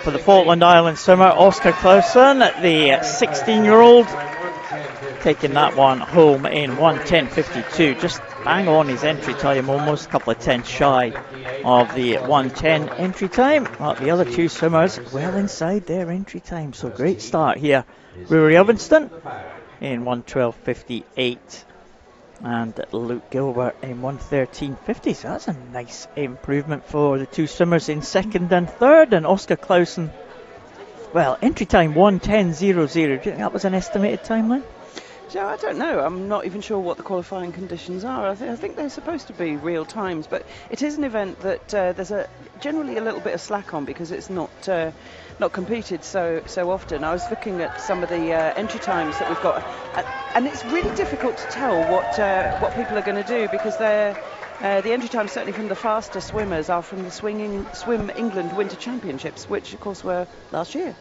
for the Falkland Islands swimmer, Oscar Clausen, the 16-year-old, taking that one home in 1:10.52. Just bang on his entry time, almost a couple of tenths shy of the 1:10 entry time. Well, the other two swimmers well inside their entry time, so great start here. Rory Evanston in 1:12.58. And Luke Gilbert in 1:13.50. So that's a nice improvement for the two swimmers in second and third. And Oscar Clausen, well, entry time 1:10.00. Do you think that was an estimated time, Lynn? So I don't know. I'm not even sure what the qualifying conditions are. I think they're supposed to be real times, but it is an event that there's generally a little bit of slack on because it's not competed so often. I was looking at some of the entry times that we've got, and it's really difficult to tell what people are going to do because the entry times, certainly from the faster swimmers, are from the Swim England Winter Championships, which of course were last year.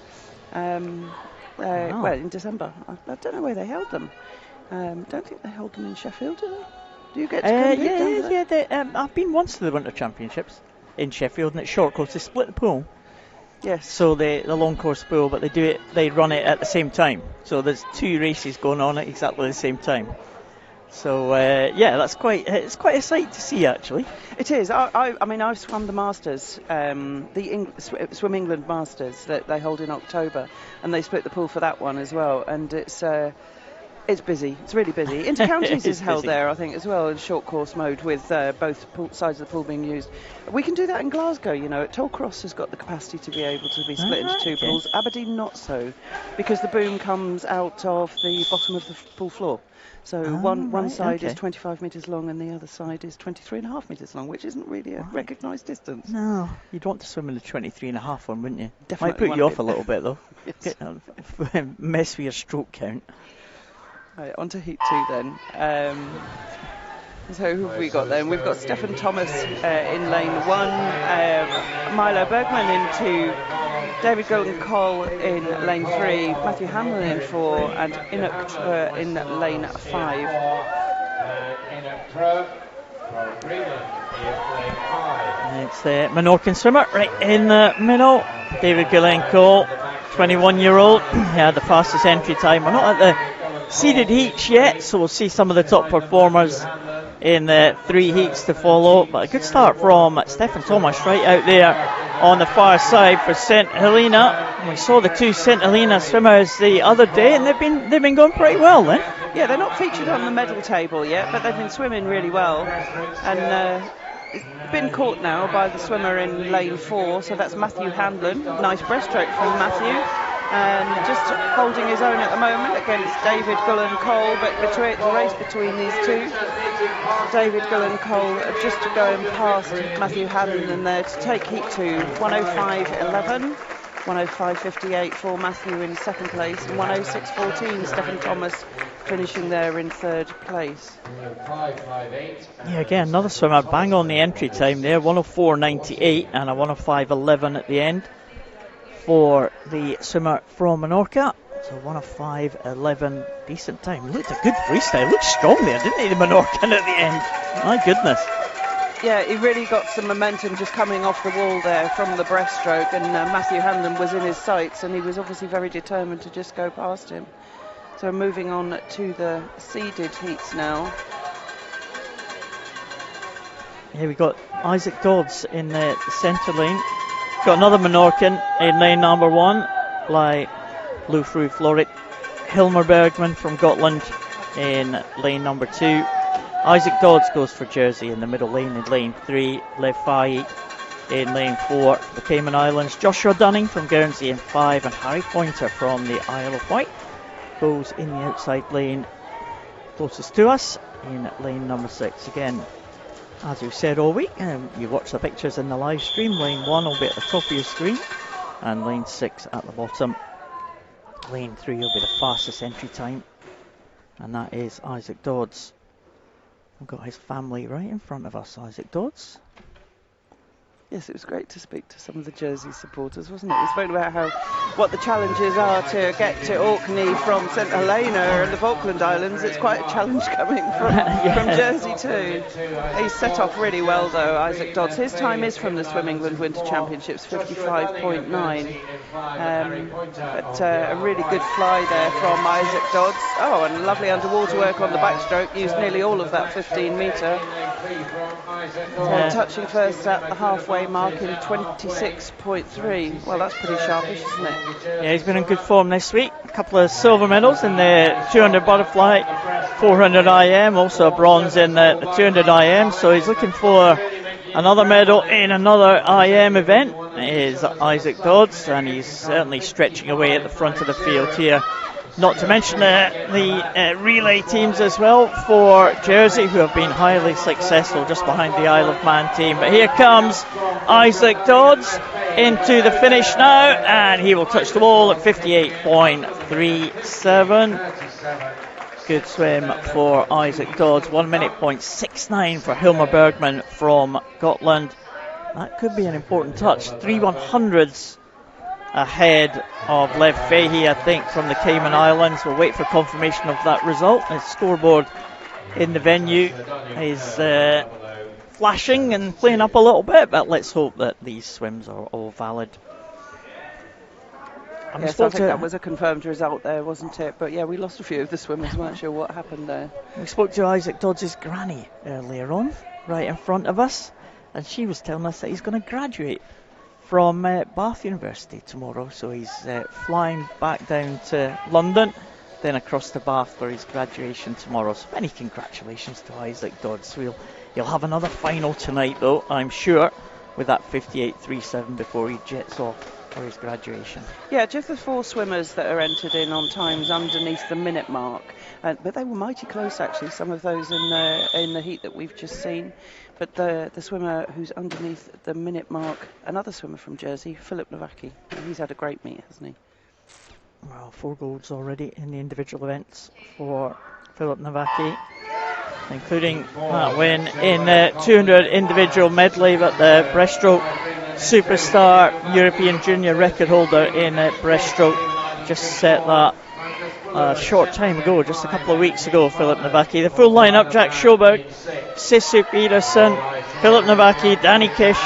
Well, in December. I don't know where they held them. Don't think they held them in Sheffield, do they? Do you get to compete? I've been once to the Winter Championships in Sheffield, and it's short course. They split the pool. Yes. So the long course pool, but they run it at the same time. So there's two races going on at exactly the same time. So it's quite a sight to see, actually. It is. I mean, I've swum the Masters, the Swim England Masters that they hold in October, and they split the pool for that one as well. And it's busy. It's really busy. Intercounties is held there, I think, as well in short course mode with both sides of the pool being used. We can do that in Glasgow. You know, Tollcross has got the capacity to be able to be split into two pools. Aberdeen not so, because the boom comes out of the bottom of the pool floor. So one side is 25 metres long and the other side is 23.5 metres long, which isn't really a recognised distance. No, you'd want to swim in the 23.5 one, wouldn't you? Definitely. Might put you off a little bit, though. Yes. Mess with your stroke count. Right, on to Heat 2 then. So who have we got then? We've got Stephen Thomas in lane 1, Milo Bergman in 2, David Golden Cole in lane 3, Matthew Hamlin in 4, and Inuk Treur in lane 5. It's the Menorcan swimmer right in the middle. David Golden Cole, 21-year-old. He had the fastest entry time. We're not at the seeded heats yet, so we'll see some of the top performers in the 3 heats to follow. But a good start from Stephen Thomas right out there on the far side for St Helena. We saw the two St Helena swimmers the other day, and they've been going pretty well then. Yeah, they're not featured on the medal table yet, but they've been swimming really well. And it's been caught now by the swimmer in lane 4, so that's Matthew Hamlin. Nice breaststroke from Matthew. And just holding his own at the moment against David Gullen Cole, but the race between these two, David Gullen Cole just going past Matthew Hamlin there to take heat 2, 1:05.11, 1:05.58 for Matthew in second place, and 1:06.14 Stephen Thomas finishing there in third place. Yeah, again, another swimmer bang on the entry time there, 1:04.98 and a 1:05.11 at the end for the swimmer from Menorca. So 1:05.11, decent time. Looked a good freestyle, looked strong there, didn't he, the Menorcan at the end? My goodness. Yeah, he really got some momentum just coming off the wall there from the breaststroke, and Matthew Hamlin was in his sights, and he was obviously very determined to just go past him. So moving on to the seeded heats now. Here we got Isaac Dodds in the centre lane. Got another Menorcan in lane number 1, like Lufru Florit. Hilmer Bergman from Gotland in lane number 2. Isaac Dodds goes for Jersey in the middle lane in lane 3. Lev Fahey in lane 4 for the Cayman Islands. Joshua Dunning from Guernsey in 5, and Harry Pointer from the Isle of Wight goes in the outside lane closest to us in lane number 6. Again, as we've said all week, you watch the pictures in the live stream. Lane 1 will be at the top of your screen, and lane 6 at the bottom. Lane 3 will be the fastest entry time, and that is Isaac Dodds. We've got his family right in front of us, Isaac Dodds. Yes, it was great to speak to some of the Jersey supporters, wasn't it? We spoke about what the challenges are to get to Orkney from St Helena and the Falkland Islands. It's quite a challenge coming from Jersey too. He's set off really well though, Isaac Dodds. His time is from the Swim England Winter Championships, 55.9. But a really good fly there from Isaac Dodds. Oh, and lovely underwater work on the backstroke. Used nearly all of that 15 metre. Touching first at the halfway mark in 26.3. Well, that's pretty sharpish, isn't it? Yeah, he's been in good form this week. A couple of silver medals in the 200 butterfly, 400 IM, also a bronze in the 200 IM. So he's looking for another medal in another IM event. Is Isaac Dodds, and he's certainly stretching away at the front of the field here. Not to mention the relay teams as well for Jersey, who have been highly successful just behind the Isle of Man team. But here comes Isaac Dodds into the finish now, and he will touch the wall at 58.37. Good swim for Isaac Dodds. 1 minute .69 for Hilmar Bergman from Gotland. That could be an important touch. 3/100ths ahead of Lev Fahey, I think, from the Cayman Islands. We'll wait for confirmation of that result. The scoreboard in the venue is flashing and playing up a little bit, but let's hope that these swims are all valid. Yes, I think that was a confirmed result there, wasn't it? But yeah, we lost a few of the swimmers. Weren't sure what happened there. We spoke to Isaac Dodds' granny earlier on, right in front of us, and she was telling us that he's going to graduate from Bath University tomorrow, so he's flying back down to London, then across to Bath for his graduation tomorrow. So many congratulations to Isaac Dodds. He'll have another final tonight though, I'm sure, with that 58.37 before he jets off for his graduation. Yeah, just the 4 swimmers that are entered in on times underneath the minute mark, but they were mighty close actually, some of those in the heat that we've just seen. But the swimmer who's underneath the minute mark, another swimmer from Jersey, Philip Nowacki. He's had a great meet, hasn't he? Well, 4 golds already in the individual events for Philip Nowacki, including that win in the 200 individual medley, but the breaststroke superstar, European junior record holder in breaststroke, just set that a short time ago, just a couple of weeks ago, Philip Nowacki. The full lineup: Jack Sjoberg, Sissu Peterson, Philip Nowacki, Danny Kish,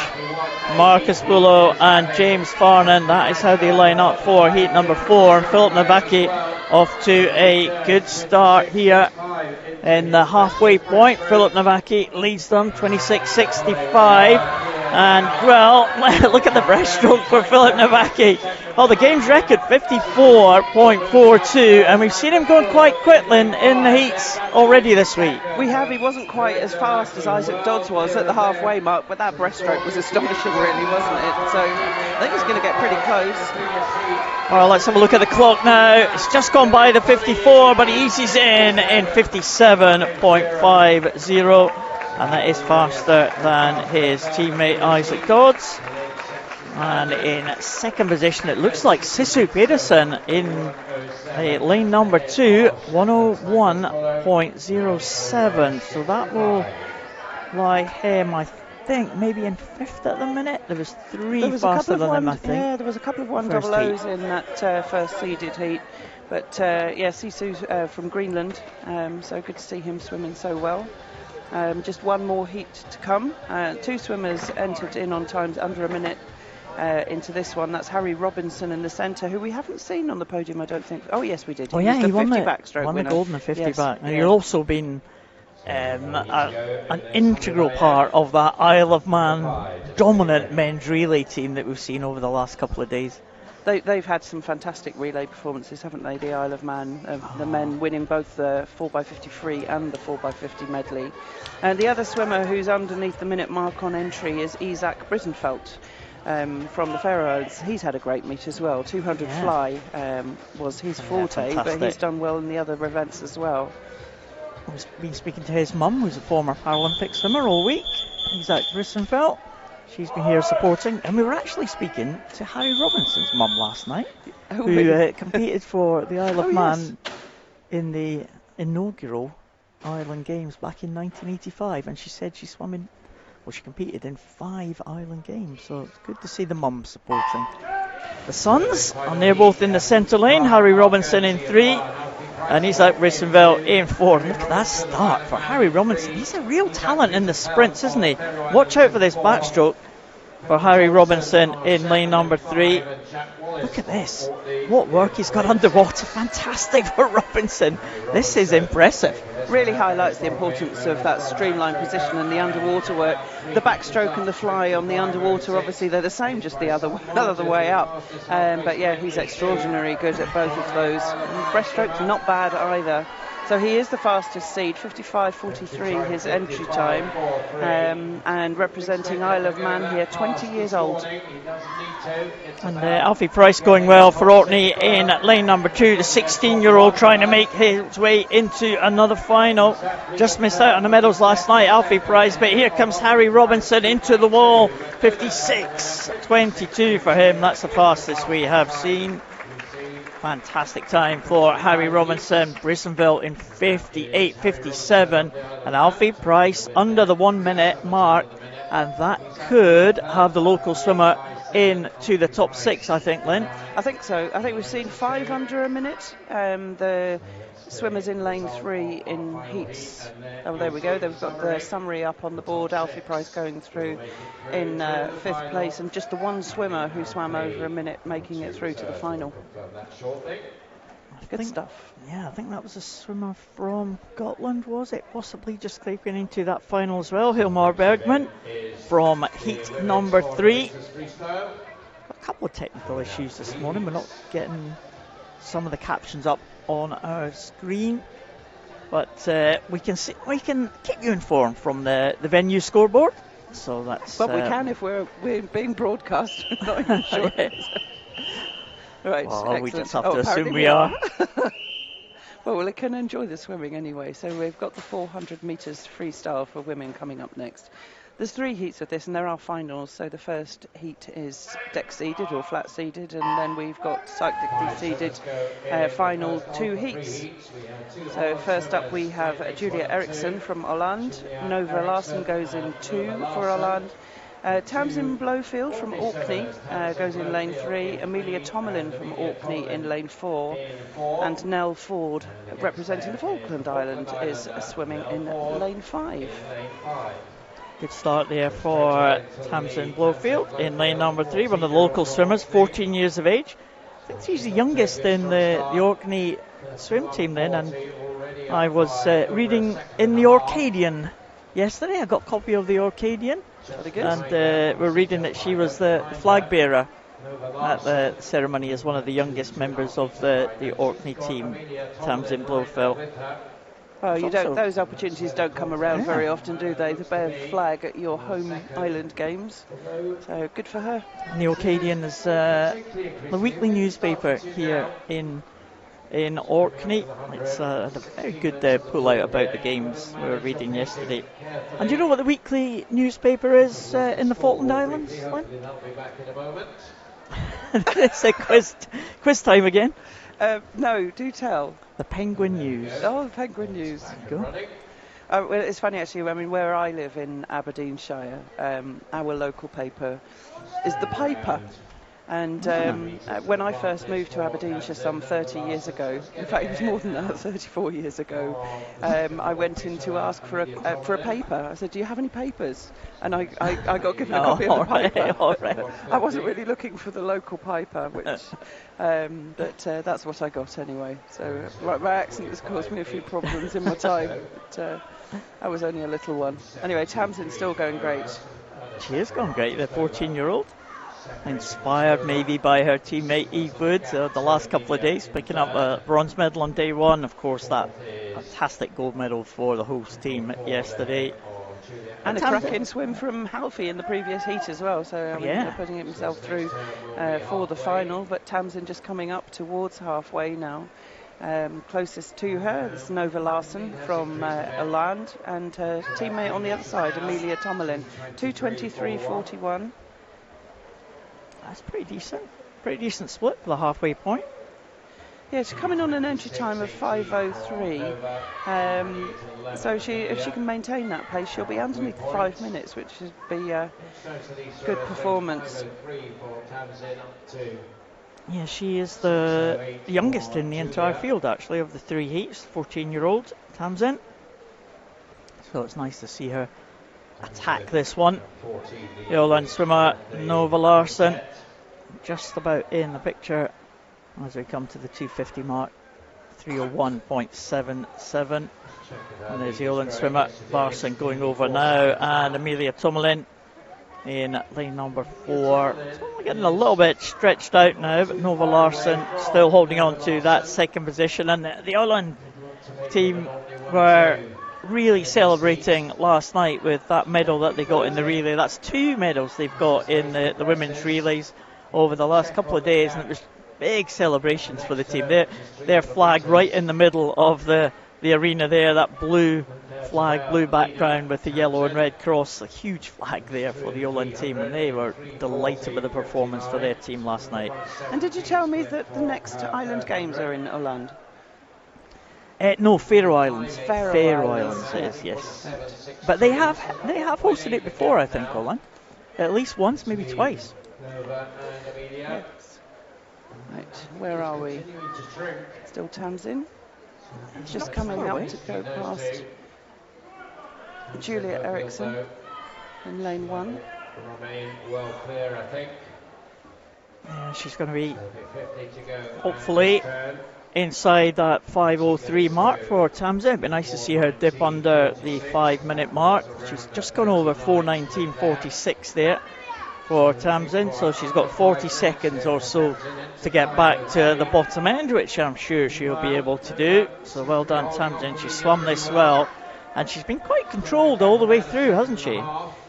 Marcus Bullo and James Farnan. That is how they line up for heat number 4. Philip Nowacki off to a good start here in the halfway point. Philip Nowacki leads them 26.65. And well, look at the breaststroke for Philip Nowacki. Well, the game's record 54.42, and we've seen him going quite quickly in the heats already this week. We have. He wasn't quite as fast as Isaac Dodds was at the halfway mark, but that breaststroke was astonishing, really, wasn't it? So I think he's going to get pretty close. Well, let's have a look at the clock now. It's just gone by the 54, but he eases in 57.50. And that is faster than his teammate Isaac Dodds. And in second position, it looks like Sissu Pedersen in lane number 2, 101.07. So that will lie him, I think, maybe in 5th at the minute. There was 3 faster than him, I think. Yeah, there was a couple of 100s in that first seeded heat. But yeah, Sissu's from Greenland, so good to see him swimming so well. Just one more heat to come. 2 swimmers entered in on times under a minute into this one. That's Harry Robinson in the centre, who we haven't seen on the podium, I don't think. Oh yes, we did. Oh yeah, he won the backstroke winner. Gold in the 50 back. And yeah. he's also been an integral part of that Isle of Man dominant men's relay team that we've seen over the last couple of days. They've had some fantastic relay performances, haven't they? The Isle of Man, the men winning both the 4x50 free and the 4x50 medley. And the other swimmer who's underneath the minute mark on entry is Isaac Brittenfeld from the Faroe Islands. He's had a great meet as well. 200 fly was his forte, but he's done well in the other events as well. I've been speaking to his mum, who's a former Paralympic swimmer, all week. Isaac Brittenfeld. She's been here supporting, and we were actually speaking to Harry Robinson's mum last night, who competed for the Isle of Man in the inaugural Ireland Games back in 1985, and she said she swam in Well, she competed in 5 island games, so it's good to see the mum supporting the sons. And they're both in the centre lane. Harry Robinson in 3, and Isaac Brissenville in 4. Look at that start for Harry Robinson. He's a real talent in the sprints, isn't he? Watch out for this backstroke for Harry Robinson in lane number 3. Look at this. What work he's got underwater. Fantastic for Robinson. This is impressive. Really highlights the importance of that streamlined position and the underwater work. The backstroke and the fly on the underwater, obviously they're the same, just the other way up. But yeah, he's extraordinarily good at both of those. And breaststroke's not bad either. So he is the fastest seed, 55.43 his entry time, and representing Isle of Man here, 20 years old. And Alfie Price going well for Orkney in lane number 2, the 16-year-old trying to make his way into another final. Just missed out on the medals last night, Alfie Price, but here comes Harry Robinson into the wall, 56.22 for him. That's the fastest we have seen. Fantastic time for Harry Robinson. Brissenville in 58.57, and Alfie Price under the 1 minute mark, and that could have the local swimmer into the top 6, I think, Lynn. I think so. I think we've seen 5 under a minute. The swimmers in lane 3 in heats. Oh, there we go. They've got the summary up on the board. Alfie Price going through in 5th place, and just the one swimmer who swam over a minute making it through to the final. Good stuff. Yeah, I think that was a swimmer from Scotland, was it? Possibly just scraping into that final as well. Hilmar Bergman from heat number 3. Got a couple of technical issues this morning. We're not getting some of the captions up on our screen, but we can keep you informed from the venue scoreboard. So that's. But we can if we're being broadcast. Not even sure. Right. Well, we just have to assume we are. Well, we can enjoy the swimming anyway. So we've got the 400 metres freestyle for women coming up next. There's 3 heats of this, and there are finals. So the first heat is deck seeded or flat seeded, and then we've got cyclically seeded final 2 heats. So first up we have Julia Eriksson from Holland. Nova Larsson goes in 2 for Holland. Tamsin Blowfield from Orkney goes in lane 3. Amelia Tomalin from Orkney in lane 4. And Nell Ford, representing the Falkland Island, is swimming in lane 5. Good start there for Tamsin Blowfield in lane number 3, one of the local swimmers, 14 years of age. I think she's the youngest in the Orkney swim team then, and I was reading in the Orcadian yesterday. I got a copy of the Orcadian, and we're reading that she was the flag bearer at the ceremony as one of the youngest members of the Orkney team, Tamsin Blowfield. Well, those opportunities don't come around very often, do they? The bear flag at your home island games. So good for her. And the Orcadian is the weekly newspaper here in Orkney. It's a very good pull out about the games we were reading yesterday. And do you know what the weekly newspaper is in the Falkland Islands? It's a quiz time again. No, do tell. The Penguin News. Oh, the Penguin News. Go. Well, it's funny actually. I mean, where I live in Aberdeenshire, our local paper is the Paper. And when I first moved to Aberdeenshire some 30 years ago, in fact it was more than that, 34 years ago, I went in to ask for a paper. I said, do you have any papers? And I got given a copy of the paper. Right. I wasn't really looking for the local paper, but that's what I got anyway. So my accent has caused me a few problems in my time, but I was only a little one. Anyway, Tamsin's still going great. She is going great, the 14-year-old. Inspired maybe by her teammate Eve Wood the last couple of days, picking up a bronze medal on day 1. Of course, that fantastic gold medal for the host team yesterday. And a cracking swim from Halfie in the previous heat as well, so I mean, putting himself through for the final. But Tamsin just coming up towards halfway now. Closest to her is Nova Larsson from Holland, and her teammate on the other side, Amelia Tomalin, 2:23.41. That's pretty decent split for the halfway point. Yeah, she's coming on an entry time of 5:03. So if she can maintain that pace, she'll be underneath 5 minutes, which would be a good performance. Yeah, she is the youngest in the entire field, actually, of the 3 heats, 14-year-old Tamsin. So it's nice to see her attack this one. The Åland swimmer Nova Larsson just about in the picture as we come to the 250 mark, 301.77. And there's the Åland swimmer Larsson going over now, and Amelia Tomlin in lane number 4. It's only getting a little bit stretched out now, but Nova Larsson still holding on to that second position. And the Åland team were really celebrating last night with that medal that they got in the relay. That's 2 medals they've got in the women's relays over the last couple of days, and it was big celebrations for the team. Their flag right in the middle of the arena there, that blue flag, blue background with the yellow and red cross, a huge flag there for the Åland team, and they were delighted with the performance for their team last night. And did you tell me that the next Island Games are in Åland? No, Faroe Islands. Faroe Islands it is, yes. But they have hosted it before, I think, Åland. At least once, maybe twice. Yes. Right, where are we? Still Tamsin. Just coming up to go past Julia Eriksson in lane 1. Well clear, I think. Yeah, she's going to be hopefully inside that 5:03 mark for Tamsin. It'd be nice to see her dip under the 5-minute mark. She's just gone over 4:19.46 there for Tamsin, so she's got 40 seconds or so to get back to the bottom end, which I'm sure she'll be able to do. So well done, Tamsin. She swum this well, and she's been quite controlled all the way through, hasn't she?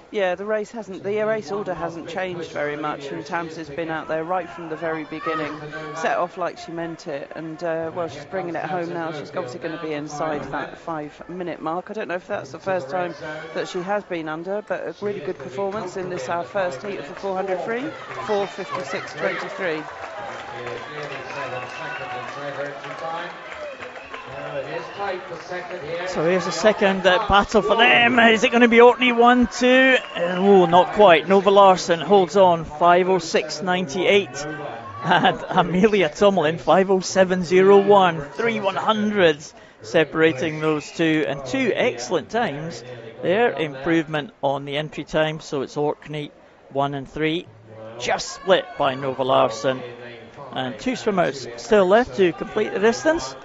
Yeah, the race order hasn't changed very much, and Tamsin's been out there right from the very beginning, set off like she meant it, and well, she's bringing it home now. She's obviously going to be inside that 5-minute mark. I don't know if that's the first time that she has been under, but a really good performance in this, our first heat of the 400 free, 4:56.23. So here's a second battle for them. Is it going to be Orkney 1-2? Oh, not quite. Nova Larsson holds on, 5:06.98. And Amelia Tomlin, 5:07.01. 3 100s separating those two, and 2 excellent times. Their improvement on the entry time, so it's Orkney 1 and 3. Just split by Nova Larsson. And 2 swimmers still left to complete the distance.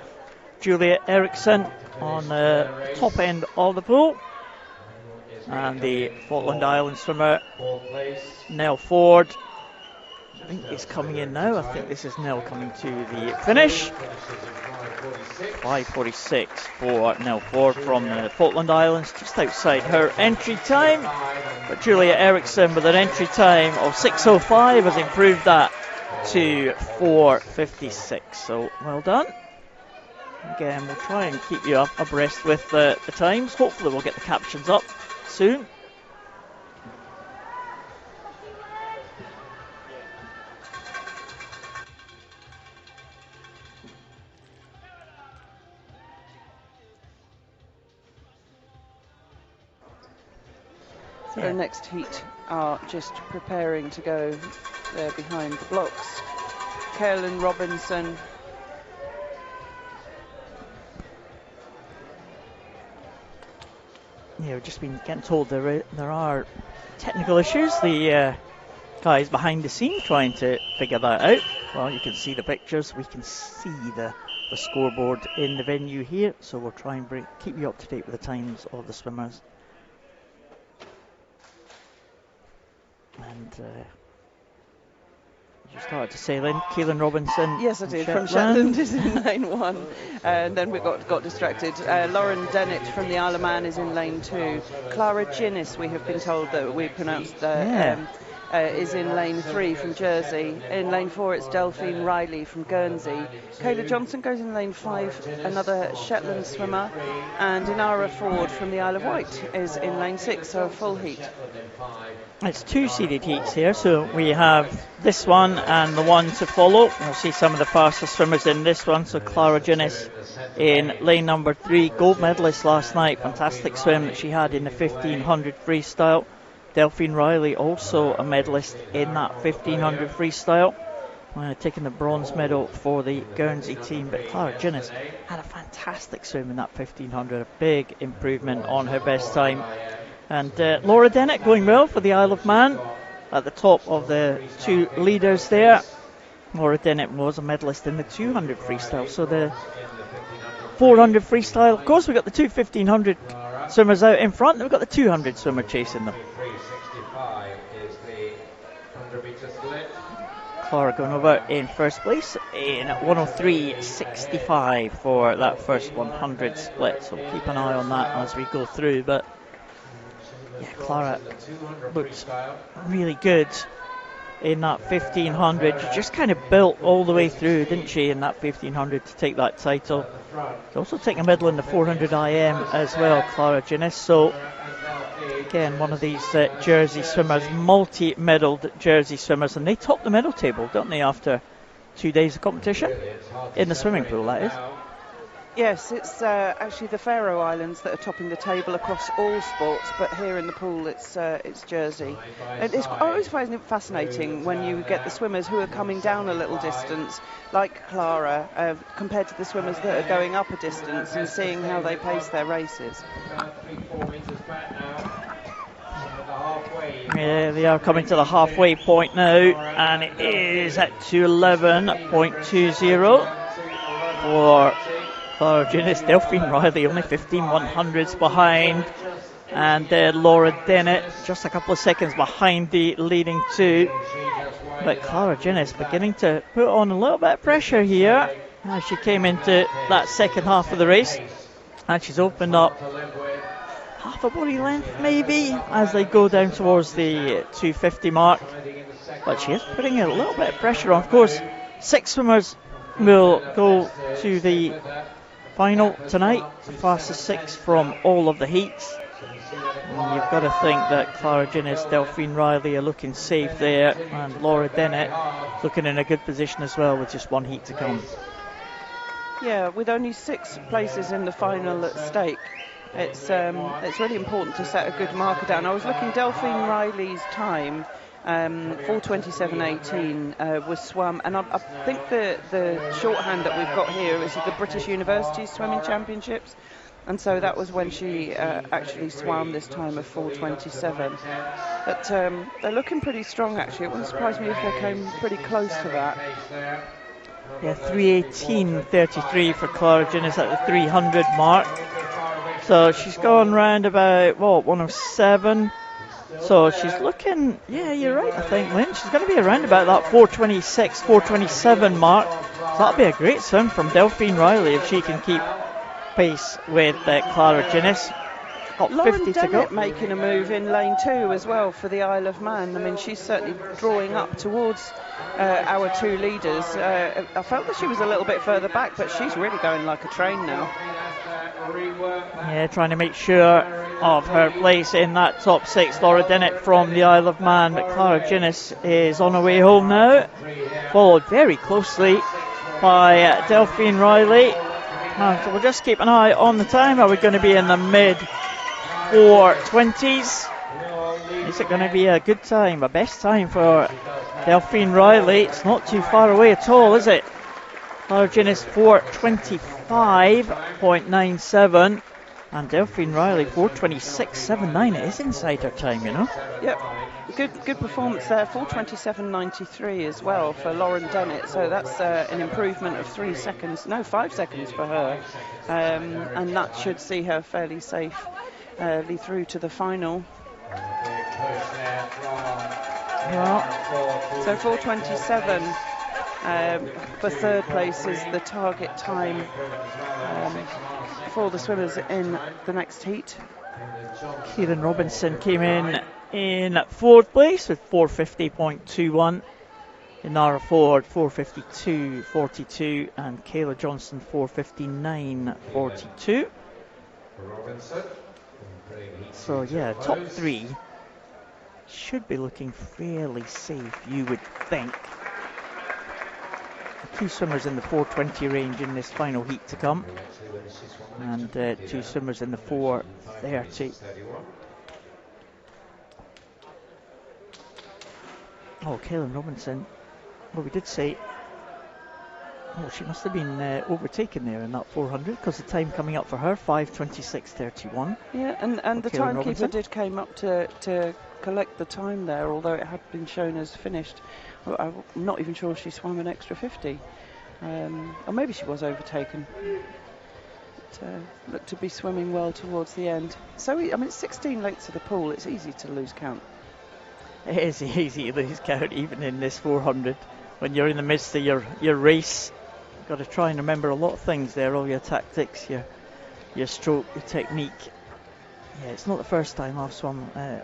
Julia Eriksson on the top end of the pool, and the Falkland Island swimmer Nell Ford, I think, is coming in now. I think this is Nell coming to the finish. 5:46 for Nell Ford from the Falkland Islands, just outside her entry time, but Julia Eriksson with an entry time of 6:05 has improved that to 4:56, so well done. Again, we'll try and keep you abreast with the times. Hopefully we'll get the captions up soon. So the next heat are just preparing to go there behind the blocks. Caroline Robinson, Yeah, we've just been getting told there are technical issues. The guys behind the scene trying to figure that out. Well, you can see the pictures. We can see the scoreboard in the venue here. So we'll try and keep you up to date with the times of the swimmers. And you started to sail in. Caroline Robinson. yes, I did. From Shetland is in lane 1, and then we got distracted. Lauren Dennett from the Isle of Man is in lane 2. Clara Ginnis, we have been told that we pronounced is in lane 3 from Jersey. In lane 4, it's Delphine Riley from Guernsey. Kayla Johnson goes in lane 5, another Shetland swimmer. And Inara Ford from the Isle of Wight is in lane 6, so a full heat. It's 2 seeded heats here, so we have this one and the one to follow. We'll see some of the fastest swimmers in this one. So Clara Ginnis in lane number 3, gold medalist last night. Fantastic swim that she had in the 1500 freestyle. Delphine Riley also a medalist in that 1500 freestyle, taking the bronze medal for the Guernsey team. But Clara Ginnis had a fantastic swim in that 1500, a big improvement on her best time. And Laura Dennett going well for the Isle of Man at the top of the 2 leaders there. Laura Dennett was a medalist in the 200 freestyle. So the 400 freestyle, of course, we've got the 2 1500 swimmers out in front, and we've got the 200 swimmer chasing them. Clara going over in first place in 103.65 for that first 100 split. So keep an eye on that as we go through. But yeah, Clara looked really good in that 1500. She just kind of built all the way through, didn't she, in that 1500 to take that title. She's also taking a medal in the 400 IM as well, Clara Ginnis. So again, one of these Jersey swimmers, multi-medalled Jersey swimmers, and they top the medal table, don't they, after 2 days of competition in the swimming pool, that is. Yes, it's actually the Faroe Islands that are topping the table across all sports, but here in the pool it's Jersey. And I always find it fascinating when you get the swimmers who are coming down a little distance, like Clara, compared to the swimmers that are going up a distance, and seeing how they pace their races. Yeah, they are coming to the halfway point now, and it is at 2:11.20 for Clara Ginnis. Delphine Riley only 15/100s behind, and Laura Dennett just a couple of seconds behind the leading 2. But Clara Ginnis beginning to put on a little bit of pressure here as she came into that second half of the race, and she's opened up half a body length maybe as they go down towards the 250 mark. But she is putting a little bit of pressure on. Of course, 6 swimmers will go to the final tonight, the fastest 6 from all of the heats. And you've got to think that Clara Ginnis, Delphine Riley are looking safe there, and Laura Dennett looking in a good position as well with just 1 heat to come. Yeah, with only 6 places in the final at stake, it's really important to set a good marker down. I was looking, Delphine Riley's time, 4:27.18 was swum, and I think the shorthand that we've got here is the British University Swimming Championships, and so that was when she actually swam this time of 4:27. But they're looking pretty strong actually. It wouldn't surprise me if they came pretty close to that. Yeah, 3:18.33 for Clara Ginnis at the 300 mark. So she's gone round about, 107. So she's looking, yeah, you're right, I think, Lynn. She's going to be around about that 4:26, 4:27 mark. So that'll be a great swim from Delphine Riley if she can keep pace with Clara Ginnis. Lauren Dennett making a move in lane 2 as well for the Isle of Man. I mean, she's certainly drawing up towards our 2 leaders. I felt that she was a little bit further back, but she's really going like a train now. Yeah, trying to make sure of her place in that top 6. Laura Dennett from the Isle of Man, but Clara Ginnis is on her way home now, followed very closely by Delphine Riley. So we'll just keep an eye on the time. Are we going to be in the mid 4:20s? Is it going to be a good time, a best time for Delphine Riley? It's not too far away at all, is it? Clara Ginnis 4:25.97, and Delphine Riley 4:26.79. It is inside her time, you know. Yep, good performance there. 4:27.93 as well for Lauren Dennett. So that's an improvement of 5 seconds for her, and that should see her fairly safely through to the final. Yeah. So 4:27 for third place is the target time for the swimmers in the next heat. Kieran Robinson came in in 4th place with 450.21. Inara Ford 452.42 and Kayla Johnson 459.42. So yeah, top 3 should be looking fairly safe, you would think. 2 swimmers in the 420 range in this final heat to come, and 2 swimmers in the 430. Oh, Kaylin Robinson. Well, we did say, oh, she must have been overtaken there in that 400, because the time coming up for her, 5:26.31. Yeah, and the timekeeper Robinson came up to collect the time there, although it had been shown as finished. Well, I'm not even sure she swam an extra 50. Or maybe she was overtaken. Looked to be swimming well towards the end. So, I mean, it's 16 lengths of the pool. It's easy to lose count. It is easy to lose count, even in this 400. When you're in the midst of your race, you've got to try and remember a lot of things there, all your tactics, your stroke, your technique. Yeah, it's not the first time I've swum a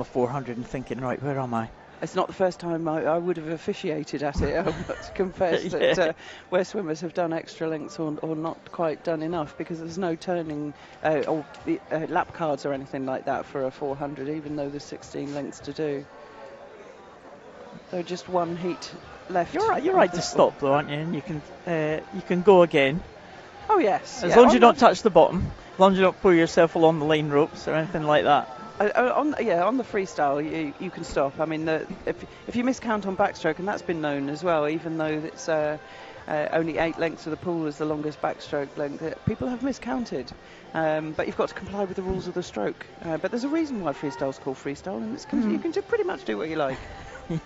400 and thinking, right, where am I? It's not the first time I would have officiated at it. I've got to confess that where swimmers have done extra lengths or not quite done enough, because there's no turning or lap cards or anything like that for a 400, even though there's 16 lengths to do. So just one heat left. You're right to stop though, aren't you? And you can go again. Oh yes. As long as you don't touch the bottom, as long as you don't pull yourself along the lane ropes or anything like that. On the freestyle you can stop. I mean, if you miscount on backstroke, and that's been known as well, even though it's only 8 lengths of the pool is the longest backstroke length, people have miscounted. But you've got to comply with the rules of the stroke. But there's a reason why freestyle's called freestyle, and you can pretty much do what you like. Yeah.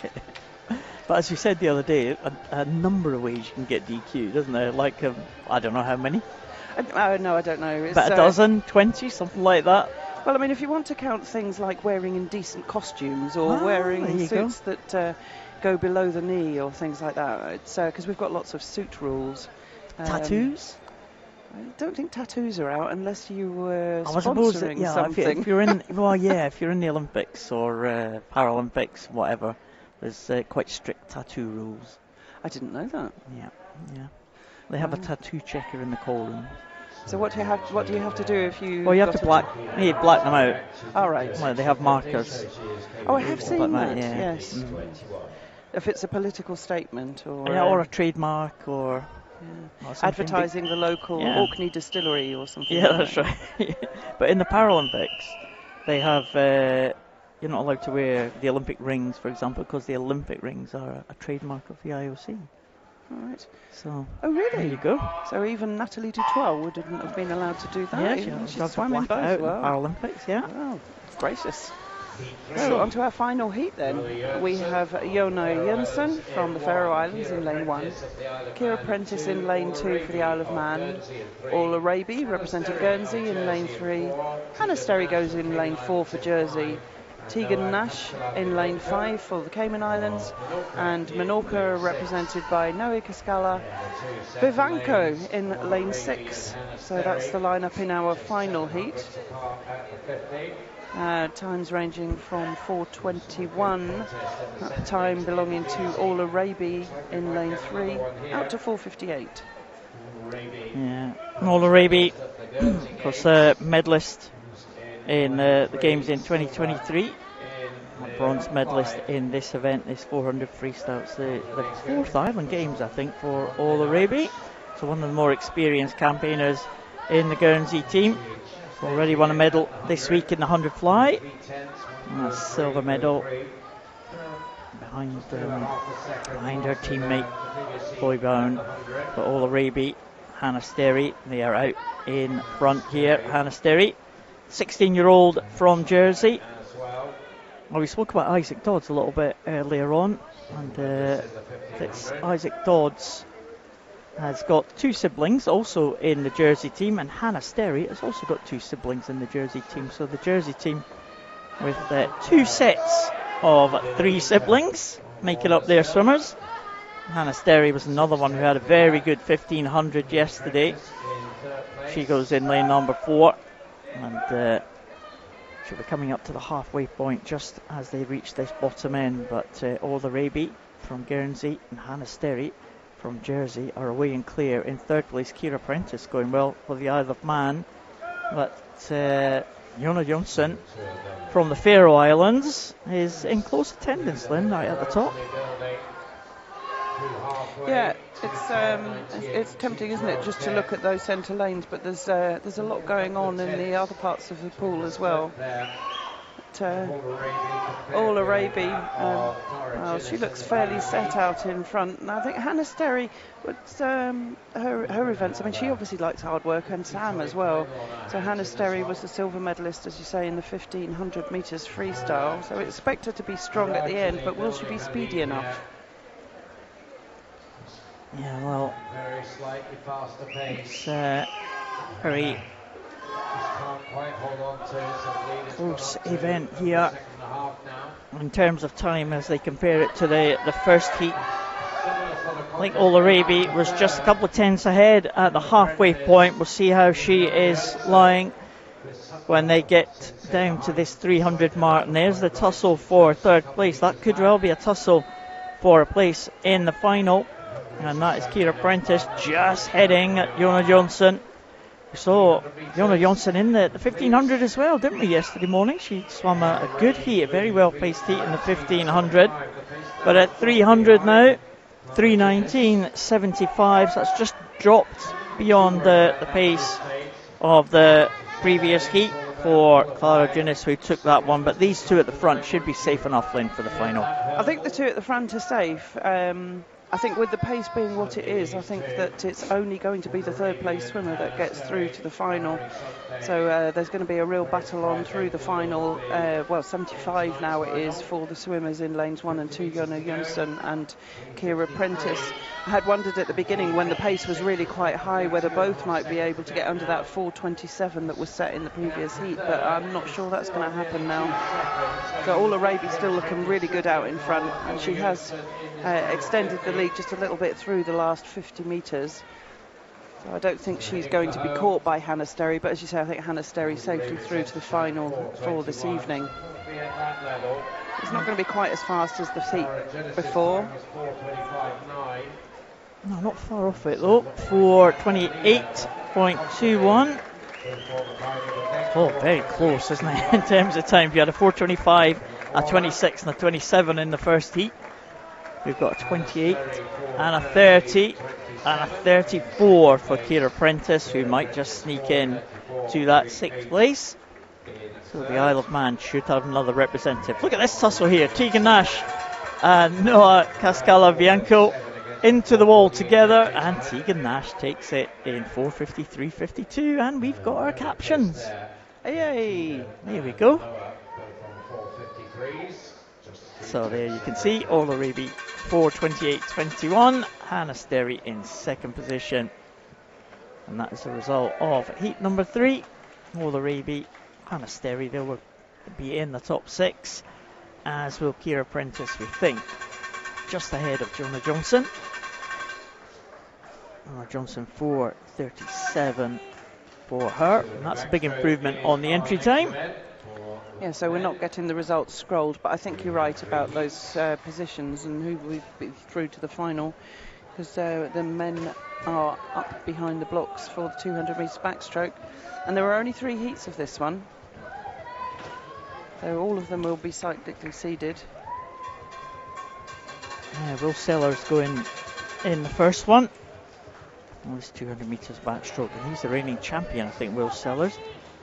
But as you said the other day, a number of ways you can get DQ, doesn't there? Like, I don't know how many. No, I don't know. It's about a dozen, 20, something like that. Well, I mean, if you want to count things like wearing indecent costumes or wearing suits that go below the knee or things like that, it's because we've got lots of suit rules. Tattoos? I don't think tattoos are out unless you were sponsoring something. If you're in, if you're in the Olympics or Paralympics, whatever, there's quite strict tattoo rules. I didn't know that. Yeah. They have a tattoo checker in the call room. So what do you have to do if you? Well, you have to black them out. All right. Well, they have markers. Oh, I have seen that. Yeah. Yes. Mm-hmm. If it's a political statement or or a trademark or advertising the local Orkney distillery or something. Yeah, that's right. But in the Paralympics, they have you're not allowed to wear the Olympic rings, for example, because the Olympic rings are a trademark of the IOC. Right. So. Oh, really? There you go. So even Natalie Dutoit wouldn't have been allowed to do that. Yeah, she swam in both Paralympics. Yeah. Oh, gracious. So on to our final heat then. We have Jona Jensen from the Faroe Islands in lane 1, Kira Prentice in lane 2 for the Isle of Man, Orla Raby representing Guernsey in lane 3, Hannah Sterry goes in lane 4 for Jersey, Tegan Nash in lane 5 for the Cayman Islands, and Menorca represented by Noe Cascala, Vivanco in lane 6. So that's the lineup in our final heat. Times ranging from 4:21, time belonging to Orla Raby in lane 3, out to 4:58. Yeah, Orla Raby, of course, medalist in the games in 2023, a bronze medalist in this event, this 400 freestyle. It's the 4th Island Games, I think, for Orla Raby. So one of the more experienced campaigners in the Guernsey team. Already won a medal this week in the 100 fly, and a silver medal behind her teammate Boy Brown. But Orla Raby, Hannah Sterry, they are out in front here. Hannah Sterry, 16-year-old from Jersey. Well, we spoke about Isaac Dodds a little bit earlier on, and it's Isaac Dodds has got 2 siblings also in the Jersey team, and Hannah Sterry has also got 2 siblings in the Jersey team. So the Jersey team with 2 sets of 3 siblings making up their swimmers. Hannah Sterry was another one who had a very good 1500 yesterday. She goes in lane number 4, and She'll be coming up to the halfway point just as they reach this bottom end, but Ola Raby from Guernsey and Hannah Sterry from Jersey are away and clear. In third place, Ciara Prentice going well for the Isle of Man, but Jonna Jonsson from the Faroe Islands is in close attendance, Lynn, right at the top. Yeah, it's tempting, isn't it, just to look at those centre lanes, but there's a lot going on in the other parts of the pool as well. Ola Raby, well, she looks fairly set out in front, and I think Hannah Sterry, her events, I mean, she obviously likes hard work, and Sam as well. So Hannah Sterry was the silver medalist, as you say, in the 1500 metres freestyle, so we expect her to be strong at the end, but will she be speedy enough? Yeah, well, it's very close event here in terms of time as they compare it to the first heat. I think Ola Raby was just a couple of tenths ahead at the halfway point. We'll see how she is lying when they get down to this 300 mark. And there's the tussle for third place. That could well be a tussle for a place in the final. And that is Ciara Prentice just heading at Jonna Jonsson. We saw Jonna Jonsson in the 1500 as well, didn't we, yesterday morning? She swam a good heat, a very well paced heat in the 1500. But at 300 now, 3:19.75, so that's just dropped beyond the pace of the previous heat for Clara Junnis, who took that one. But these two at the front should be safe enough, Lynn, for the final. I think the two at the front are safe. I think with the pace being what it is, I think that it's only going to be the third place swimmer that gets through to the final. So there's going to be a real battle on through the final. 75 now it is for the swimmers in lanes 1 and 2, Jonna Jonsson and Ciara Prentice. I had wondered at the beginning when the pace was really quite high whether both might be able to get under that 4:27 that was set in the previous heat, but I'm not sure that's going to happen now. So Ola Raby still looking really good out in front, and she has extended the lead just a little bit through the last 50 metres. So I don't think she's going to be caught by Hannah Sterry, but as you say, I think Hannah Sterry safely through to the final for this evening. It's not going to be quite as fast as the heat before. No, not far off it though, for 28.21. Oh, very close, isn't it, in terms of time? If you had a 4:25, a 26 and a 27 in the first heat, we've got a 28 and a 30 and a 34 for Ciara Prentice, who might just sneak in to that 6th place. So the Isle of Man should have another representative. Look at this tussle here. Tegan Nash and Noah Cascala-Bianco into the wall together, and Tegan Nash takes it in 4:53.52, and we've got our captions. Yay! There we go. So there you can see Ola Raby 4:28.21, Hannah Sterry in 2nd position, and that is the result of heat number 3. Ola Raby, Hannah Sterry, they will be in the top 6, as will Ciara Prentice, we think, just ahead of Jonna Jonsson. Jonsson 4:37 for her, and that's a big improvement on the entry time. Yeah, so we're not getting the results scrolled, but I think you're right about those positions and who we've been through to the final, because the men are up behind the blocks for the 200 metres backstroke, and there are only 3 heats of this one, so all of them will be cyclically seeded. Yeah, Will Sellers going in the first one. Well, it's 200 metres backstroke, and he's the reigning champion, I think, Will Sellers,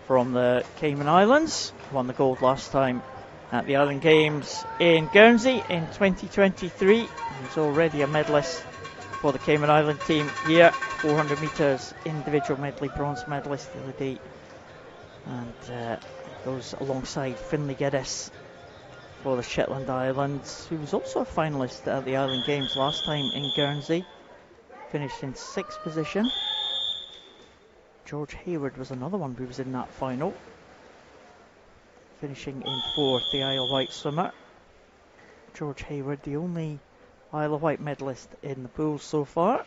from the Cayman Islands. Won the gold last time at the Island Games in Guernsey in 2023. He's already a medalist for the Cayman Island team here. 400 metres individual medley, bronze medalist the other day. And goes alongside Finlay Geddes for the Shetland Islands, who was also a finalist at the Island Games last time in Guernsey. Finished in 6th position. George Hayward was another one who was in that final, finishing in 4th, the Isle of Wight swimmer. George Hayward, the only Isle of Wight medalist in the pool so far. I know.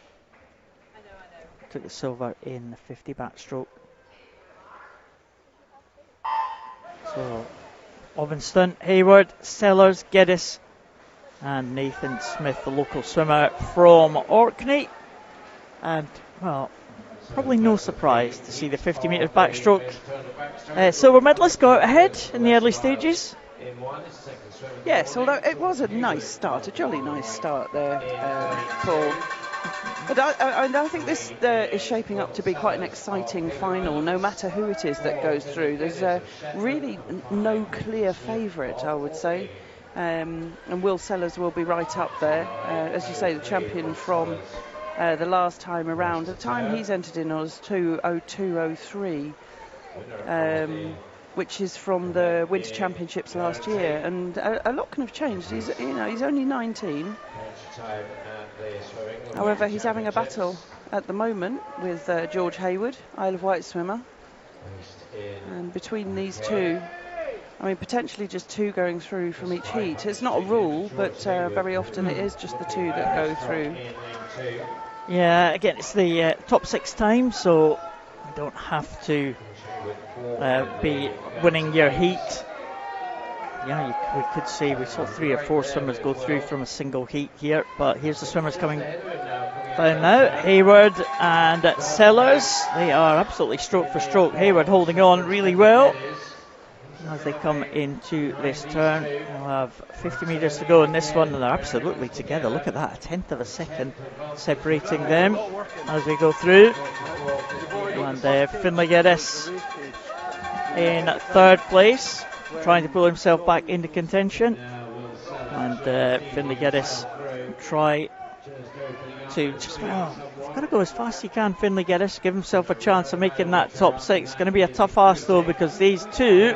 Took the silver in the 50 backstroke. So Livingston, Hayward, Sellers, Geddes and Nathan Smith, the local swimmer from Orkney. And, well, probably no surprise to see the 50 metres backstroke silver medalist go out ahead in the early stages. Yes, although it was a nice start, a jolly nice start there, Paul. But I think this is shaping up to be quite an exciting final, no matter who it is that goes through. There's really no clear favourite, I would say. And Will Sellers will be right up there. As you say, the champion from the last time around. The time he's entered in was 2:02:03. Which is from the Winter Championships last year, and a lot can have changed. He's only 19. However, he's having a battle at the moment with George Hayward, Isle of Wight swimmer, and between these two, I mean, potentially just two going through from each heat. It's not a rule, but very often it is just the two that go through. Yeah, again, it's the top 6 times, so you don't have to be winning your heat. Yeah, we could say we saw 3 or 4 swimmers go through from a single heat here, but here's the swimmers coming down now. Hayward and Sellers, they are absolutely stroke for stroke. Hayward holding on really well as they come into this turn. We'll have 50 metres to go in this one, and they're absolutely together. Look at that, a tenth of a second separating them as we go through. And Finlay Geddes in 3rd place, trying to pull himself back into contention. And Finlay Geddes try to just, got to go as fast as he can. Finlay Geddes, give himself a chance of making that top 6. Going to be a tough ask though, because these two,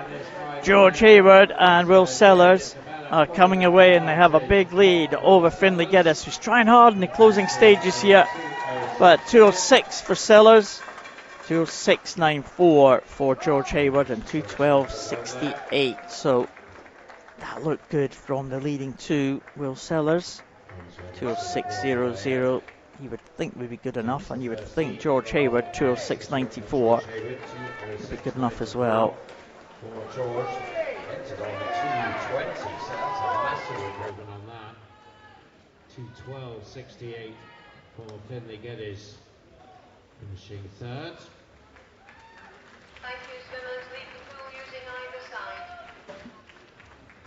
George Hayward and Will Sellers, are coming away, and they have a big lead over Finlay Geddes, who's trying hard in the closing stages here. But 2:06 for Sellers, 2:06.94 for George Hayward, and 2:12.68. So that looked good from the leading two. Will Sellers, 2:06.00. You would think would be good enough, and you would think George Hayward, 2:06.94, would be good enough as well. For George, entered on 2:20, so that's a massive improvement on that. 2:12.68 for Finlay Geddes, finishing 3rd. Thank you, swimmers. Leave the pool using either side.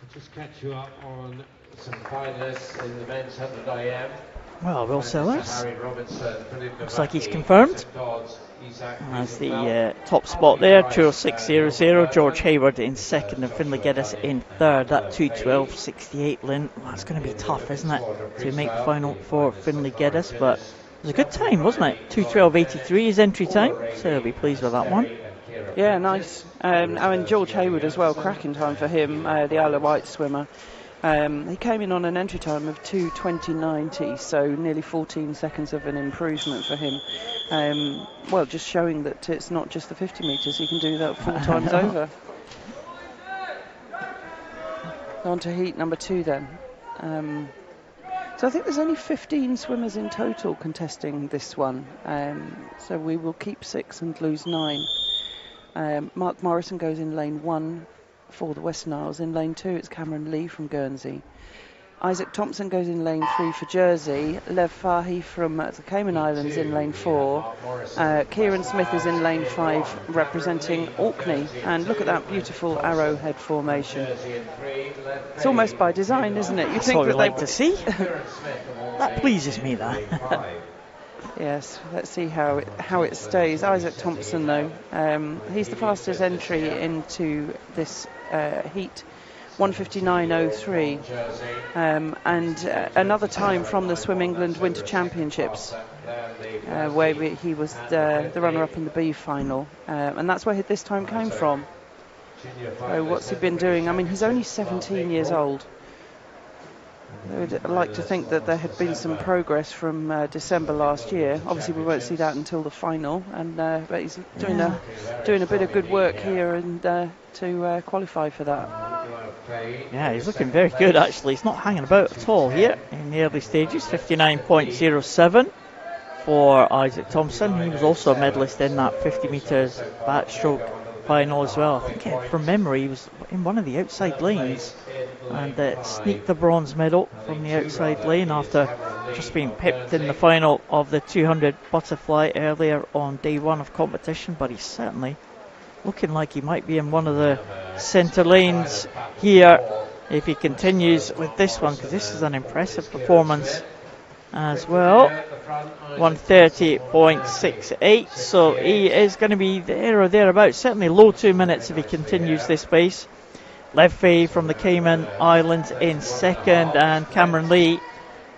I'll just catch you up on some finalists in the men's 100 IM. Well, Will Sellers Harry Robinson, looks like he's confirmed as the top spot there, 2:06.00. George Hayward in 2nd and Finlay Geddes in 3rd. That 2:12.68, Lynn. Well, that's going to be tough, isn't it, to make the final for Finlay Geddes, but it was a good time, wasn't it? 2:12.83 is entry time, so he'll be pleased with that one. Yeah, nice. I mean, George Hayward as well, cracking time for him, the Isle of Wight swimmer. He came in on an entry time of 2:20.90, so nearly 14 seconds of an improvement for him. Well, just showing that it's not just the 50 metres, he can do that 4 times over. On to heat number 2 then. So I think there's only 15 swimmers in total contesting this one. So we will keep 6 and lose 9. Mark Morrison goes in lane 1 for the Western Isles. In lane 2 it's Cameron Lee from Guernsey. Isaac Thompson goes in lane 3 for Jersey. Lev Fahy from the Cayman Islands in lane 4. Kieran Smith is in lane 5 representing Orkney. And look at that beautiful arrowhead formation. It's almost by design, isn't it? You That's think what we that like to see. That pleases me, that. Yes, let's see how it stays. Isaac Thompson, though, he's the fastest entry into this heat, 1:59.03, and another time from the Swim England Winter Championships, where he was the runner-up in the B final, and that's where this time came from. So what's he been doing? I mean, he's only 17 years old. I would like to think that there had been some progress from December last year. Obviously, we won't see that until the final, and but he's doing a bit of good work here and to qualify for that. Yeah, he's looking very good actually. He's not hanging about at all here in the early stages. 59.07 for Isaac Thompson. He was also a medalist in that 50 metres backstroke final as well. I think from memory he was in one of the outside lanes and sneaked the bronze medal from the outside lane after just being pipped in the final of the 200 butterfly earlier on day one of competition, but he's certainly looking like he might be in one of the centre lanes here if he continues with this one, because this is an impressive performance as well. 130.68, so he is going to be there or thereabouts, certainly low 2 minutes if he continues this pace. Lev Fahey from the Cayman Islands in second, and Cameron Lee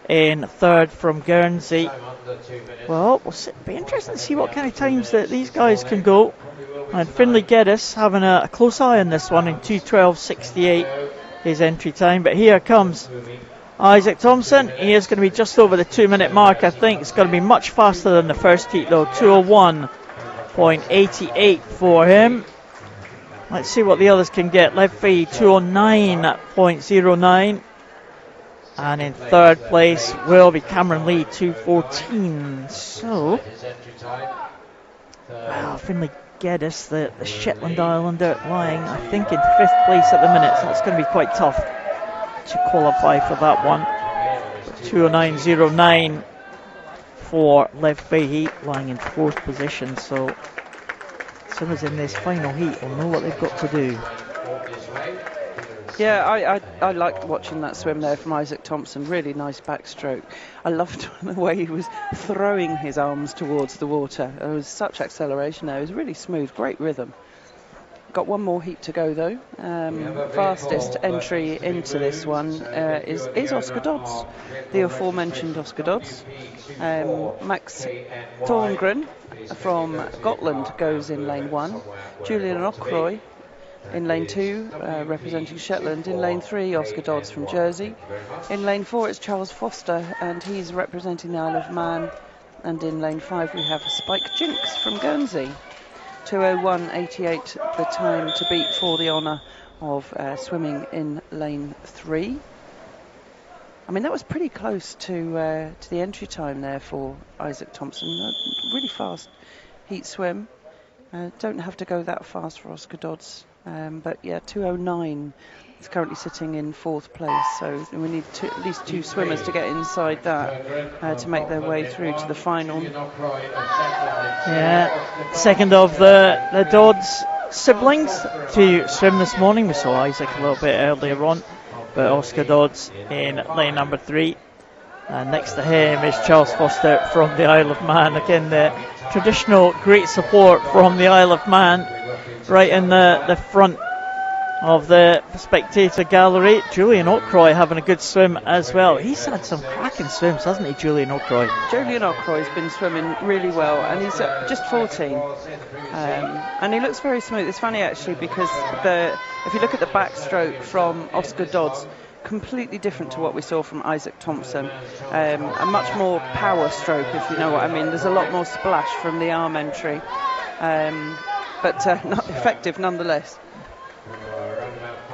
in third from Guernsey. Well, it'll be interesting to see what kind of times that these guys can go. And Finlay Geddes having a close eye on this one in 2:12.68 his entry time. But here comes Isaac Thompson. He is going to be just over the 2 minute mark. I think it's going to be much faster than the first heat though. 2:01.88 for him. Let's see what the others can get. Lev Fahey 2:09.09. And in third place will be Cameron Lee, 2:14. So, wow, Finlay Geddes, the Shetland Islander, lying, I think, in fifth place at the minute. So it's going to be quite tough to qualify for that one. 2:09.09 for Lev Fahey, lying in fourth position. So, someone's in this final heat will know what they've got to do. Yeah, I liked watching that swim there from Isaac Thompson. Really nice backstroke. I loved the way he was throwing his arms towards the water. There was such acceleration there. It was really smooth, great rhythm. Got one more heat to go though. Fastest entry into this one is Oscar Dodds, the aforementioned Oscar Dodds. Max Thorngren from Gotland goes in lane 1. Julian Ockroy in lane 2, representing Shetland. In lane 3, Oscar Dodds from Jersey. In lane 4, it's Charles Foster, and he's representing the Isle of Man. And in lane 5, we have Spike Jinks from Guernsey. 2:01.88 the time to beat for the honour of swimming in lane 3. I mean, that was pretty close to the entry time there for Isaac Thompson. Really fast heat swim. Don't have to go that fast for Oscar Dodds. But yeah, 2:09 is currently sitting in fourth place, so we need at least two swimmers to get inside that to make their way through to the final. Yeah, second of the Dodds siblings to swim this morning. We saw Isaac a little bit earlier on, but Oscar Dodds in lane number 3. And next to him is Charles Foster from the Isle of Man. Again, the traditional great support from the Isle of Man right in the front of the spectator gallery. Julian Ockroy having a good swim as well. He's had some cracking swims, hasn't he, Julian Ockroy? Julian Ockroy's been swimming really well, and he's just 14. And he looks very smooth. It's funny actually, because if you look at the backstroke from Oscar Dodds, completely different to what we saw from Isaac Thompson. A much more power stroke, if you know what I mean. There's a lot more splash from the arm entry, but not effective nonetheless.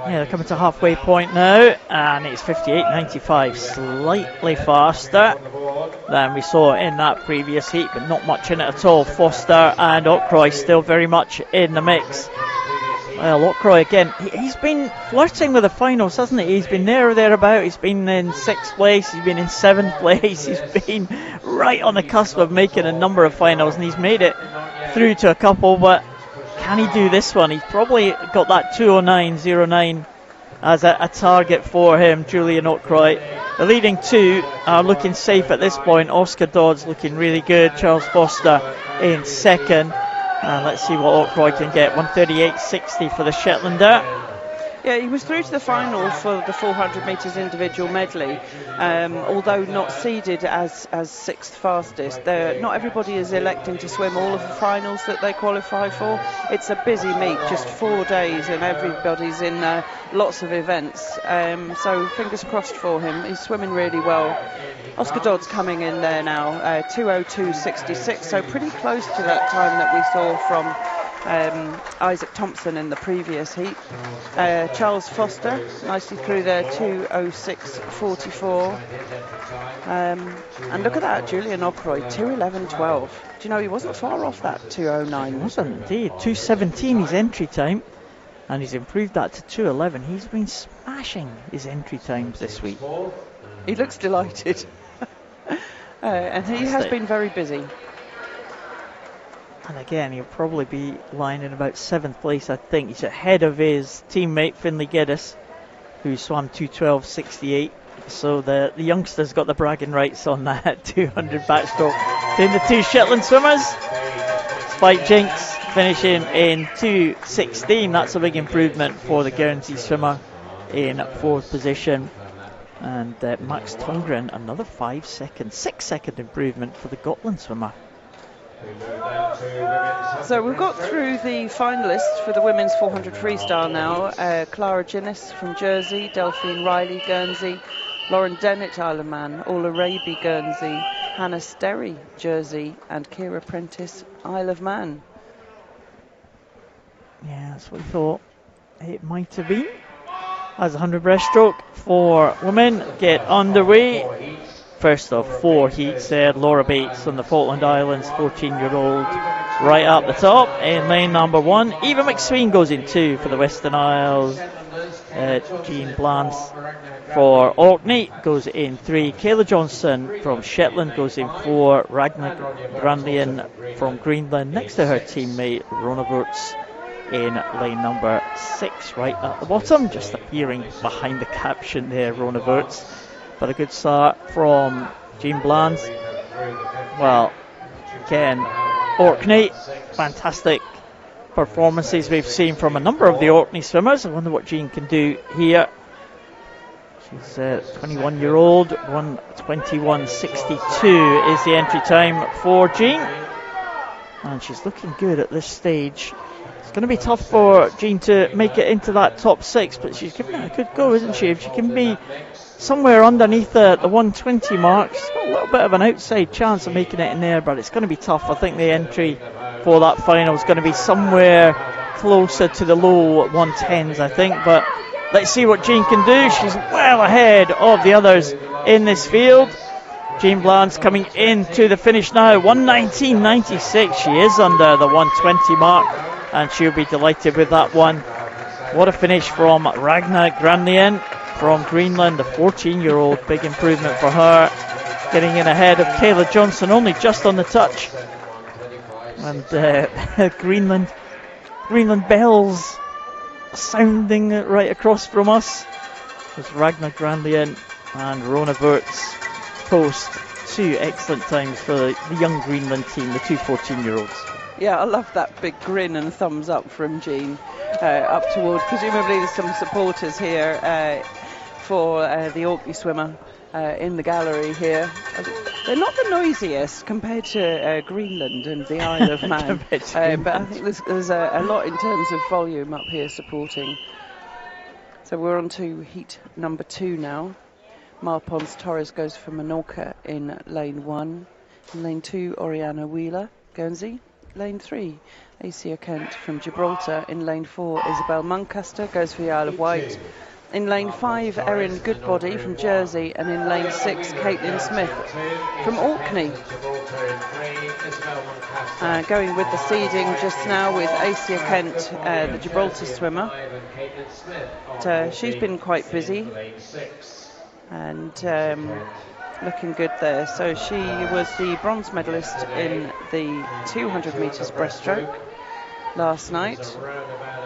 Yeah, they're coming to halfway point now, and it's 58.95, slightly faster than we saw in that previous heat, but not much in it at all. Foster and Ockroy still very much in the mix. Well, Ockroy again, he's been flirting with the finals, hasn't he? He's been there or thereabout. He's been in 6th place, he's been in 7th place, he's been right on the cusp of making a number of finals, and he's made it through to a couple, but can he do this one? He's probably got that 2:09.09 as a target for him, Julian Ockroy. The leading two are looking safe at this point. Oscar Dodds looking really good, Charles Foster in second. And let's see what Ockroy can get. 138.60 for the Shetlander. Yeah, he was through to the final for the 400 metres individual medley, although not seeded as 6th fastest. Not everybody is electing to swim all of the finals that they qualify for. It's a busy meet, just 4 days, and everybody's in lots of events. So fingers crossed for him. He's swimming really well. Oscar Dodds coming in there now, 2:02.66, so pretty close to that time that we saw from Isaac Thompson in the previous heat. Charles Foster nicely through there, 2:06.44. And look at that, Julian Ockroyd, 2:11.12. Do you know, he wasn't far off that 2:09. Wasn't indeed. 2:17 his entry time, and he's improved that to 2:11. He's been smashing his entry times this week. He looks delighted. And he has been very busy. And again, he'll probably be lying in about 7th place, I think. He's ahead of his teammate Finlay Geddes, who swam 2:12.68. So the youngsters got the bragging rights on that 200 backstroke. Then the two Shetland swimmers, Spike Jinks finishing in 2:16. That's a big improvement for the Guernsey swimmer in 4th position. And Max Tongren, another 5 second, 6 second improvement for the Gotland swimmer. So we've got through the finalists for the women's 400 freestyle now. Clara Ginnis from Jersey, Delphine Riley, Guernsey, Lauren Dennett, Isle of Man, Orla Raby, Guernsey, Hannah Sterry, Jersey, and Kira Prentice, Isle of Man. Yeah, that's what we thought it might have been. As 100 breaststroke for women get underway. First of 4 heats there, Laura Bates from the Falkland Islands, 14-year-old, right up the top in lane number 1. Eva McSween goes in 2 for the Western Isles. Jean Blance for Orkney goes in 3. Kayla Johnson from Shetland goes in 4. Ragnar Granlien from Greenland next to her teammate Rona Wurtz in lane number 6, right at the bottom, just appearing behind the caption there, Rona Wurtz. But a good start from Jean Blance. Well, again, Orkney, fantastic performances we've seen from a number of the Orkney swimmers. I wonder what Jean can do here. She's a 21-year-old, 1:21.62 is the entry time for Jean. And she's looking good at this stage. It's going to be tough for Jean to make it into that top 6, but she's giving it a good go, isn't she? If she can be somewhere underneath the 120 mark, she's got a little bit of an outside chance of making it in there, but it's going to be tough. I think the entry for that final is going to be somewhere closer to the low 110s, I think, but let's see what Jean can do. She's well ahead of the others in this field. Jean Blance coming into the finish now, 1:19.96. She is under the 120 mark, and she'll be delighted with that one. What a finish from Ragnar Granlien from Greenland, the 14-year-old. Big improvement for her, getting in ahead of Kayla Johnson, only just on the touch. And Greenland bells sounding right across from us as Ragnar Granlien and Rona Wurtz post 2 excellent times for the young Greenland team, the 2 14-year-olds. Yeah, I love that big grin and thumbs up from Jean up toward, presumably there's some supporters here for the Orkney swimmer in the gallery here. They're not the noisiest compared to Greenland and the Isle of Man, but I think there's a lot in terms of volume up here supporting. So we're on to heat number 2 now. Marpons Torres goes for Menorca in lane 1. In lane 2, Oriana Wheeler, Guernsey. Lane 3, Asia Kent from Gibraltar. In lane 4, Isabel Muncaster goes for the Isle of Wight. In lane 5, Erin Goodbody from Jersey. And in lane 6, Caitlin Smith from Orkney. Going with the seeding just now with Asia Kent, the Gibraltar swimmer. But, she's been quite busy. And looking good there. So she was the bronze medalist in the 200 metres breaststroke last night,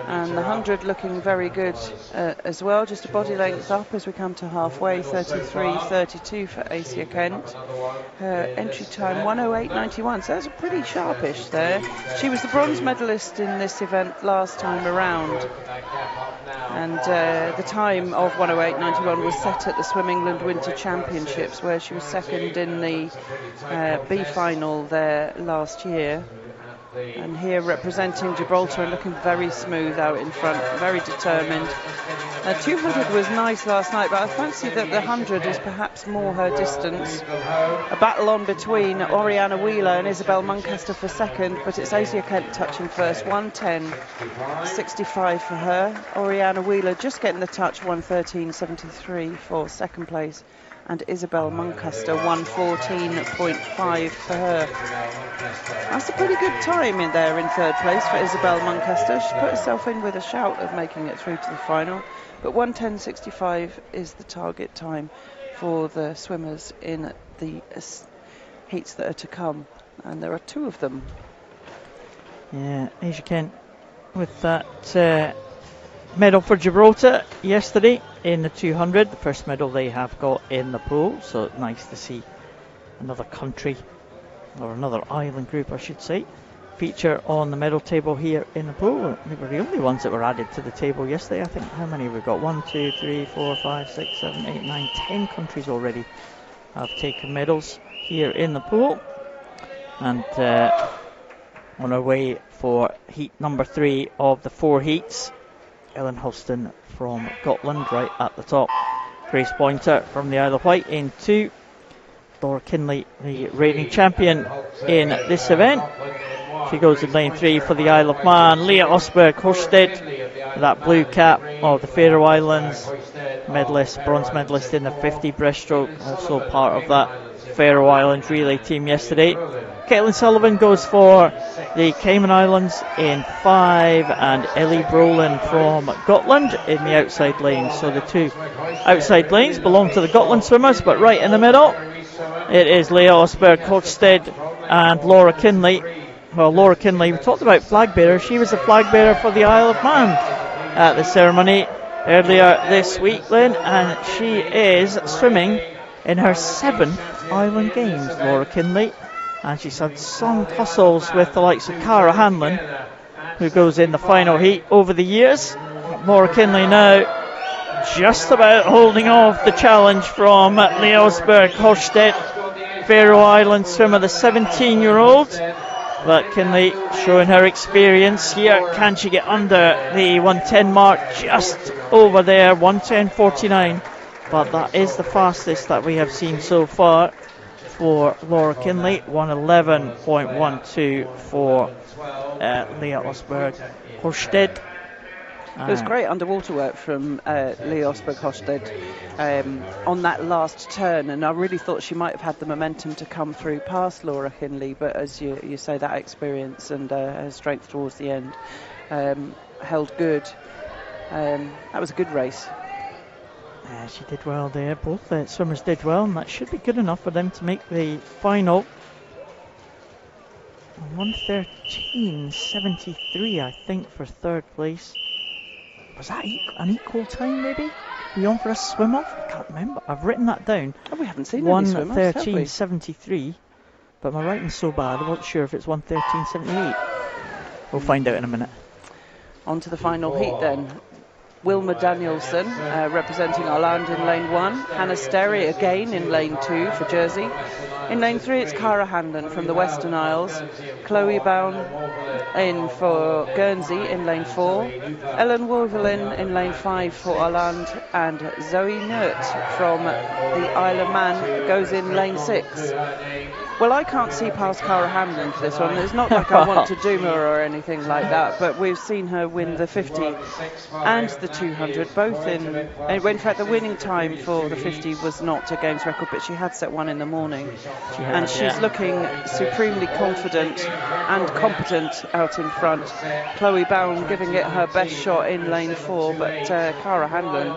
and the 100 looking very good as well, just a body length up as we come to halfway. 33.32 for Asia Kent. Her entry time 1:08.91, so that's pretty sharpish there. She was the bronze medalist in this event last time around, and the time of 1:08.91 was set at the Swim England Winter Championships, where she was second in the B final there last year. And here representing Gibraltar and looking very smooth out in front, very determined. 200 was nice last night, but I fancy that the 100 is perhaps more her distance. A battle on between Oriana Wheeler and Isabel Muncaster for second, but it's Asia Kent touching first. 1:10.65 for her. Oriana Wheeler just getting the touch. 1:13.73 for second place, and Isabel Muncaster 1:14.5 for her. That's a pretty good time in there in third place for Isabel Muncaster. She's put herself in with a shout of making it through to the final, but 1:10.65 is the target time for the swimmers in the heats that are to come, and there are 2 of them. Yeah, Asia Kent with that medal for Gibraltar yesterday in the 200, the first medal they have got in the pool, so nice to see another country, or another island group I should say, feature on the medal table here in the pool. They were the only ones that were added to the table yesterday. I think, how many have we got? 1, 2, 3, 4, 5, 6, 7, 8, 9, 10 countries already have taken medals here in the pool. And on our way for heat number 3 of the 4 heats, Ellen Hulston from Gotland right at the top. Grace Pointer from the Isle of Wight in 2. Laura Kinley, the reigning champion in this event. She goes in lane 3 for the Isle of Man. Leah Osberg Horsted, that blue cap of the Faroe Islands, medalist, bronze medalist in the 50 breaststroke, also part of that Faroe Islands relay team yesterday. Caitlin Sullivan goes for the Cayman Islands in 5, and Ellie Brolin from Gotland in the outside lane. So the 2 outside lanes belong to the Gotland swimmers, but right in the middle it is Leah Osberg Horsted and Laura Kinley. Well, Laura Kinley, we talked about flag bearer. She was the flag bearer for the Isle of Man at the ceremony earlier this week, Lynn, and she is swimming in her 7th Island Games, Laura Kinley, and she's had some tussles with the likes of Cara Hanlon, who goes in the final heat over the years. Laura Kinley now just about holding off the challenge from Leah Osberg Horsted, Faroe Islands swimmer, the 17-year-old. But Kinley showing her experience here. Can she get under the 110 mark? Just over there, 110.49. But that is the fastest that we have seen so far for Laura Kinley. 111.12 for Leah Osberg Horsted. It was great underwater work from Leah Osberg Horsted on that last turn, and I really thought she might have had the momentum to come through past Laura Kinley, but as you say, that experience and her strength towards the end held good. That was a good race. Yeah, she did well there. Both the swimmers did well, and that should be good enough for them to make the final. 1:13.73, I think, for third place. Was that an equal time, maybe? We on for a swim off? I can't remember. I've written that down. Oh, we haven't seen any swim offs, have we? 1:13.73, but my writing's so bad I wasn't sure if it's 1:13.78. We'll find out in a minute. On to the final heat then. Wilma Danielson representing our land in lane 1. Hannah Sterry again in lane 2 for Jersey. In lane 3 it's Cara Hanlon from the Western Isles. Chloe Bown in for Guernsey in lane 4. Ellen Wolverlin in lane 5 for our land. And Zoe Nert from the Isle of Man goes in lane 6. Well, I can't see past Cara Hanlon for this one. It's not like I want to doom her or anything like that, but we've seen her win the 50 and the 200, both in... In fact, the winning time for the 50 was not a games record, but she had set one in the morning. And she's looking supremely confident and competent out in front. Chloe Bown giving it her best shot in lane 4, but Cara Hanlon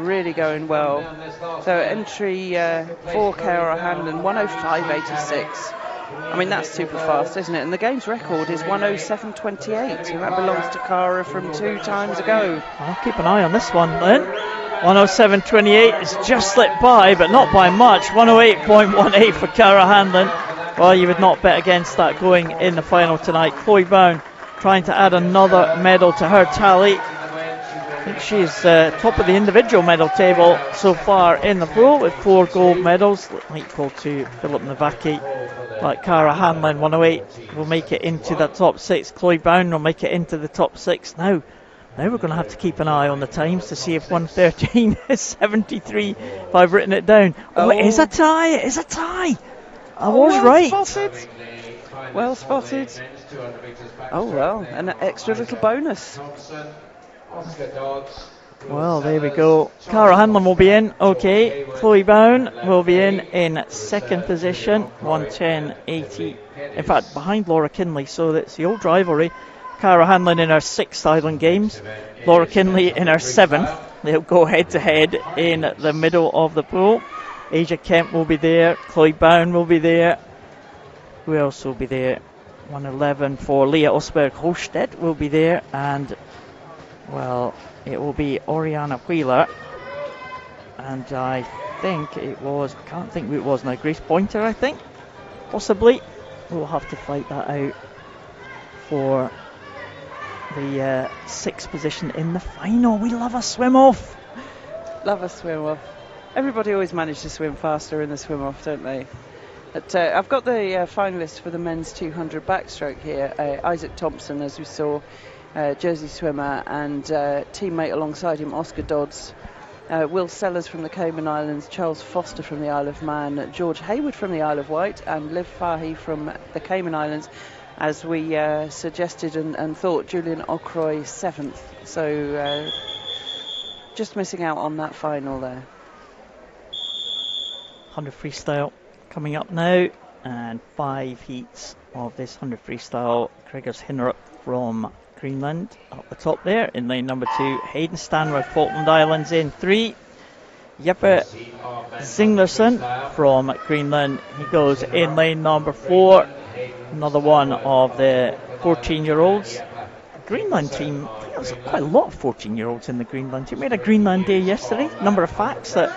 really going well. So entry for Cara Hanlon, 1:05.86. I mean, that's super fast, isn't it? And the game's record is 1:07.28, and that belongs to Cara from 2 times ago. I'll keep an eye on this one then. 1:07.28 is just slipped by, but not by much. 1:08.18 for Cara Hanlon. Well, you would not bet against that going in the final tonight. Chloe Bown trying to add another medal to her tally. I think she's top of the individual medal table so far in the pool with 4 gold medals, equal to Philip Navaki. But Cara Hanlon, 1:08, will make it into the top 6. Chloe Bown will make it into the top 6 now. Now we're going to have to keep an eye on the times to see if 1:13 is 73. If I've written it down. Oh, it is a tie. It is a tie. I was well right. Spotted. Well spotted. Oh well, an extra little bonus. Well, there we go. Cara Hanlon will be in. Okay. Chloe Bowen will be in second position. 1:10.80. In fact, behind Laura Kinley. So that's the old rivalry. Cara Hanlon in her 6th Island Games. Laura Kinley in her 7th. They'll go head to head in the middle of the pool. Asia Kemp will be there. Chloe Bowen will be there. Who else will be there? 1:11 for Leah Osberg Holstedt will be there. And, well, it will be Oriana Wheeler. And I think it was, can't think who it was now, Grace Pointer, I think, possibly. We'll have to fight that out for the 6th position in the final. We love a swim off. Love a swim off. Everybody always manages to swim faster in the swim off, don't they? But, I've got the finalists for the men's 200 backstroke here. Isaac Thompson, as we saw, Jersey swimmer, and teammate alongside him, Oscar Dodds. Will Sellers from the Cayman Islands, Charles Foster from the Isle of Man, George Hayward from the Isle of Wight, and Liv Fahy from the Cayman Islands. As we suggested and thought, Julian Okroy 7th. So just missing out on that final there. 100 freestyle coming up now, and 5 heats of this 100 freestyle. Gregors Hinnerup from Greenland up the top there in lane number 2. Hayden Stanworth, Falkland Islands in 3. Jeppe Zinglerson from Greenland, he goes in lane number 4. Another one of the 14-year-olds. Greenland team, I think there's quite a lot of 14-year-olds in the Greenland team. We had a Greenland day yesterday. Number of facts that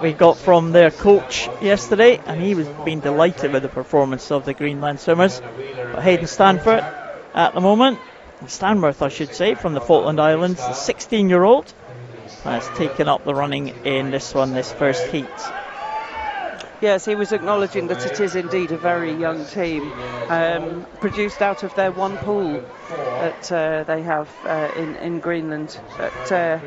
we got from their coach yesterday, and he was being delighted with the performance of the Greenland swimmers. But Hayden Stanworth at the moment, Stanworth I should say, from the Falkland Islands, the 16-year-old, has taken up the running in this one, this first heat. Yes, he was acknowledging that it is indeed a very young team, produced out of their one pool that they have in Greenland. But a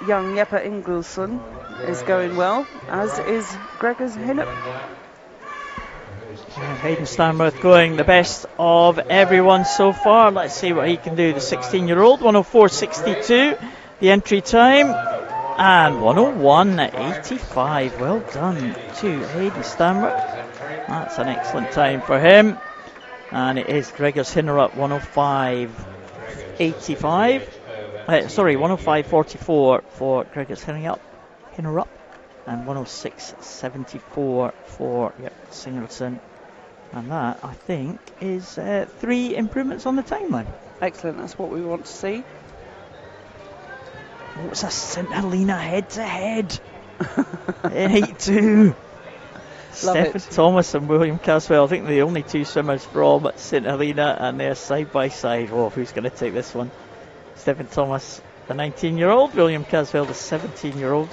young Jeppe Ingelsson is going well, as is Gregors Hinnerup. Hayden Stanworth going the best of everyone so far. Let's see what he can do. The 16-year-old, 104.62, the entry time. And 101.85. Well done to Hayden Stanworth. That's an excellent time for him. And it is Gregors Hinnerup 105.85. 105.44 for Gregors Hinnerup. And 106.74 for Singleton. And that, I think, is 3 improvements on the timeline. Excellent. That's what we want to see. What's a St Helena head-to-head in Heat 2? Stephen Thomas and William Caswell, I think they're the only 2 swimmers from St Helena, and they're side by side. Oh, who's going to take this one? Stephen Thomas, the 19-year-old, William Caswell, the 17-year-old.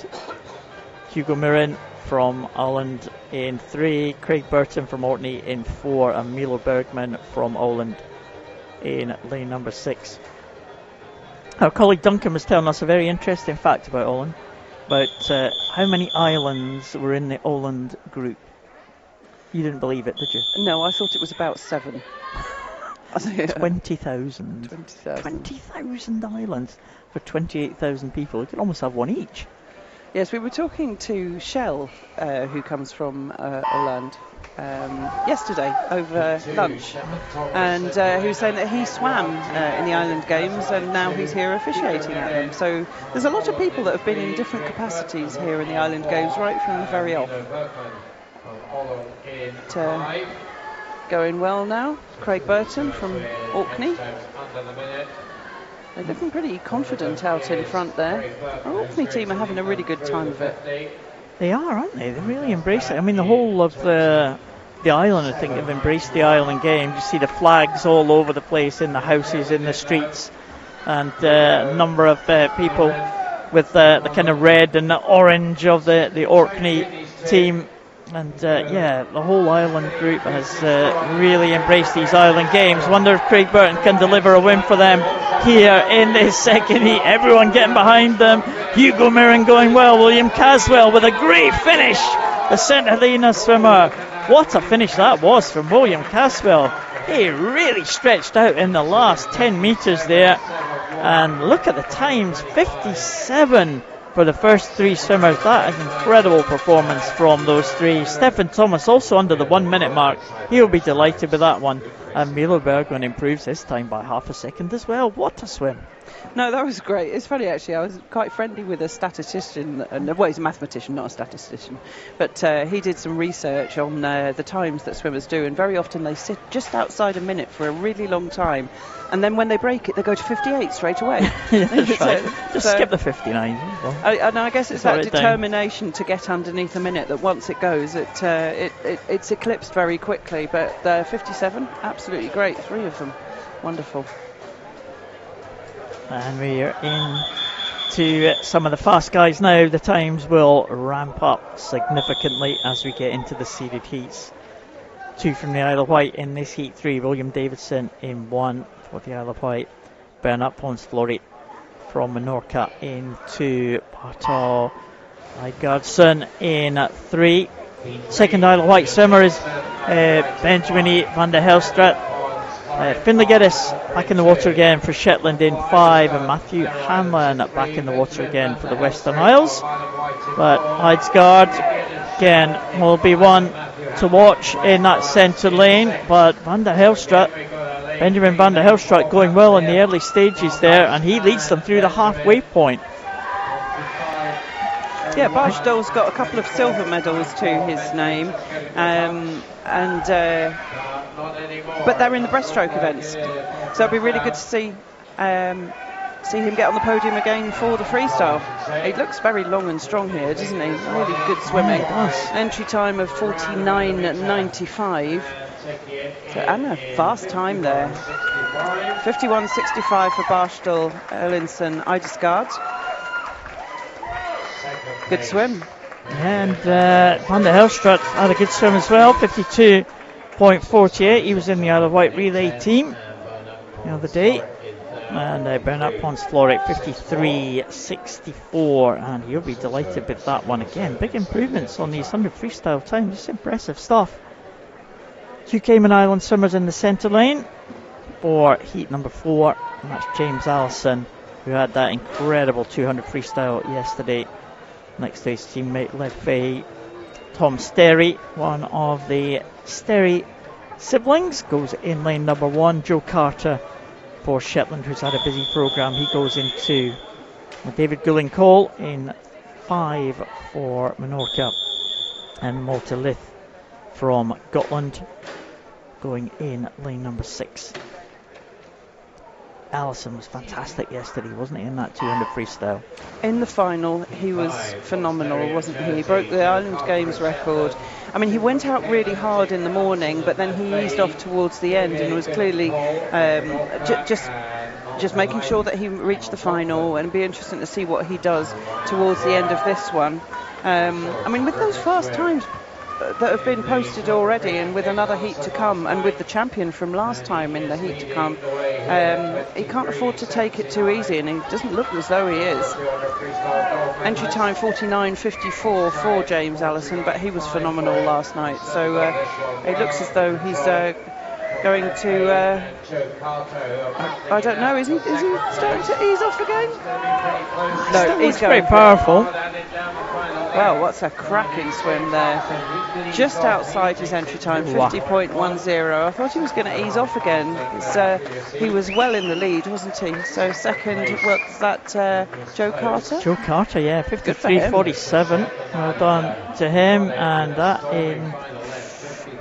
Hugo Mirren from Ireland in 3, Craig Burton from Orkney in 4, and Milo Bergman from Ireland in lane number 6. Our colleague Duncan was telling us a very interesting fact about Åland, about how many islands were in the Åland group. You didn't believe it, did you? No, I thought it was about 7. 20,000. 20,000 islands for 28,000 people. You could almost have one each. Yes, we were talking to Shell, who comes from Åland, yesterday over lunch, and who was saying that he swam in the Island Games and now he's here officiating at them. So there's a lot of people that have been in different capacities here in the Island Games right from the very off. Going well now, Craig Burton from Orkney. They're looking pretty confident out in front there. Our Orkney team are having a really good time of it. They are, aren't they? They really embrace it. I mean, the whole of the island, I think, have embraced the Island Games. You see the flags all over the place, in the houses, in the streets, and a number of people with the kind of red and the orange of the Orkney team. And the whole Island group has really embraced these Island Games. Wonder if Craig Burton can deliver a win for them here in this second heat. Everyone getting behind them. Hugo Mirren going well. William Caswell with a great finish. The St Helena swimmer. What a finish that was from William Caswell. He really stretched out in the last 10 metres there. And look at the times, 57 for the first three swimmers. That is an incredible performance from those three. Stephen Thomas also under the 1 minute mark. He'll be delighted with that one. And Milo Bergman improves his time by half a second as well. What a swim. No, that was great. It's funny, actually. I was quite friendly with a statistician. Well, he's a mathematician, not a statistician. But he did some research on the times that swimmers do. And very often they sit just outside a minute for a really long time. And then when they break it, they go to 58 straight away. Yeah, that's right. Just skip the 59. Well, and I guess it's that determination to get underneath a minute that once it goes, it's eclipsed very quickly. But 57, absolutely great. Three of them. Wonderful. And we are into some of the fast guys now. The times will ramp up significantly as we get into the seeded heats. Two from the Isle of Wight in this heat 3. William Davidson in 1 for the Isle of Wight. Bernard Pons-Florit from Menorca in 2. Bartol Eidgardsson in 3. Second Isle of Wight swimmer is Benjamin van der Helstraat. Finlay Geddes back in the water again for Shetland in 5, and Matthew Hanlon back in the water again for the Western Isles. But Eidsgaard again will be one to watch in that centre lane, but Benjamin van der Helstraat going well in the early stages there, and he leads them through the halfway point. Yeah, Barstall's got a couple of silver medals to his name, but they're in the breaststroke events, so it'll be really good to see him get on the podium again for the freestyle. He looks very long and strong here, doesn't he? Really good swimming. Entry time of 49.95, and a fast time there. 51.65 for Barstall, Erlinson, Eidesgaard. Good swim. And Van der Helstraat had a good swim as well, 52.48. He was in the Isle of Wight relay team the other day. And Bernard Pons-Florit 53.64, and you'll be delighted with that one again. Big improvements on these 100 freestyle times, just impressive stuff. Two Cayman Island swimmers in the centre lane for heat number 4, and that's James Allison, who had that incredible 200 freestyle yesterday next to his teammate Lev Fahey. Tom Sterry, one of the Sterry siblings, goes in lane number 1. Joe Carter for Shetland, who's had a busy programme, he goes in 2. David Goulding-Cole in 5 for Menorca, and Malte Lith from Gotland going in lane number 6. Allison was fantastic yesterday, wasn't he, in that 200 freestyle? In the final, he was phenomenal, wasn't he? He broke the Island Games record. I mean, he went out really hard in the morning, but then he eased off towards the end and was clearly just making sure that he reached the final, and it'd be interesting to see what he does towards the end of this one. I mean, with those fast times that have been posted already, and with another heat to come, and with the champion from last time in the heat to come, he can't afford to take it too easy, and he doesn't look as though he is. Entry time 49.54 for James Allison, but he was phenomenal last night, so it looks as though he's going to I don't know, is he starting to ease off again? No, he's very powerful. Well, what's a cracking swim there. Just outside his entry time, 50.10. I thought he was going to ease off again. He was well in the lead, wasn't he? So second, what's that, Joe Carter? Joe Carter, yeah, 53.47. Well done to him. And that in...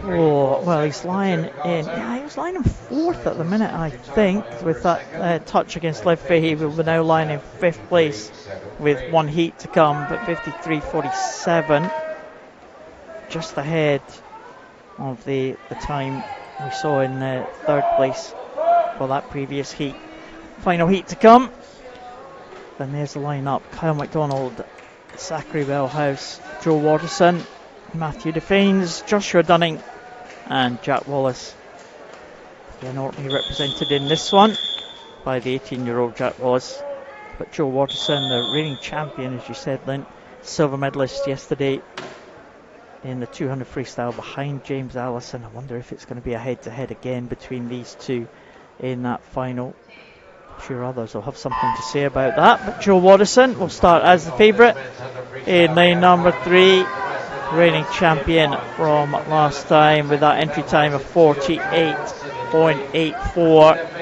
Oh, well, he's lying in... Yeah, he was lying in 4th at the minute, I think, with that touch against Lev Fahey. We're now lying in 5th place with one heat to come, but 53.47, just ahead of the time we saw in 3rd place for that previous heat. Final heat to come. Then there's the lineup: Kyle MacDonald, Zachary Wellhouse, Joe Watterson, Matthew Defanes, Joshua Dunning and Jack Wallace. Again, Orkney represented in this one by the 18-year-old Jack Ross. But Joe Watterson, the reigning champion, as you said, Lynn, silver medalist yesterday in the 200 freestyle behind James Allison. I wonder if it's going to be a head-to-head again between these two in that final. I'm sure others will have something to say about that, but Joe Watterson will start as the favourite in lane number 3, reigning champion from last time with that entry time of 48.84.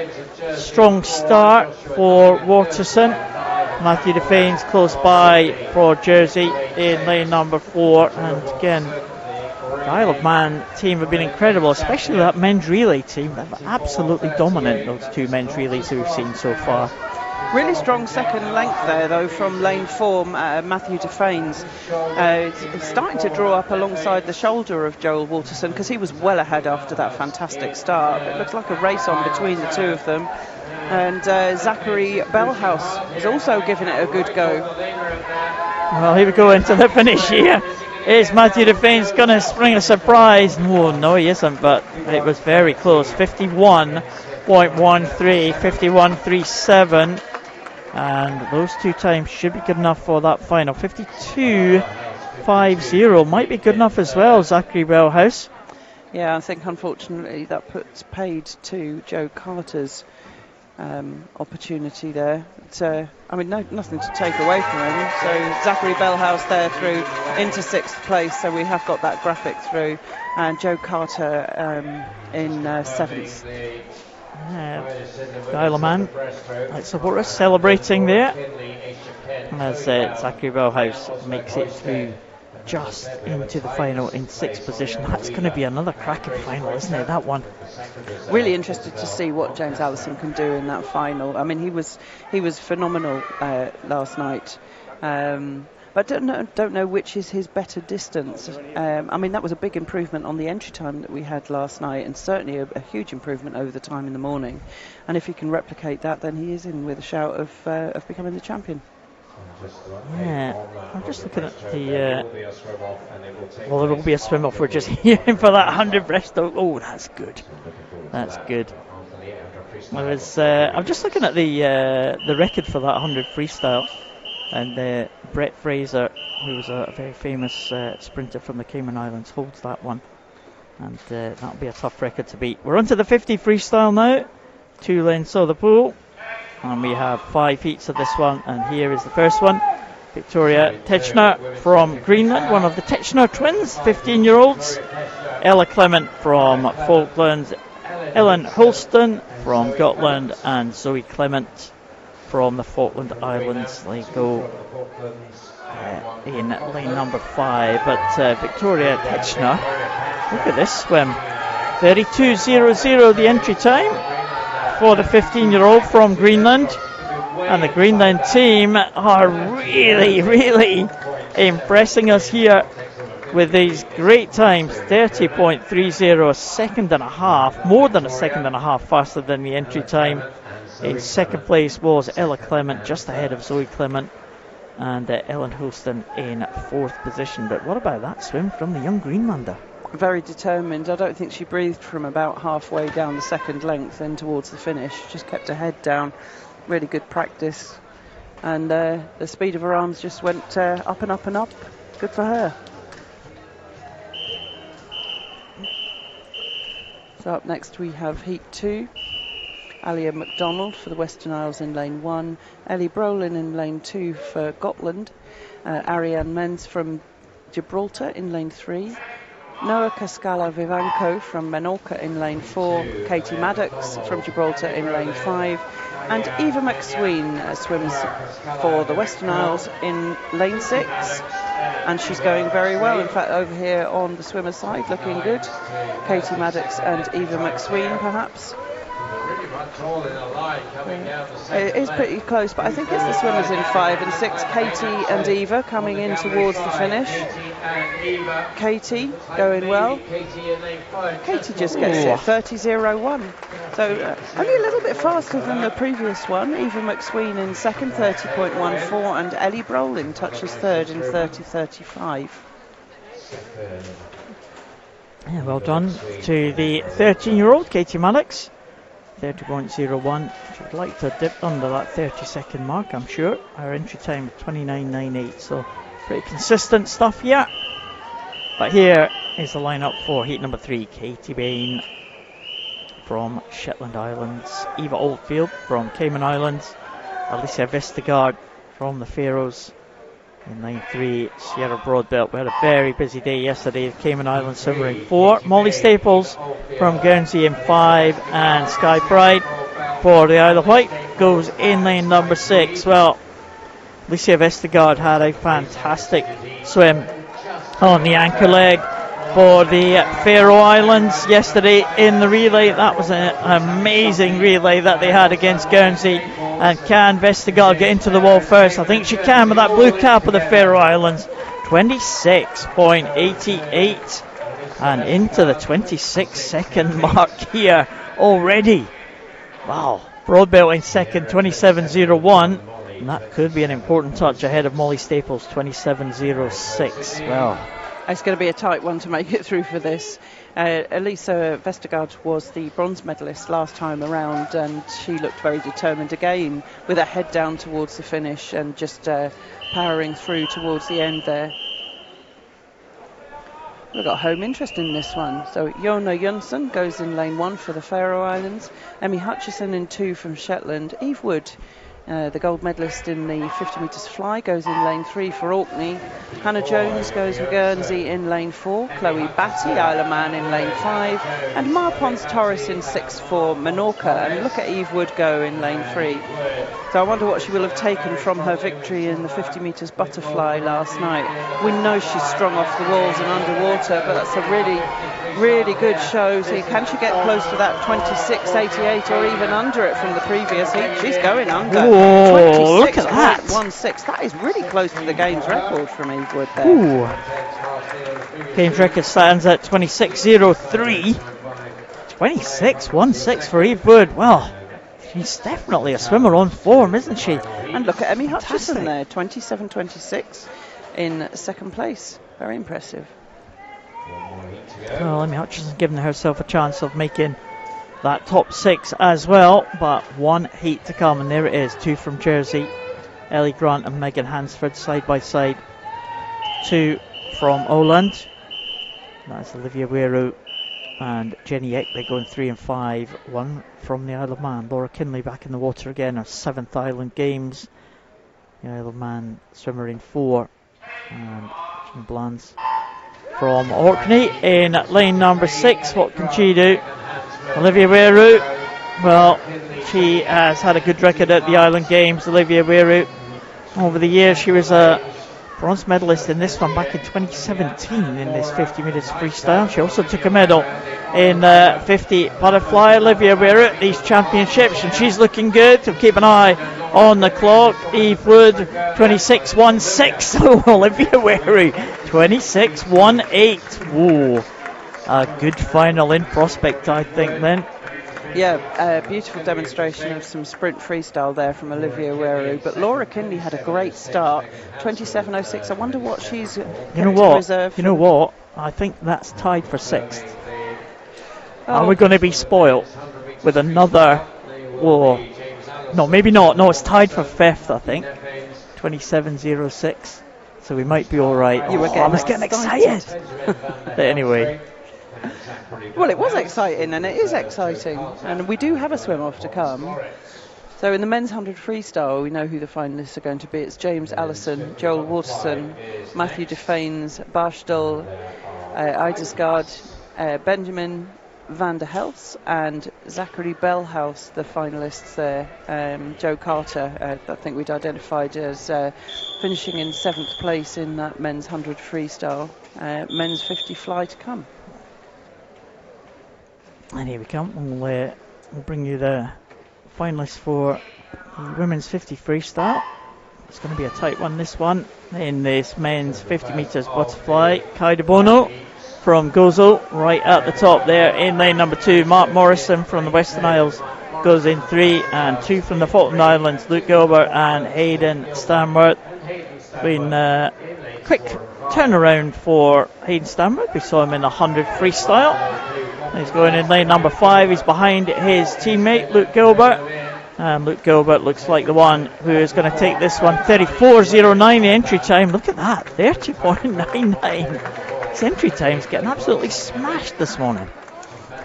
Strong start for Watterson. Matthew Defane's close by for Jersey in lane number 4, and again, the Isle of Man team have been incredible, especially that men's relay team. They're absolutely dominant, those two men's relays we've seen so far. Really strong second length there, though, from lane 4, Matthew Defane's. It's starting to draw up alongside the shoulder of Joel Watterson, because he was well ahead after that fantastic start. It looks like a race on between the two of them. And Zachary Bellhouse is also giving it a good go. Well, here we go into the finish here. Is Matthew Defane's going to spring a surprise? No, he isn't, but it was very close. 51.13, 51.37. And those two times should be good enough for that final. 52.50 might be good enough as well, Zachary Bellhouse. Yeah, I think unfortunately that puts paid to Joe Carter's opportunity there. But, I mean, nothing to take away from him. So Zachary Bellhouse there through into 6th place. So we have got that graphic through, and Joe Carter in 7th. The Isle of Man, like supporters celebrating there as Zachary Bellhouse makes it through just into the final in 6th position. That's going to be another cracking final, isn't it, that one? Really interested to see what James Allison can do in that final. I mean, he was phenomenal last night. But don't know which is his better distance. I mean, that was a big improvement on the entry time that we had last night, and certainly a huge improvement over the time in the morning. And if he can replicate that, then he is in with a shout of becoming the champion. Yeah, I'm just looking at the. Well, there will be a swim off. We're just here for that 100 breaststroke. Oh, that's good. That's good. I'm just looking at the record for that 100 freestyle. And Brett Fraser, who was a very famous sprinter from the Cayman Islands, holds that one. And that'll be a tough record to beat. We're on to the 50 freestyle now. 2 lanes of the pool. And we have 5 heats of this one. And here is the first one. Victoria Techner from Greenland, one of the Techner twins, 15-year-olds. Ella Clement from Falklands. Ellen Holston from Gotland. And Zoe Clement from the Falkland Islands. They go in lane number 5, but Victoria Techner, look at this swim, 32.00 the entry time for the 15-year-old from Greenland, and the Greenland team are really impressing us here with these great times. 30.30, a second and a half, more than a second and a half faster than the entry time. In 2nd place was Ella Clement, just ahead of Zoe Clement, and Ellen Holston in 4th position. But what about that swim from the young Greenlander? Very determined. I don't think she breathed from about halfway down the second length and towards the finish. Just kept her head down. Really good practice. And the speed of her arms just went up and up and up. Good for her. So up next we have Heat 2. Alia MacDonald for the Western Isles in lane 1, Ellie Brolin in lane 2 for Gotland, Ariane Menz from Gibraltar in lane 3, Noah Cascala Vivanco from Menorca in lane 4, Katie Maddox from Gibraltar in lane 5, and Eva McSween swims for the Western Isles in lane 6, and she's going very well. In fact, over here on the swimmer side, looking good. Katie Maddox and Eva McSween, perhaps. It is pretty close, but I think it's the swimmers in 5 and 6, Katie and Eva coming in towards the finish. Katie going well. Katie just gets it, 30.01. So only a little bit faster than the previous one. Eva McSween in 2nd, 30.14, and Ellie Brolin touches 3rd in 30.35. Yeah, well done to the 13-year-old Katie Maddox. 30.01. She would like to dip under that 30-second mark, I'm sure. Our entry time is 29.98, so pretty consistent stuff here. But here is the lineup for heat number 3. Katie Bain from Shetland Islands, Eva Oldfield from Cayman Islands, Alicia Vestergaard from the Faroes in line 3, Sierra Broadbelt. We had a very busy day yesterday. The Cayman Islands swimmer in 4, Molly Staples from Guernsey in 5, and Sky Pride for the Isle of Wight goes in lane number 6. Well, Alicia Vestergaard had a fantastic swim on the anchor leg for the Faroe Islands yesterday in the relay. That was an amazing relay that they had against Guernsey. And can Vestergaard get into the wall first? I think she can with that blue cap of the Faroe Islands. 26.88 and into the 26-second mark here already. Wow. Broadbelt in second, 27.01. And that could be an important touch ahead of Molly Staples, 27.06. Well, it's going to be a tight one to make it through for this. Elisa Vestergaard was the bronze medalist last time around, and she looked very determined again with her head down towards the finish and just powering through towards the end there. We've got home interest in this one. So Jona Jönsson goes in lane 1 for the Faroe Islands. Emmy Hutchison in 2 from Shetland. Eve Wood, the gold medalist in the 50 metres fly, goes in lane 3 for Orkney. Hannah Jones goes for Guernsey in lane 4. Chloe Batty, Isle of Man in lane 5. And Mar Pons Torres in 6 for Menorca. And look at Eve Wood go in lane 3. So I wonder what she will have taken from her victory in the 50 metres butterfly last night. We know she's strong off the walls and underwater, but that's a really, really good show. So can she get close to that 26.88 or even under it from the previous heat? She's going under. Whoa, look at that. 26.16. That is really close to the game's record from Eve Wood there. Ooh. Game's record stands at 26.03. 26.16 for Eve Wood. Well, she's definitely a swimmer on form, isn't she? And look at Emmy Hutchison there, 27.26 in second place. Very impressive. Well, Emmy Hutchison giving herself a chance of making that top 6 as well, but one heat to come, and there it is. 2 from Jersey, Ellie Grant and Megan Hansford side by side. 2 from Åland, that's Olivia Weiroo and Jenny Eckley going 3 and 5. 1 from the Isle of Man, Laura Kinley back in the water again, her 7th Island Games. The Isle of Man swimmer in 4, and Jean Blands from Orkney in lane number 6. What can she do? Olivia Weiroo, well, she has had a good record at the Island Games. Olivia Weiroo, over the years, she was a bronze medalist in this one back in 2017 in this 50 metres freestyle. She also took a medal in 50 butterfly. Olivia Weiroo at these championships, and she's looking good. So keep an eye on the clock. Eve Wood, 26.16. Oh, Olivia Weiroo, 26.18. Whoa. A good final in prospect, I think, then. Yeah, a beautiful demonstration of some sprint freestyle there from Olivia Weiroo. But Laura Kinley had a great start, 27.06. I wonder what she's kept in reserve. You know what? I think that's tied for 6th. Are we going to be spoilt with another? Oh, no, maybe not. No, it's tied for 5th, I think. 27.06. So we might be all right. I was getting excited. But anyway. Well, it was exciting, and it is exciting, and we do have a swim off to come. So in the men's 100 freestyle, we know who the finalists are going to be. It's James Allison, Joel Waterson, Matthew Defanes, Barshdal, Eidesgaard, Benjamin van der Helst and Zachary Bellhouse, the finalists there. Joe Carter, I think we'd identified as finishing in 7th place in that men's 100 freestyle. Men's 50 fly to come. And here we come. We'll bring you the finalists for the women's 50 freestyle. It's going to be a tight one, this one. In this men's 50 metres butterfly, Kai de Bono from Gozo right at the top there in lane number 2. Mark Morrison from the Western Isles goes in 3, and 2 from the Falkland Islands, Luke Gilbert and Hayden Stanworth. Been quick turnaround for Hayden Stanworth. We saw him in the 100 freestyle. He's going in lane number 5. He's behind his teammate Luke Gilbert. And Luke Gilbert looks like the one who is going to take this one. 34.09 the entry time. Look at that, 30.99. His entry time's getting absolutely smashed this morning.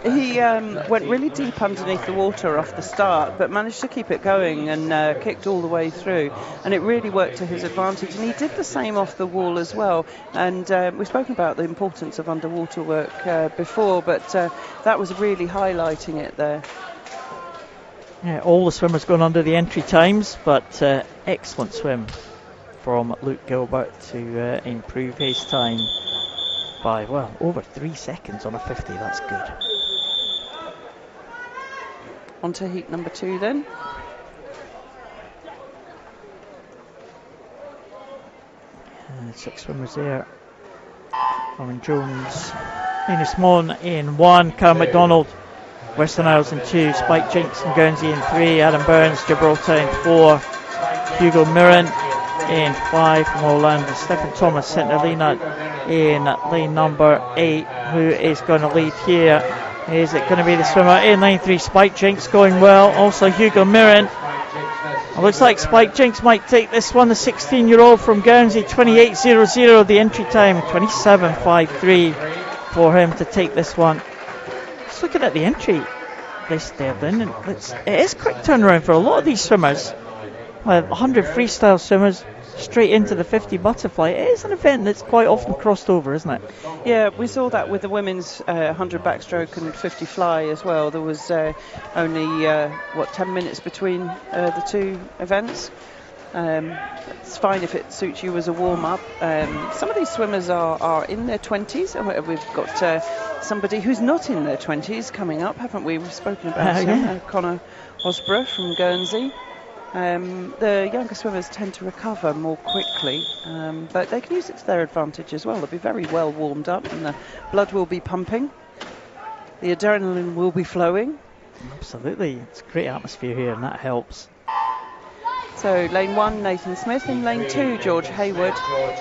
He went really deep underneath the water off the start, but managed to keep it going and kicked all the way through. And it really worked to his advantage. And he did the same off the wall as well. And we've spoken about the importance of underwater work before, but that was really highlighting it there. Yeah, all the swimmers going under the entry times, but excellent swim from Luke Gilbert to improve his time by, well, over 3 seconds on a 50. That's good. On to heat number 2 then. Six swimmers there. Owen Jones, Ines Mon in 1, Karen MacDonald, Western Isles in 2, Spike Jinks and Guernsey in 3, Adam Burns, Gibraltar in 4, Hugo Mirren in 5 from Orlando, Stephen Thomas, St. Helena in lane number 8. Who is going to lead here? Is it going to be the swimmer in lane 3? Spike Jinks going well. Also Hugo Mirren. It looks like Spike Jinks might take this one. The 16-year-old from Guernsey, 28.00 the entry time, 27.53 for him to take this one. Just looking at the entry list there, then it is quick turnaround for a lot of these swimmers. 100 freestyle swimmers straight into the 50 butterfly. It is an event that's quite often crossed over, isn't it? Yeah, we saw that with the women's 100 backstroke and 50 fly as well. There was only 10 minutes between the two events. It's fine if it suits you as a warm-up. Some of these swimmers are in their 20s. We've got somebody who's not in their 20s coming up, haven't we? We've spoken about him, Connor Osborough from Guernsey. The younger swimmers tend to recover more quickly, but they can use it to their advantage as well. They'll be very well warmed up and the blood will be pumping. The adrenaline will be flowing. Absolutely. It's a great atmosphere here and that helps. So lane 1, Nathan Smith. In lane 2, George Hayward.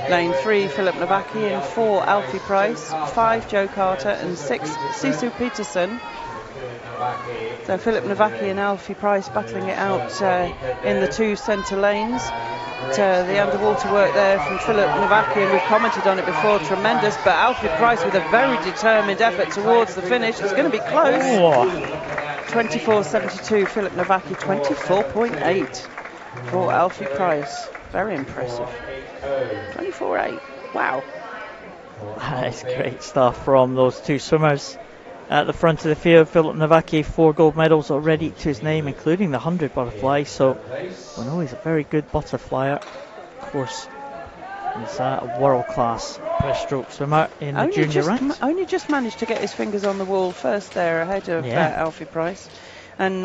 Lane 3, Philip Nowacki. In 4, Alfie Price. 5, Joe Carter. And 6, Sisu Peterson. So Philip Nowacki and Alfie Price battling it out in the 2 centre lanes. The underwater work there from Philip Nowacki, and we've commented on it before, tremendous, but Alfie Price with a very determined effort towards the finish. It's going to be close. 24.72 Philip Nowacki, 24.8 for Alfie Price. Very impressive. 24.8. Wow. That's great stuff from those two swimmers. At the front of the field, Philip Nowacki, 4 gold medals already to his name, including the 100 butterfly, so we know he's a very good butterflyer. Of course, he's a world-class breaststroke swimmer in the junior ranks. Only just managed to get his fingers on the wall first there, ahead of Alfie Price. And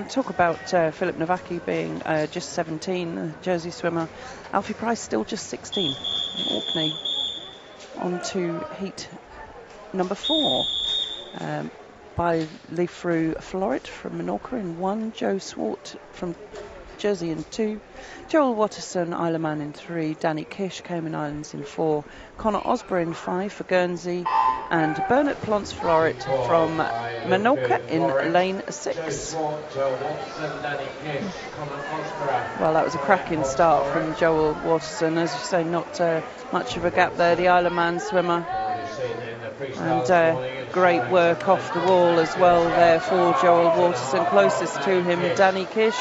talk about Philip Nowacki being just 17, a Jersey swimmer. Alfie Price still just 16 in Orkney. On to heat number 4. By Leifru Florit from Menorca in 1, Joe Swart from Jersey in 2, Joel Watterson, Isle of Man in 3, Danny Kish, Cayman Islands in 4, Connor Osborough in 5 for Guernsey, and Bernard Plonce Florit from Menorca in lane 6. Well, that was a cracking start from Joel Watterson. As you say, not much of a gap there, the Isle of Man swimmer. And great work off the wall as well there for Joel Watterson. Closest to him, Danny Kish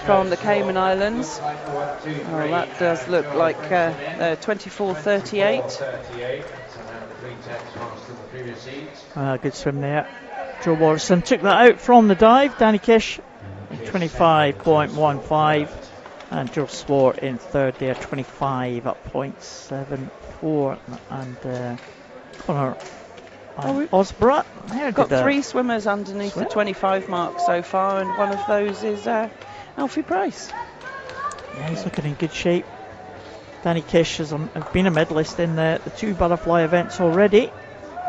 from the Cayman Islands. Oh, that does look like 24.38. Good swim there. Joe Watterson took that out from the dive. Danny Kish, 25.15. And Joe Swart in third there, 25.74. And Connor Osborough. We've got 3 swimmers underneath the 25 mark so far, and one of those is Alfie Price. Yeah, he's looking in good shape. Danny Kish has been a medalist in the 2 butterfly events already.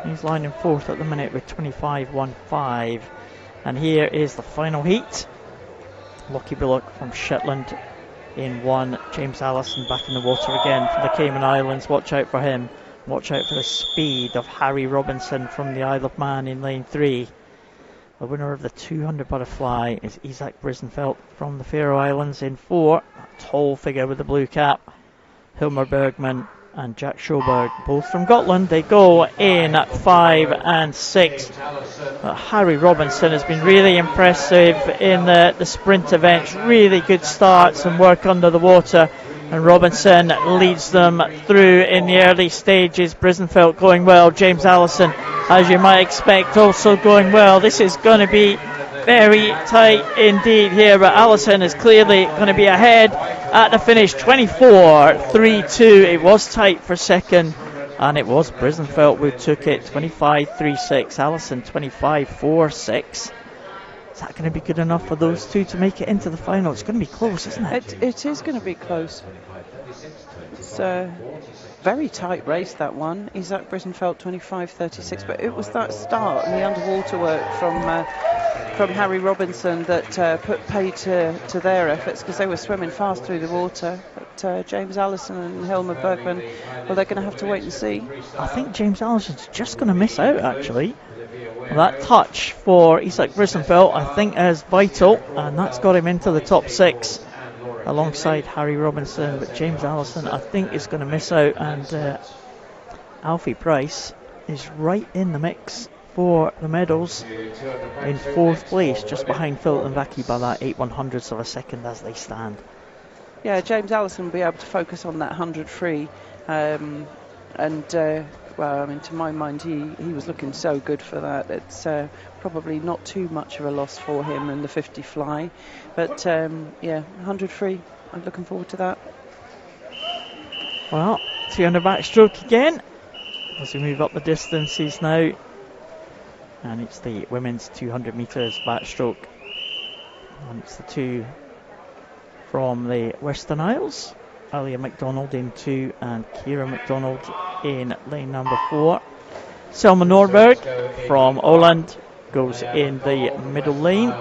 He's lying in 4th at the minute with 25.15. And here is the final heat. Lockie Bullock from Shetland in 1. James Allison back in the water again from the Cayman Islands. Watch out for him. Watch out for the speed of Harry Robinson from the Isle of Man in lane 3. The winner of the 200 butterfly is Isaac Brisenfeld from the Faroe Islands in 4. A tall figure with the blue cap. Hilmar Bergman and Jack Sjoberg, both from Gotland. They go in at 5 and 6. But Harry Robinson has been really impressive in the sprint events. Really good starts and work under the water. And Robinson leads them through in the early stages. Brisenfeld going well. James Allison, as you might expect, also going well. This is going to be very tight indeed here, but Allison is clearly going to be ahead at the finish. 24.32. It was tight for second, and it was Brisenfeld who took it. 25.36. Allison 25.46. Is that going to be good enough for those two to make it into the final? It's going to be close, isn't it? It is going to be close. It's a very tight race, that one. Isaac Brisenfeld 25.36, but it was that start and the underwater work from Harry Robinson that paid to their efforts, because they were swimming fast through the water. But James Allison and Hilmar Bergman, well, they're going to have to wait and see. I think James Allison's just going to miss out, actually. That touch for Isaac Brisenfeld, I think, is vital, and that's got him into the top 6 alongside Harry Robinson. But James Allison, I think, is going to miss out, and Alfie Price is right in the mix for the medals in 4th place, just behind Philip and Vaki by that 8/100ths of a second as they stand. Yeah, James Allison will be able to focus on that 100 free, well, I mean, to my mind, he was looking so good for that. It's probably not too much of a loss for him in the 50 fly. But, yeah, 100 free. I'm looking forward to that. Well, 200 backstroke again as we move up the distances now. And it's the women's 200 metres backstroke. And it's the two from the Western Isles. Alia McDonald in 2 and Kira McDonald in lane number 4. Selma Norberg from Åland goes in the middle lane.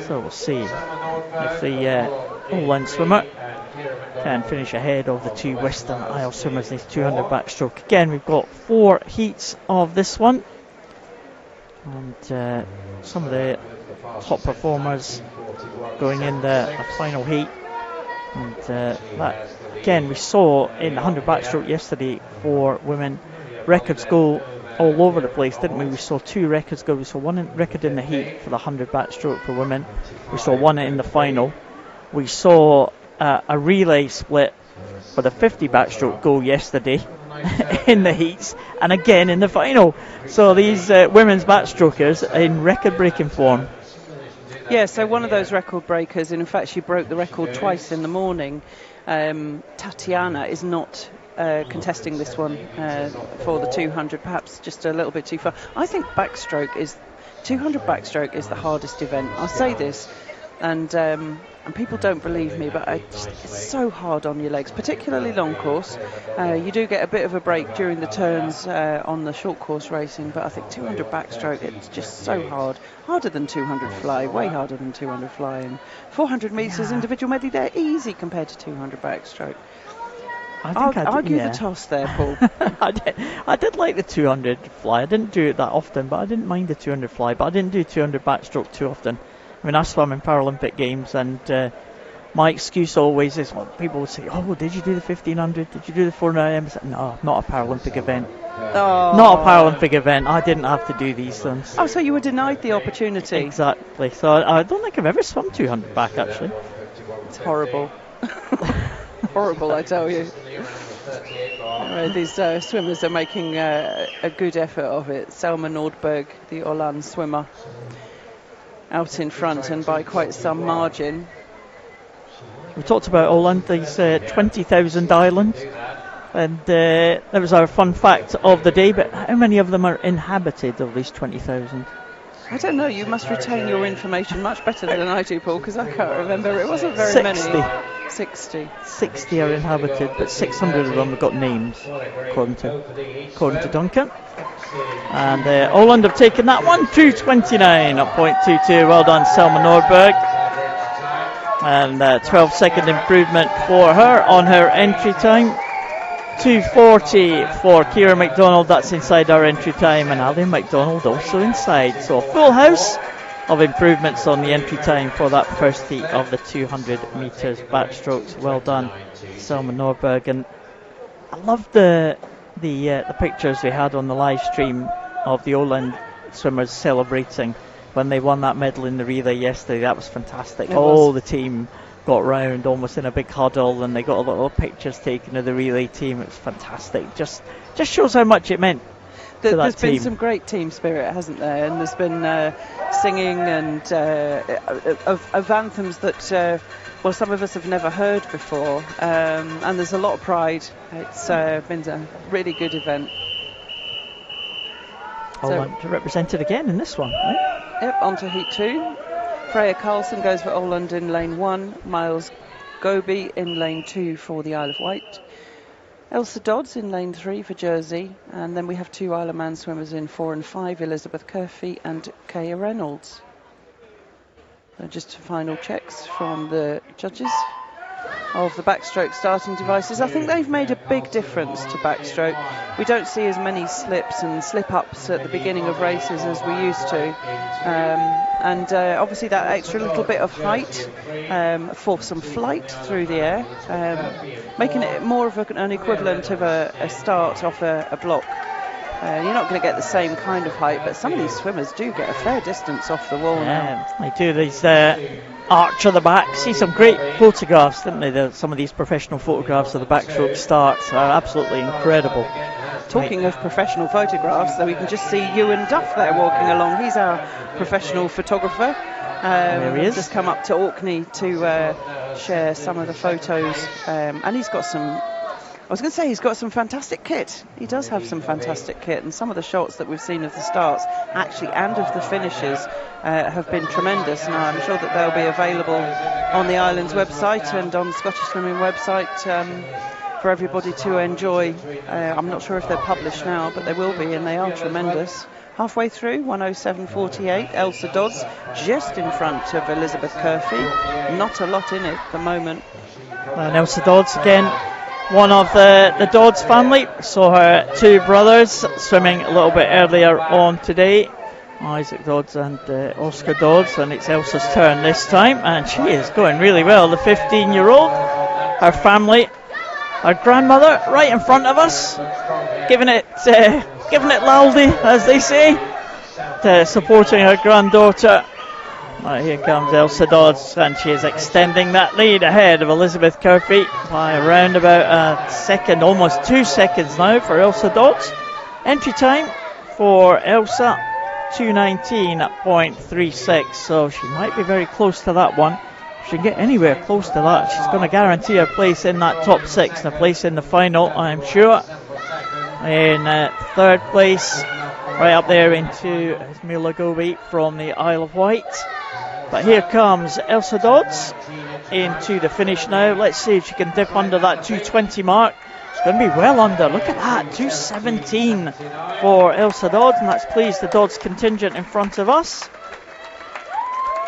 So we'll see if the Åland swimmer can finish ahead of the 2 Western Isles swimmers in this 200 backstroke. Again, we've got 4 heats of this one. And some of the top performers going in the final heat. And that, again, we saw in the 100 backstroke yesterday for women, records go all over the place, didn't we? We saw 2 records go. We saw one record in the heat for the 100 backstroke for women. We saw one in the final. We saw a relay split for the 50 backstroke go yesterday in the heats, and again in the final. So these women's backstrokers in record-breaking form. Yeah, so one of those record breakers, and in fact she broke the record twice in the morning. Tatiana is not contesting this one for the 200, perhaps just a little bit too far. I think 200 backstroke is the hardest event. I'll say this, and people don't believe me, but it's so hard on your legs, particularly long course. You do get a bit of a break during the turns on the short course racing, but I think 200 backstroke, it's just so hard. Harder than 200 fly, way harder than 200 fly. And 400 metres individual medley, they're easy compared to 200 backstroke. I'll give the toss there, Paul. I did like the 200 fly. I didn't do it that often, but I didn't mind the 200 fly. But I didn't do 200 backstroke too often. I mean, I swam in Paralympic Games, and my excuse always is, well, people would say, oh, did you do the 1500? Did you do the 400? No, not a Paralympic event. Oh. Not a Paralympic event. I didn't have to do these things. Oh, so you were denied the opportunity. Exactly. So I don't think I've ever swum 200 back, actually. It's horrible. Horrible, I tell you. These swimmers are making a good effort of it. Selma Nordberg, the Åland swimmer, out in front and by quite some margin. We talked about Åland, these 20,000 islands, and that was our fun fact of the day, but how many of them are inhabited of these 20,000? I don't know, you must retain your information much better than I do, Paul, because I can't remember. It wasn't very 60. many. 60. 60 are inhabited, but 600 of them have got names, according to Duncan. And Åland have taken that one, 2:29.22. Well done, Selma Nordberg. And 12-second improvement for her on her entry time. 2:40 for Kieran McDonald, that's inside our entry time, and Ali McDonald also inside. So a full house of improvements on the entry time for that first heat of the 200 metres backstrokes. Well done, Selma Norberg. And I love the pictures we had on the live stream of the Åland swimmers celebrating when they won that medal in the relay yesterday. That was fantastic. All the team got round almost in a big huddle, and they got a lot of pictures taken of the relay team. It was fantastic. Just shows how much it meant. There's been some great team spirit, hasn't there? And there's been singing and of anthems that well, some of us have never heard before, and there's a lot of pride. It's been a really good event. Åland represented again in this one, right? Yep, on to Heat 2. Freya Carlson goes for Åland in lane 1, Miles Goby in lane 2 for the Isle of Wight, Elsa Dodds in lane 3 for Jersey, and then we have 2 Isle of Man swimmers in 4 and 5, Elizabeth Curfey and Kaya Reynolds. So just final checks from the judges of the backstroke starting devices. I think they've made a big difference to backstroke. We don't see as many slips and slip-ups at the beginning of races as we used to. And obviously that extra little bit of height for some flight through the air, making it more of an equivalent of a start off a block. You're not going to get the same kind of height, but some of these swimmers do get a fair distance off the wall now. They do. These arch of the back. See some great photographs, didn't they? Some of these professional photographs of the backstroke starts are absolutely incredible. Talking of professional photographs, so we can just see Ewan Duff there walking along. He's our professional photographer. There he is. Just come up to Orkney to share some of the photos, and he's got some. I was going to say he's got some fantastic kit. He does have some fantastic kit, and some of the shots that we've seen of the starts, actually, and of the finishes, have been tremendous. And I'm sure that they'll be available on the island's website and on the Scottish Swimming website for everybody to enjoy. I'm not sure if they're published now, but they will be, and they are tremendous. Halfway through, 1:07.48, Elsa Dodds just in front of Elizabeth Curfey. Not a lot in it at the moment. And Elsa Dodds again, one of the Dodds family. Saw her 2 brothers swimming a little bit earlier on today, Isaac Dodds and Oscar Dodds, and it's Elsa's turn this time, and she is going really well. The 15-year-old, her family, her grandmother right in front of us, giving it laldi, as they say, supporting her granddaughter. Right, here comes Elsa Dodds, and she is extending that lead ahead of Elizabeth Curfey by around about a second, almost 2 seconds now for Elsa Dodds. Entry time for Elsa, 2:19.36, so she might be very close to that one. If she can get anywhere close to that, she's going to guarantee her place in that top 6 and a place in the final, I'm sure. In 3rd place, right up there into Mila Goby from the Isle of Wight. But here comes Elsa Dodds into the finish now. Let's see if she can dip under that 2:20 mark. It's going to be well under. Look at that, 2:17 for Elsa Dodds, and that's pleased the Dodds contingent in front of us.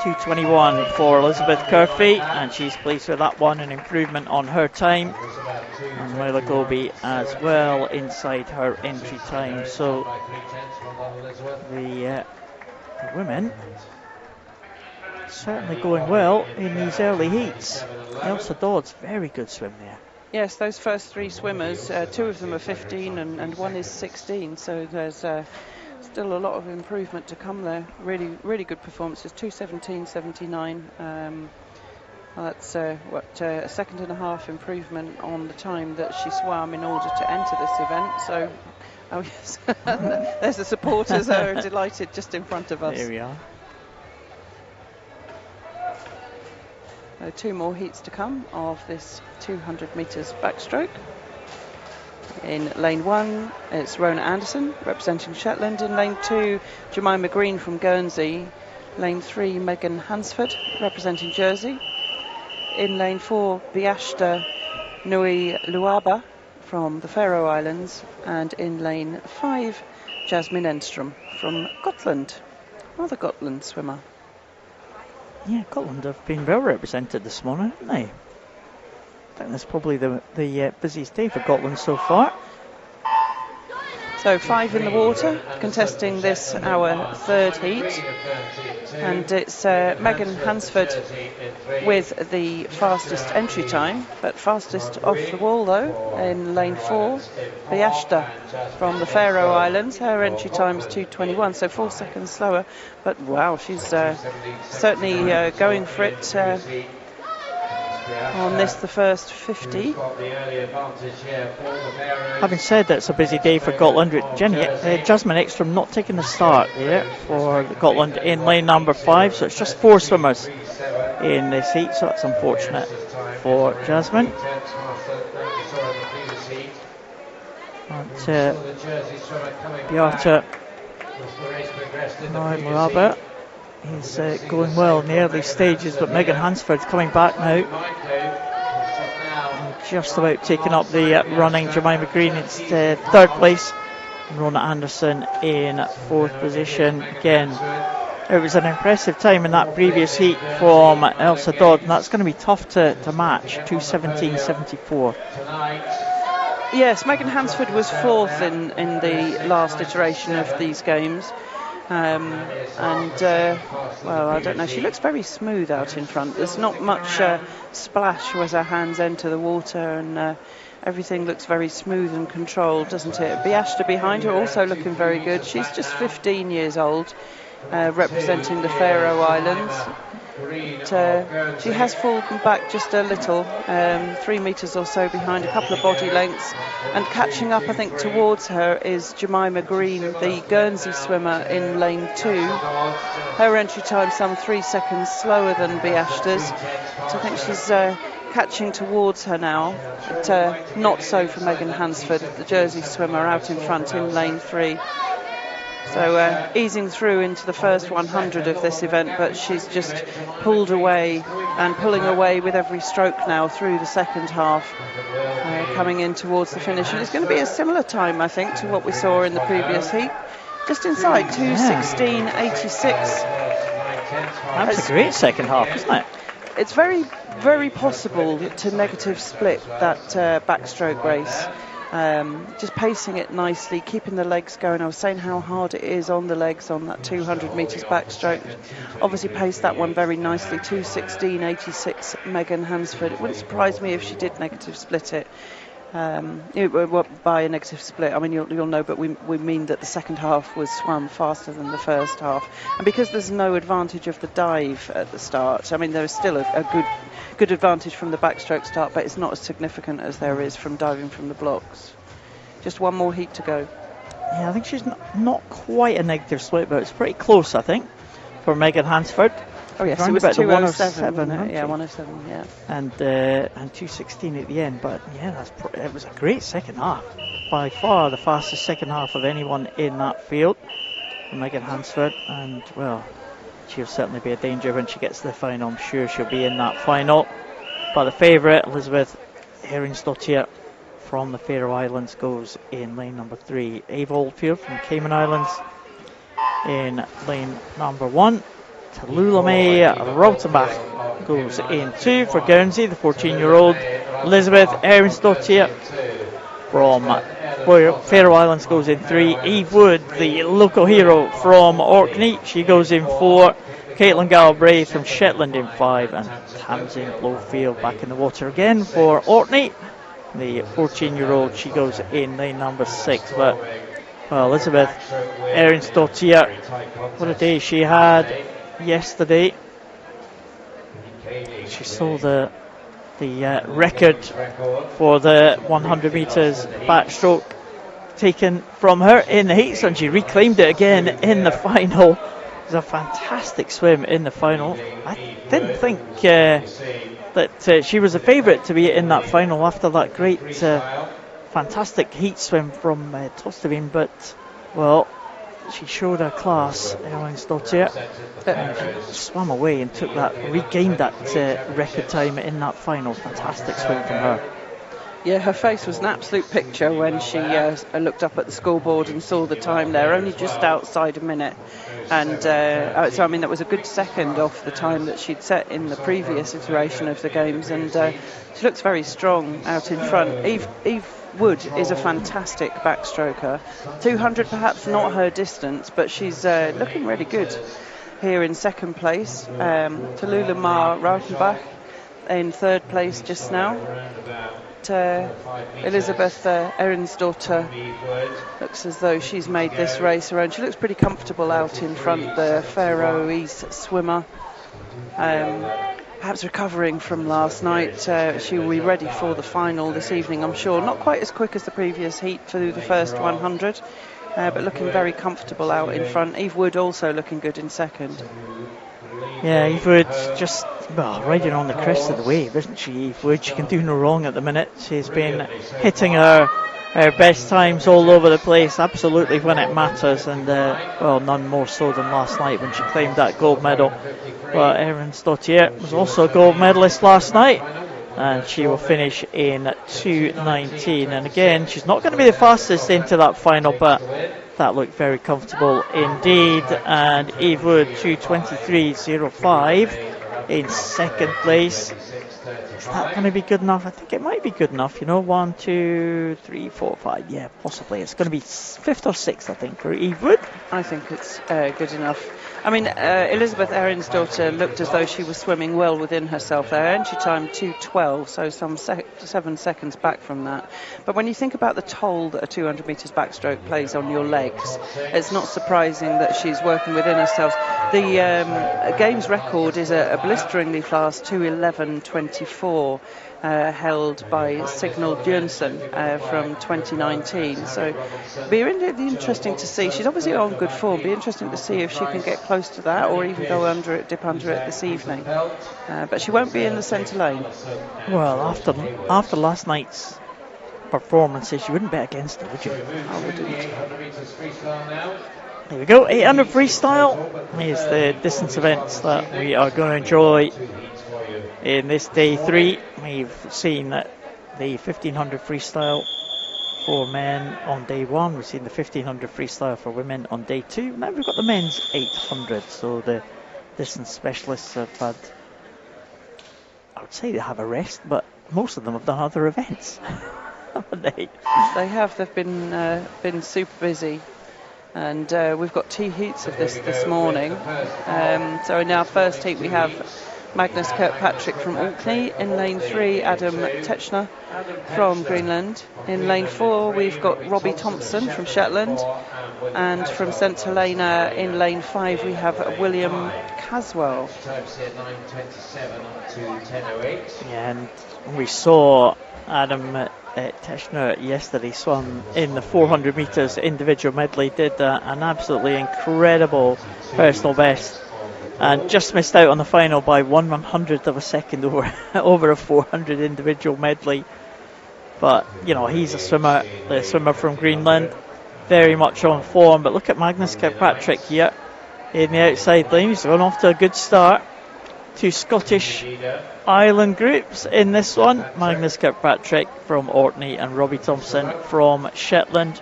2:21 for Elizabeth Curfey, and she's pleased with that one, an improvement on her time. And Mila Goby as well inside her entry time. So the women certainly going well in these early heats. Elsa Dodds, very good swim there. Yes, those first 3 swimmers, 2 of them are 15 and 1 is 16, so there's still a lot of improvement to come there. Really, really good performances. 2:17.79. That's a second and a half improvement on the time that she swam in order to enter this event. So, oh yes, there's the supporters who are delighted just in front of us. There we are. 2 more heats to come of this 200 metres backstroke. In lane 1, it's Rona Anderson representing Shetland. In lane 2, Jemima Green from Guernsey. Lane 3, Megan Hansford representing Jersey. In lane 4, Biashta Nui Luaba from the Faroe Islands. And in lane 5, Jasmine Enstrom from Gotland. Another Gotland swimmer. Yeah, Gotland have been well represented this morning, haven't they? think that's probably the busiest day for Gotland so far. So 5 in the water, contesting this, our third heat. And it's Megan Hansford with the fastest entry time, but fastest off the wall though, in lane 4. Beashta from the Faroe Islands, her entry time is 2:21, so 4 seconds slower. But wow, she's certainly going for it on this, the first 50. Having said that, it's a busy day for Gotland. Jenny, Jasmine Ekstrom not taking the start here for Gotland in lane number 5, so it's just 4 swimmers in this heat, so that's unfortunate for Jasmine. But Bjarte Moraba is going well in the early stages, but Megan Hansford's coming back now. Just about taking up the running. Jemima Green in 3rd place. Rona Anderson in 4th position. Again, it was an impressive time in that previous heat from Elsa Dodd, and that's going to be tough to match. 2:17.74. Yes, Megan Hansford was 4th in the last iteration of these games. Well, I don't know, she looks very smooth out in front. There's not much splash as her hands enter the water, and everything looks very smooth and controlled, doesn't it? Beashta behind her also looking very good. She's just 15 years old, representing the Faroe Islands. But, she has fallen back just a little, 3 metres or so behind, a couple of body lengths, and catching up I think towards her is Jemima Green, the Guernsey swimmer in lane 2. Her entry time some 3 seconds slower than Beashta's, so I think she's catching towards her now, but not so for Megan Hansford, the Jersey swimmer out in front in lane 3. So easing through into the first 100 of this event, but she's just pulled away and pulling away with every stroke now through the second half, coming in towards the finish. And it's going to be a similar time, I think, to what we saw in the previous heat. Just inside 2:16.86. That's a great second half, isn't it? It's very, very possible to negative split that backstroke race. Just pacing it nicely, keeping the legs going. I was saying how hard it is on the legs on that 200 metres backstroke. Obviously paced that one very nicely. 2:16.86 Megan Hansford. It wouldn't surprise me if she did negative split it. By a negative split, I mean you'll know, but we mean that the second half was swum faster than the first half, and because there's no advantage of the dive at the start, I mean there is still a good advantage from the backstroke start, but it's not as significant as there is from diving from the blocks. Just one more heat to go. Yeah, I think she's not quite a negative split, but it's pretty close, I think, for Megan Hansford. Oh yes, it was 2:07, wasn't it? Yeah, 1:07, yeah. And 2:16 at the end, but yeah, it was a great second half. By far the fastest second half of anyone in that field, Megan Hansford, and well, she'll certainly be a danger when she gets to the final. I'm sure she'll be in that final. But the favourite, Elizabeth Heringsdottir from the Faroe Islands, goes in lane number 3. Ava Oldfield from Cayman Islands in lane number 1. Tallulah May Rautenbach goes in 2 for Guernsey. The 14-year-old Elizabeth Heringsdottir from Faroe Islands goes in 3. Eve Wood, the local hero from Orkney, she goes in 4. Caitlin Galbraith from Shetland in 5, and Tamsin Blowfield back in the water again for Orkney. The 14-year-old, she goes in lane number 6. But well, Elizabeth Heringsdottir, what a day she had yesterday. She saw the record for the 100 metres backstroke taken from her in the heats, and she reclaimed it again in the final. It was a fantastic swim in the final. I didn't think that she was a favourite to be in that final after that great fantastic heat swim from Tostavin, but well, she showed her class, Heringsdottir, and she swam away and regained that record time in that final. Fantastic swim from her. Yeah, her face was an absolute picture when she looked up at the scoreboard and saw the time there, only just outside a minute. And so, I mean, that was a good second off the time that she'd set in the previous iteration of the games. And she looks very strong out in front. Eve Wood is a fantastic backstroker. 200 perhaps not her distance, but she's looking really good here in second place. Tallulah Mar Rautenbach in third place just now. Elizabeth Erinsdottir looks as though she's made this race her own. She looks pretty comfortable out in front, the Faroese swimmer. Perhaps recovering from last night. She will be ready for the final this evening, I'm sure. Not quite as quick as the previous heat through the first 100, but looking very comfortable out in front. Eve Wood also looking good in second. Yeah, Eve Wood's just riding on the crest of the wave, isn't she, Eve Wood? She can do no wrong at the minute. She's been hitting her best times all over the place, absolutely when it matters, and none more so than last night when she claimed that gold medal. But Erinsdottir was also a gold medalist last night, and she will finish in 2:19. And again, she's not going to be the fastest into that final, but that looked very comfortable indeed. And Eve Wood 2:23.05 in second place. Is that going to be good enough? I think it might be good enough. 1, 2, 3, 4, 5. Yeah, possibly. It's going to be fifth or sixth, I think, for Eve Wood. I think it's good enough. I mean, Elizabeth Erinsdottir looked as though she was swimming well within herself there. Entry time 2:12, so some 7 seconds back from that. But when you think about the toll that a 200 metres backstroke plays on your legs, it's not surprising that she's working within herself. The games record is a blisteringly fast 2:11.24. Held by Signal Bjørnsen from 2019. So it'll be really interesting to see. She's obviously on good form. Be interesting to see if she can get close to that or even go under it, dip under it this evening. But she won't be in the centre lane. Well, after last night's performances, you wouldn't bet against her, would you? I wouldn't. There we go. 800 freestyle is the distance events that we are going to enjoy in this day 3. We've seen the 1500 freestyle for men on day 1. We've seen the 1500 freestyle for women on day 2. Now we've got the men's 800. So the distance specialists have had, I would say they have a rest, but most of them have done other events. Haven't they? They have. They've been super busy. And we've got 2 heats of this morning. So in our first heat we have Magnus Kirkpatrick from Orkney. In lane 3, Adam Techner from Greenland. In lane 4, we've got Robbie Thompson from Shetland. And from St Helena in lane 5, we have William Caswell. Yeah, and we saw Adam Techner yesterday swam in the 400 metres individual medley, did an absolutely incredible personal best. And just missed out on the final by 1/100th of a second over a 400 individual medley. But, he's the swimmer from Greenland, very much on form. But look at Magnus Kirkpatrick here in the outside lane. He's gone off to a good start. 2 Scottish island groups in this one. Magnus Kirkpatrick from Orkney and Robbie Thompson from Shetland.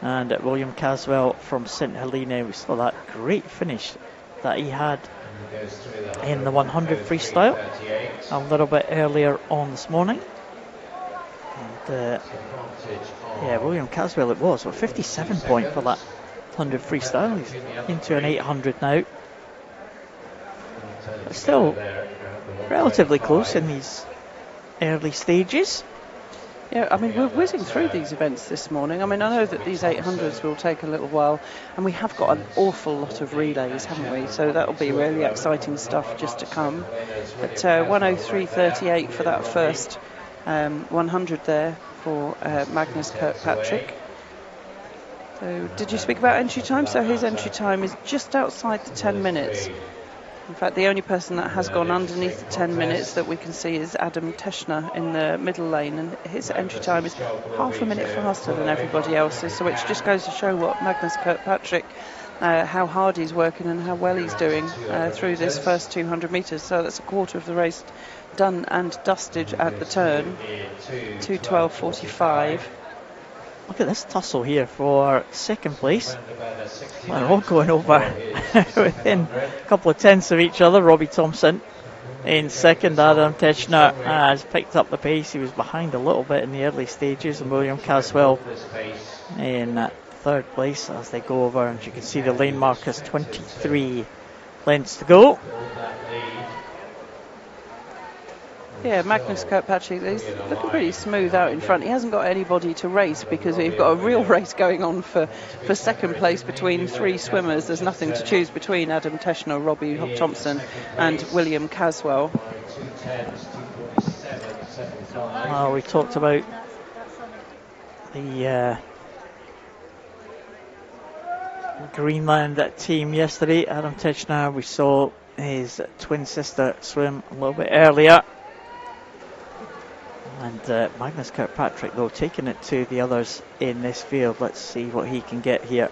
And William Caswell from St Helena. We saw that great finish that he had in the 100 freestyle a little bit earlier on this morning. And William Caswell it was, 57 point for that 100 freestyle. He's into an 800 now. But still relatively close in these early stages. Yeah, I mean, we're whizzing through these events this morning. I mean, I know that these 800s will take a little while, and we have got an awful lot of relays, haven't we? So that'll be really exciting stuff just to come. But 1:03.38 for that first 100 there for Magnus Kirkpatrick. So did you speak about entry time? So his entry time is just outside the 10 minutes. In fact, the only person that has gone underneath the 10 minutes that we can see is Adam Techner in the middle lane, and his entry time is half a minute faster than everybody else's, so which just goes to show what Magnus Kirkpatrick, how hard he's working and how well he's doing through this first 200 metres. So that's a quarter of the race done and dusted at the turn. 2:12.45. Look at this tussle here for second place. They're all going over within a couple of tenths of each other. Robbie Thompson in second. Adam Titchener has picked up the pace. He was behind a little bit in the early stages, and William Caswell in third place as they go over. And you can see the lane markers, 23 lengths to go. Yeah, Magnus Kirkpatrick, he's looking pretty smooth out in front. He hasn't got anybody to race because we've got a real race going on for second place between three swimmers. There's nothing to choose between Adam Titchener, Robbie Thompson and William Caswell. We talked about the Greenland team yesterday. Adam Titchener, we saw his twin sister swim a little bit earlier. And Magnus Kirkpatrick, though, taking it to the others in this field. Let's see what he can get here.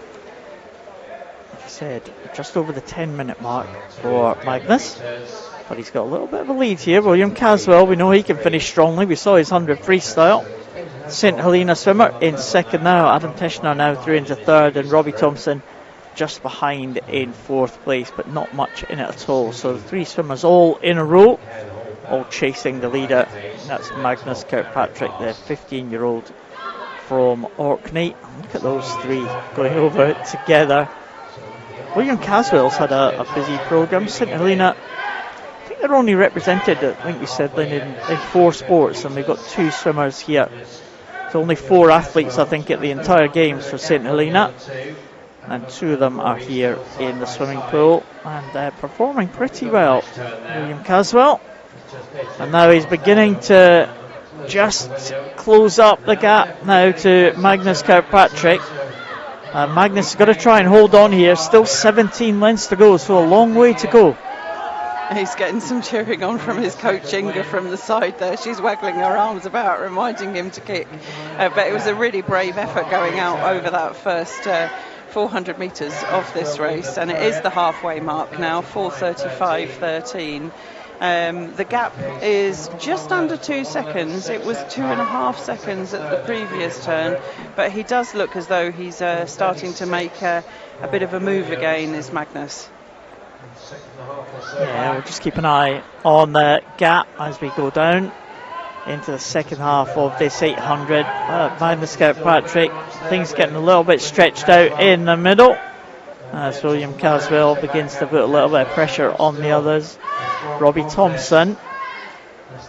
Like I said, just over the 10-minute mark for Magnus. But he's got a little bit of a lead here. William Caswell, we know he can finish strongly. We saw his 100 freestyle. St Helena swimmer in second now. Adam Titchener now through into third. And Robbie Thompson just behind in fourth place, but not much in it at all. So the three swimmers all in a row, all chasing the leader. That's Magnus Kirkpatrick, the 15-year-old from Orkney. Look at those three going over it together. William Caswell's had a busy programme. St Helena, I think they're only represented, I think you said, in 4 sports, and they've got 2 swimmers here. So only 4 athletes, I think, at the entire games for St Helena. And 2 of them are here in the swimming pool and performing pretty well. William Caswell. And now he's beginning to just close up the gap now to Magnus Kirkpatrick. Magnus has got to try and hold on here. Still 17 lengths to go, so a long way to go. He's getting some cheering on from his coach Inga from the side there. She's waggling her arms about, reminding him to kick. But it was a really brave effort going out over that first 400 metres of this race, and it is the halfway mark now, 4:35.13. The gap is just under 2 seconds. It was 2.5 seconds at the previous turn, but he does look as though he's starting to make a bit of a move again, is Magnus. Yeah, we'll just keep an eye on the gap as we go down into the second half of this 800. Magnus Kirkpatrick, things getting a little bit stretched out in the middle as William Caswell begins to put a little bit of pressure on the others. Robbie Thompson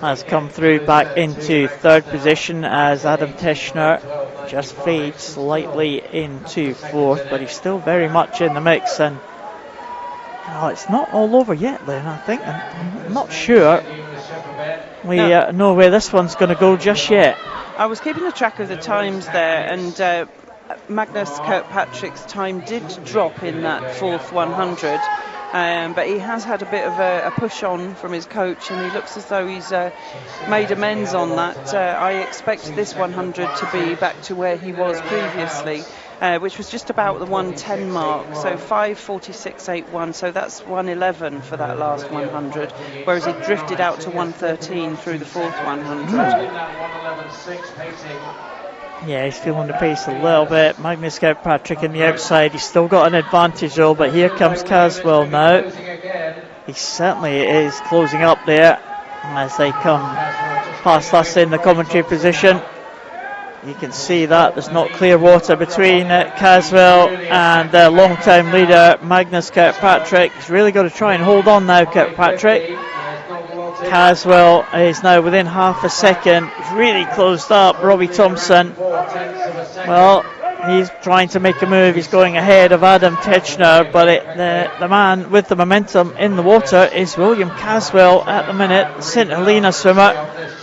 has come through back into third position as Adam Titchener just fades slightly into fourth, but he's still very much in the mix. And it's not all over yet, then, I think. I'm not sure we know where this one's going to go just yet. I was keeping a track of the times there, and Magnus Kirkpatrick's time did drop in that fourth 100, but he has had a bit of a push on from his coach, and he looks as though he's made amends on that. I expect this 100 to be back to where he was previously, which was just about the 110 mark, so 5:46.81, so that's 111 for that last 100, whereas he drifted out to 113 through the fourth 100. Yeah, he's feeling the pace a little bit. Magnus Kirkpatrick in the outside, he's still got an advantage though, but here comes Caswell now. He certainly is closing up there as they come past us in the commentary position. You can see that there's not clear water between Caswell and the long-time leader Magnus Kirkpatrick. He's really got to try and hold on now, Kirkpatrick. Caswell is now within half a second. He's really closed up. Robbie Thompson, well, he's trying to make a move. He's going ahead of Adam Titchener, but the man with the momentum in the water is William Caswell at the minute. St Helena swimmer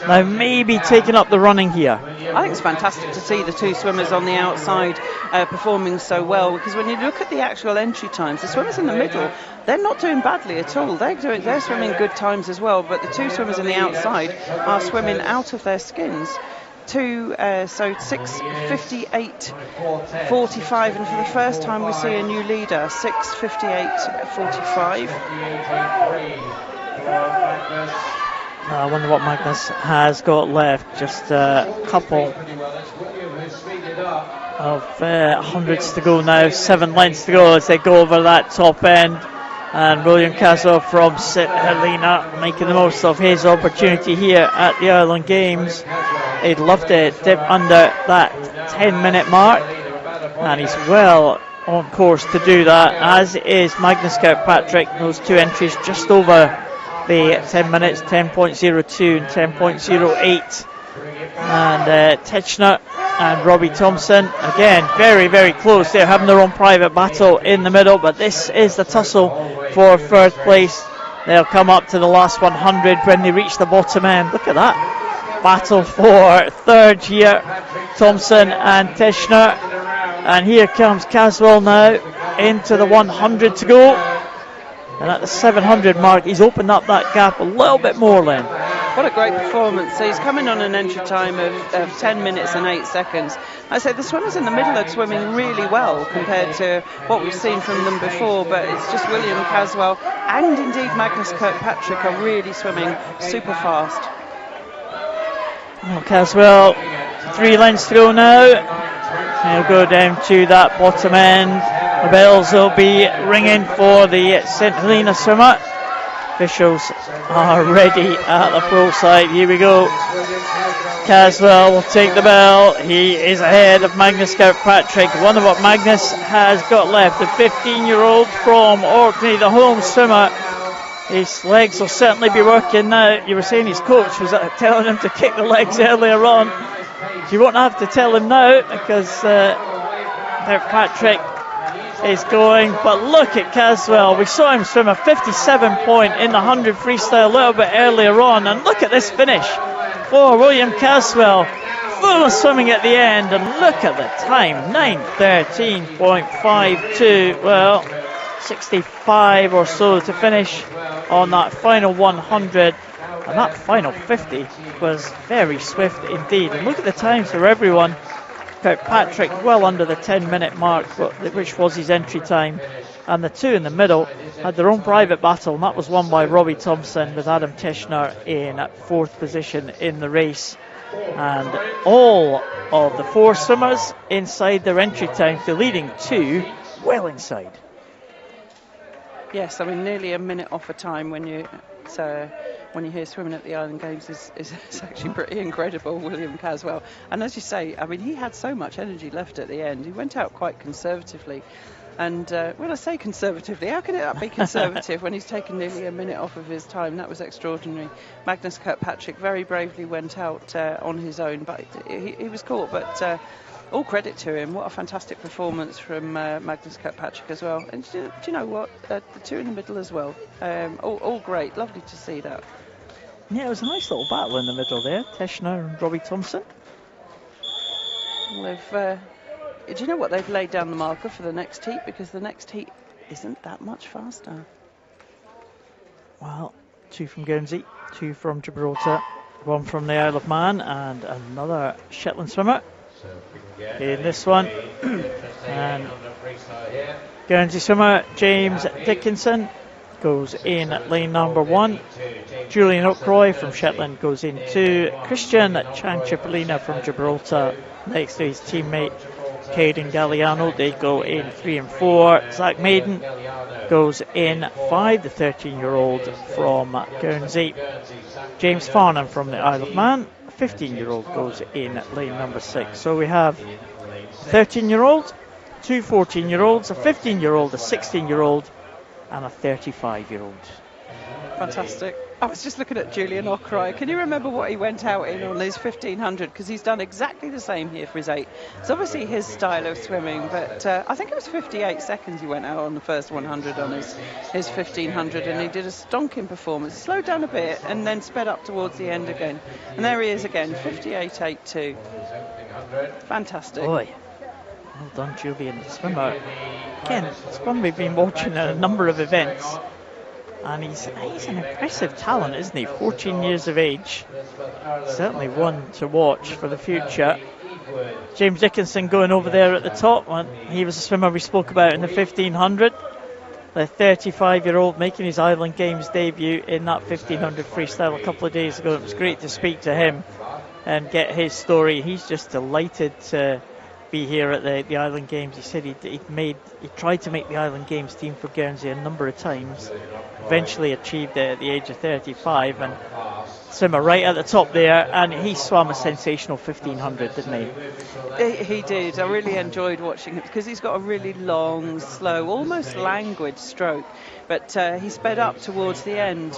now maybe taking up the running here. I think it's fantastic to see the 2 swimmers on the outside performing so well, because when you look at the actual entry times, the swimmers in the middle, they're not doing badly at all. They're swimming good times as well, but the 2 swimmers on the outside are swimming out of their skins. So 6:58.45, and for the first time we see a new leader, 6:58.45. I wonder what Magnus has got left. Just a couple of hundreds to go now. 7 lengths to go as they go over that top end. And William Caswell from St Helena making the most of his opportunity here at the Ireland Games. He'd love to dip under that 10-minute mark, and he's well on course to do that, as is Magnus Kirkpatrick. Those two entries just over the 10 minutes, 10.02 and 10.08. And Titchener and Robbie Thompson, again, very, very close. They're having their own private battle in the middle, but this is the tussle for third place. They'll come up to the last 100 when they reach the bottom end. Look at that battle for third here, Thompson and Titchener. And here comes Caswell now into the 100 to go. And at the 700 mark, he's opened up that gap a little bit more, Len. What a great performance. So he's coming on an entry time of 10 minutes and 8 seconds. I say the swimmers in the middle are swimming really well compared to what we've seen from them before, but it's just William Caswell and indeed Magnus Kirkpatrick are really swimming super fast. Well, Caswell, 3 lengths to go now. He'll go down to that bottom end. The bells will be ringing for the St Helena swimmer. Officials are ready at the full side. Here we go. Caswell will take the bell. He is ahead of Magnus Kirkpatrick. Wonder what Magnus has got left. The 15-year-old from Orkney, the home swimmer. His legs will certainly be working now. You were saying his coach was telling him to kick the legs earlier on. You won't have to tell him now because Kirkpatrick is going. But look at Caswell. We saw him swim a 57 point in the 100 freestyle a little bit earlier on. And look at this finish for William Caswell. Full of swimming at the end. And look at the time. 9:13.52. Well, 65 or so to finish on that final 100. And that final 50 was very swift indeed. And look at the times for everyone. Kirkpatrick well under the 10-minute mark, which was his entry time. And the two in the middle had their own private battle, and that was won by Robbie Thompson with Adam Titchener in 4th position in the race. And all of the 4 swimmers inside their entry time, the leading 2 well inside. Yes, I mean nearly a minute off a time when you hear swimming at the Island Games is actually pretty incredible, William Caswell. And as you say, I mean, he had so much energy left at the end. He went out quite conservatively. And when I say conservatively, how can it be conservative when he's taken nearly a minute off of his time? That was extraordinary. Magnus Kirkpatrick very bravely went out on his own, but he was caught. But all credit to him. What a fantastic performance from Magnus Kirkpatrick as well. And do you know what? The two in the middle as well. All great. Lovely to see that. Yeah, it was a nice little battle in the middle there. Titchener and Robbie Thompson. Do you know what? They've laid down the marker for the next heat, because the next heat isn't that much faster. Well, 2 from Guernsey, 2 from Gibraltar, 1 from the Isle of Man, and another Shetland swimmer in this one. And Guernsey swimmer James Dickinson goes in lane number 1. Julian O'Croy from Shetland goes in 2. Christian Chanchipolina from Gibraltar next to his teammate Caden Galliano. They go in 3 and 4. Zach Maiden goes in 5, the 13-year-old from Guernsey. James Farnham from the Isle of Man, 15-year-old, goes in lane number 6. So we have 13-year-old, 2 14-year-olds, a 15-year-old, a 16-year-old, and a 35-year-old. Fantastic. I was just looking at Julian O'Croy. Can you remember what he went out in on his 1500? Because he's done exactly the same here for his 8. It's obviously his style of swimming, but I think it was 58 seconds he went out on the first 100 on his 1500, and he did a stonking performance. Slowed down a bit and then sped up towards the end again. And there he is again, 58.82. Fantastic. Boy, well done, Julian, the swimmer. Again, it's one we've been watching at a number of events. And he's an impressive talent, isn't he? 14 years of age. Certainly one to watch for the future. James Dickinson going over there at the top. He was a swimmer we spoke about in the 1500. the 35-year-old making his Island Games debut in that 1500 freestyle a couple of days ago. It was great to speak to him and get his story. He's just delighted to be here at the Island Games. He said he tried to make the Island Games team for Guernsey a number of times, eventually achieved it at the age of 35, and swimmer right at the top there, and he swam a sensational 1500, didn't He did. I really enjoyed watching him because he's got a really long, slow, almost languid stroke, but he sped up towards the end.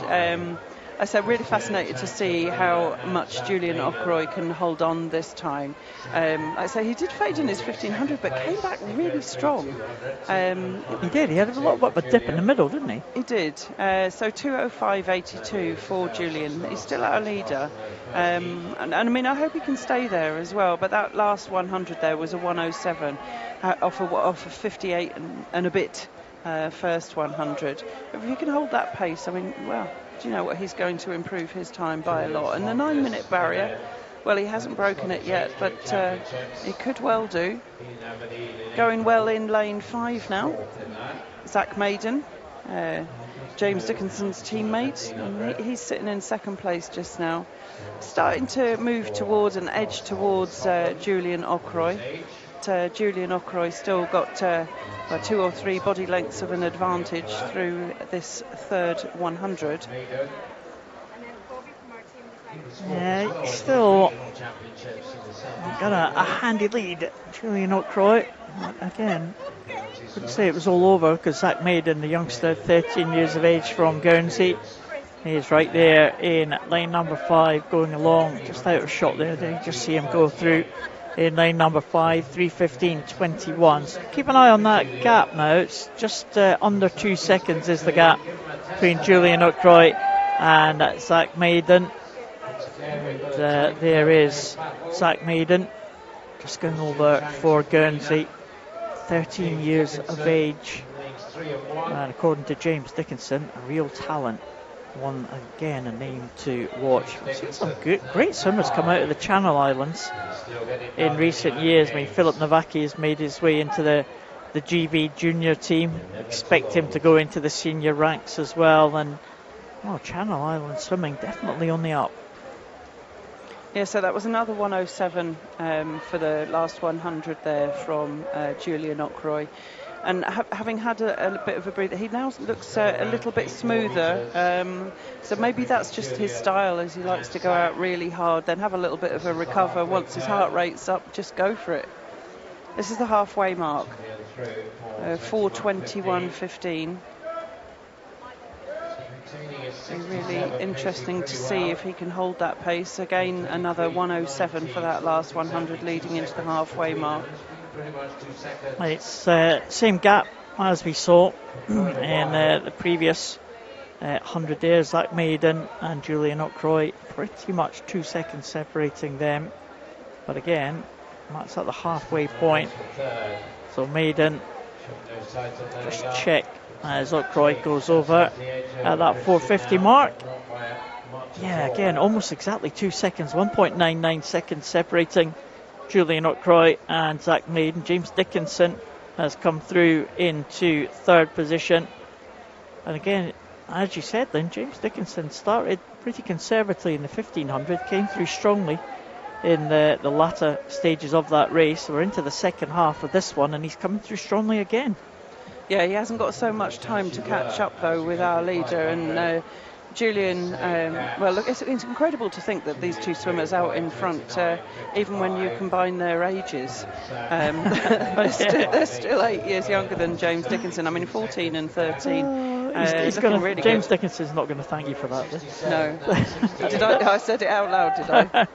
I said really fascinated to see how much Julian Ockroy can hold on this time. I say he did fade in his 1500, but came back really strong. He did. He had a little bit of a dip in the middle, didn't he? He did. So 2:05.82 for Julian. He's still our leader. And I mean, I hope he can stay there as well. But that last 100 there was a 1:07 off of 58 and a bit first 100. If he can hold that pace, I mean, well, do you know what? He's going to improve his time by a lot. And the 9-minute barrier, well, he hasn't broken it yet, but he could well do. Going well in lane 5 now. Zach Maiden, James Dickinson's teammate, and he's sitting in second place just now. Starting to move towards and edge towards Julian Ockroy. Julian Ockroy still got 2 or 3 body lengths of an advantage through this third 100. Yeah, he's still got a handy lead, Julian Ockroy. Again, wouldn't say it was all over because Zach Maiden, the youngster, 13 years of age from Guernsey, he is right there in lane number 5, going along just out of shot there. They just see him go through in lane number 5, 3:15.21. So keep an eye on that gap now. It's just under 2 seconds is the gap between Julian Ockroy and Zach Maiden. And, there is Zach Maiden just going over for Guernsey, 13 years of age, and according to James Dickinson, a real talent. One again, a name to watch. We've seen some great swimmers come out of the Channel Islands in recent years. I mean, Philip Navaki has made his way into the GB junior team. Expect him to go into the senior ranks as well. And Channel Islands swimming definitely on the up. Yeah, so that was another 1:07 for the last 100 there from Julian Ockroy. And having had a bit of a breather, he now looks a little bit smoother. So maybe that's just his style, as he likes to go out really hard, then have a little bit of a recover. Once his heart rate's up, just go for it. This is the halfway mark, 4:21.15. Really interesting to see if he can hold that pace. Again, another 1:07 for that last 100 leading into the halfway mark. It's same gap as we saw in the previous 100 there. Zach Maiden and Julian Ockroy, pretty much 2 seconds separating them. But again, that's at the halfway point. So Maiden, just check as Ockroy goes over at that 4:50 mark. Yeah, again, almost exactly 2 seconds, 1.99 seconds separating Julian Ockroy and Zach Maiden. James Dickinson has come through into third position. And again, as you said, Lynn, James Dickinson started pretty conservatively in the 1500, came through strongly in the latter stages of that race. We're into the second half of this one, and he's coming through strongly again. Yeah, he hasn't got so much time to catch up, though, with our leader. And Julian, well, look, it's incredible to think that these two swimmers out in front, even when you combine their ages, but they're still 8 years younger than James Dickinson. I mean, 14 and 13. He's really James Dickinson's not going to thank you for that. No. Did I said it out loud, did I?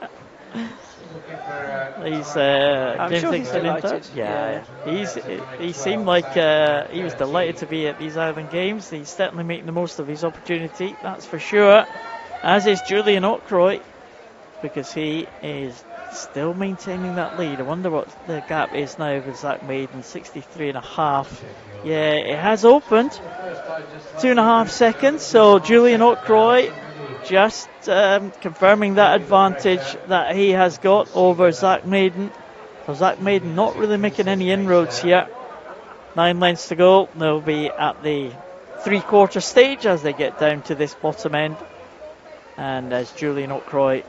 He's I'm James sure Dickinson he's delighted. Yeah. He seemed like he was delighted to be at these Island Games. He's certainly making the most of his opportunity, that's for sure, as is Julian Ockroy, because he is still maintaining that lead. I wonder what the gap is now with Zach Maiden, 63.5. Yeah, it has opened 2.5 seconds, so Julian Ockroy just confirming that advantage that he has got over Zach Maiden. So Zach Maiden not really making any inroads here. 9 lengths to go. They'll be at the three-quarter stage as they get down to this bottom end. And as Julian O'Croy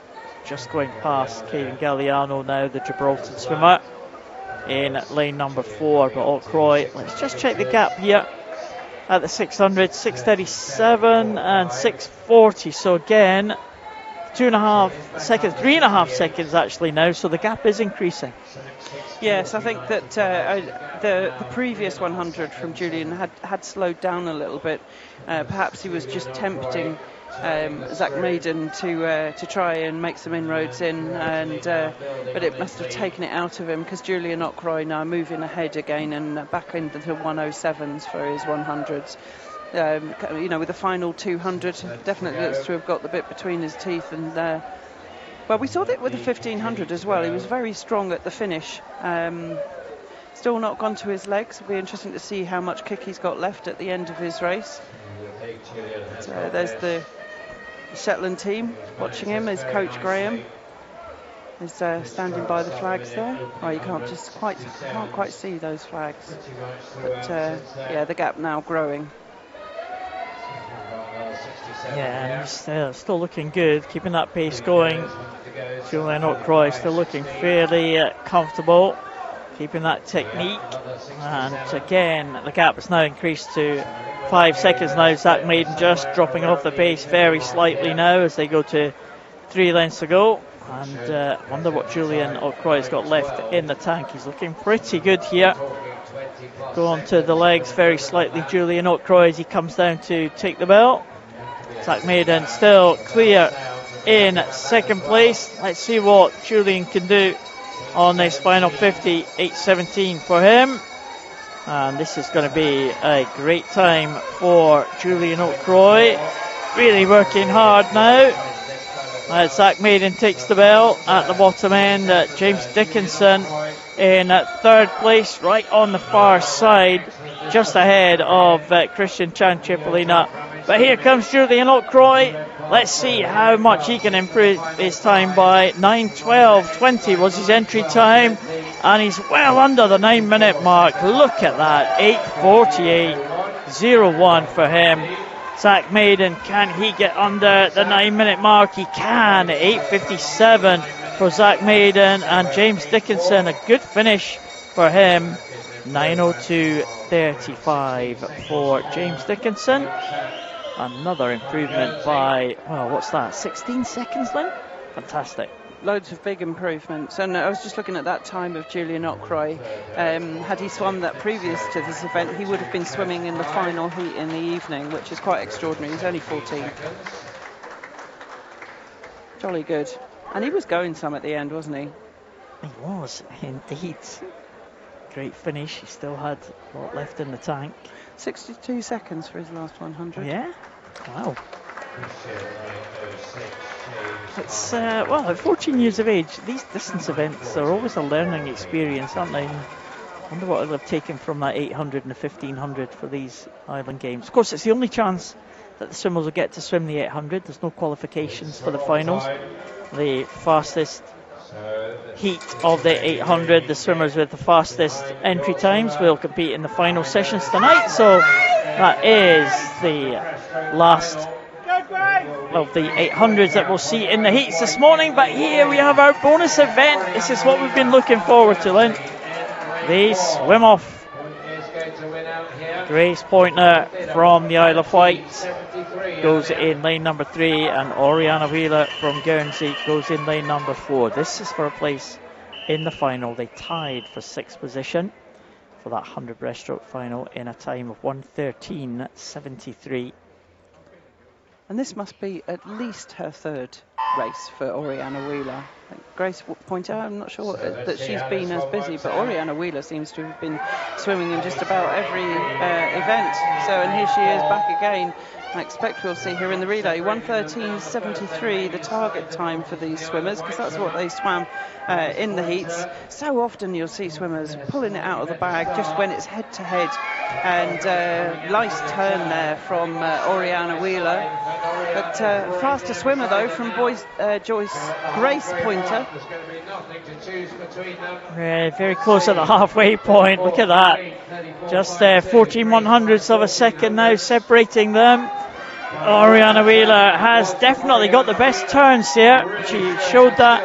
just going past Kevin Galliano now, the Gibraltar swimmer, in lane number 4. But O'Croy, let's just check the gap here at the 600, 6:37 and 6:40. So again, 2.5 seconds, 3.5 seconds actually now. So the gap is increasing. Yes, I think that the previous 100 from Julian had slowed down a little bit. Perhaps he was just tempting Zach Maiden to try and make some inroads in, but it must have taken it out of him, because Julian O'Croy now moving ahead again and back into the 107s for his 100s. With the final 200, definitely looks to have got the bit between his teeth. And well, we saw that with the 1500 as well. He was very strong at the finish. Still not gone to his legs. It'll be interesting to see how much kick he's got left at the end of his race. There's the Shetland team watching him. There's Coach Graham is standing by the flags there. Oh, you can't quite see those flags. But yeah, the gap now growing. Yeah, and still looking good, keeping that pace going. Julian O'Croy still looking fairly comfortable, keeping that technique. And again, the gap has now increased to 5 seconds now. Zach Maiden just dropping off the pace very slightly now as they go to 3 lengths to go. And wonder what Julian O'Croy has got left in the tank. He's looking pretty good here. Go on to the legs very slightly, Julian O'Croy, as he comes down to take the bell. Zach Maiden still clear in second place. Let's see what Julian can do on this final 50, 8:17 for him. And this is going to be a great time for Julian O'Croy. Really working hard now. Zach Maiden takes the bell at the bottom end. James Dickinson in third place, right on the far side, just ahead of Christian Chan Cipollina. But here comes Julian O'Croy. Let's see how much he can improve his time by. 9:12:20 was his entry time, and he's well under the 9-minute mark. Look at that, 8:48:01 for him. Zach Maiden, can he get under the 9-minute mark? He can. 8:57 for Zach Maiden, and James Dickinson, a good finish for him. 9:02:35 for James Dickinson. Another improvement by, well, what's that, 16 seconds then? Fantastic. Loads of big improvements. And I was just looking at that time of Julian O'Croy. Had he swum that previous to this event, he would have been swimming in the final heat in the evening, which is quite extraordinary. He's only 14. Jolly good. And he was going some at the end, wasn't he? He was, indeed. Great finish. He still had a lot left in the tank. 62 seconds for his last 100. Yeah? Wow. It's, well, at 14 years of age, these distance events are always a learning experience, aren't they? I wonder what they'll have taken from that 800 and the 1500 for these island games. Of course, it's the only chance that the swimmers will get to swim the 800. There's no qualifications for the finals. The fastest heat of the 800, the swimmers with the fastest entry times will compete in the final sessions tonight. So that is the last of the 800s that we'll see in the heats this morning. But here we have our bonus event. This is what we've been looking forward to, Lynn. The swim off. Grace Pointer from the Isle of Wight goes in lane number 3, and Oriana Wheeler from Guernsey goes in lane number 4. This is for a place in the final. They tied for 6th position for that 100 breaststroke final in a time of 1:13:73. And this must be at least her third race for Oriana Wheeler. Grace Pointer, I'm not sure that she's been as busy, but Oriana Wheeler seems to have been swimming in just about every event. So, and here she is back again. I expect we'll see her in the relay. 1:13:73, the target time for these swimmers, because that's what they swam in the heats. So often you'll see swimmers pulling it out of the bag just when it's head to head. And nice turn there from Oriana Wheeler. But faster swimmer though from Boise Joyce Grace Pointer. There's going to be nothing to choose between them. Very close at the halfway point. Look at that. Just 14 100ths of a second now separating them. Oriana Wheeler has definitely got the best turns here. She showed that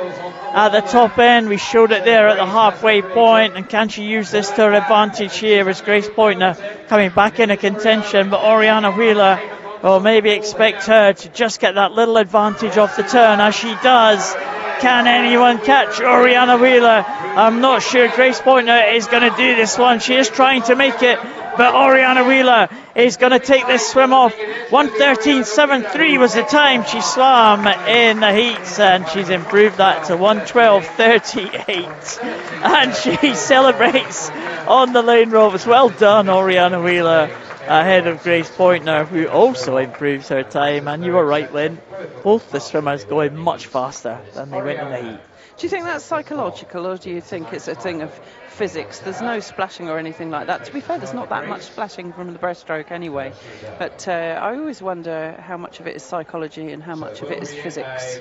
at the top end. We showed it there at the halfway point. And can she use this to her advantage here as Grace Pointer coming back into contention? But Oriana Wheeler, well, maybe expect her to just get that little advantage off the turn as she does. Can anyone catch Oriana Wheeler? I'm not sure Grace Pointer is going to do this one. She is trying to make it, but Oriana Wheeler is going to take this swim off. 1:13.73 was the time she swam in the heats, and she's improved that to 1:12.38. And she celebrates on the lane ropes. Well done, Oriana Wheeler, ahead of Grace Pointer, who also improves her time. And you were right, Lynn. Both the swimmers going much faster than they went in the heat. Do you think that's psychological, or do you think it's a thing of physics? There's no splashing or anything like that. To be fair, there's not that much splashing from the breaststroke anyway. But I always wonder how much of it is psychology and how much of it is physics.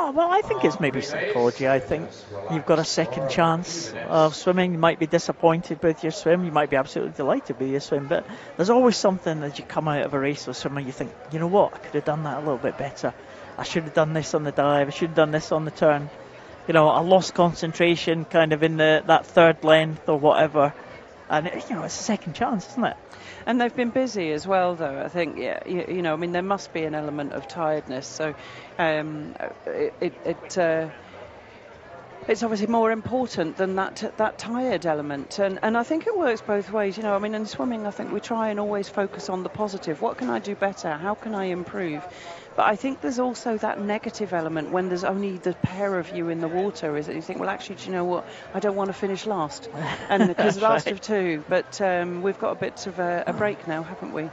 I think it's maybe psychology. I think you've got a second chance of swimming. You might be disappointed with your swim. You might be absolutely delighted with your swim. But there's always something as you come out of a race with swimming, you think, you know what, I could have done that a little bit better. I should have done this on the dive. I should have done this on the turn. You know, I lost concentration kind of in that third length or whatever. And, it's a second chance, isn't it? And they've been busy as well, though. I think, there must be an element of tiredness. So it's obviously more important than that tired element. And I think it works both ways. In swimming, I think we try and always focus on the positive. What can I do better? How can I improve? But I think there's also that negative element when there's only the pair of you in the water, is that you think, well, actually, do you know what? I don't want to finish last. And because last of two. But we've got a bit of a break now, haven't we?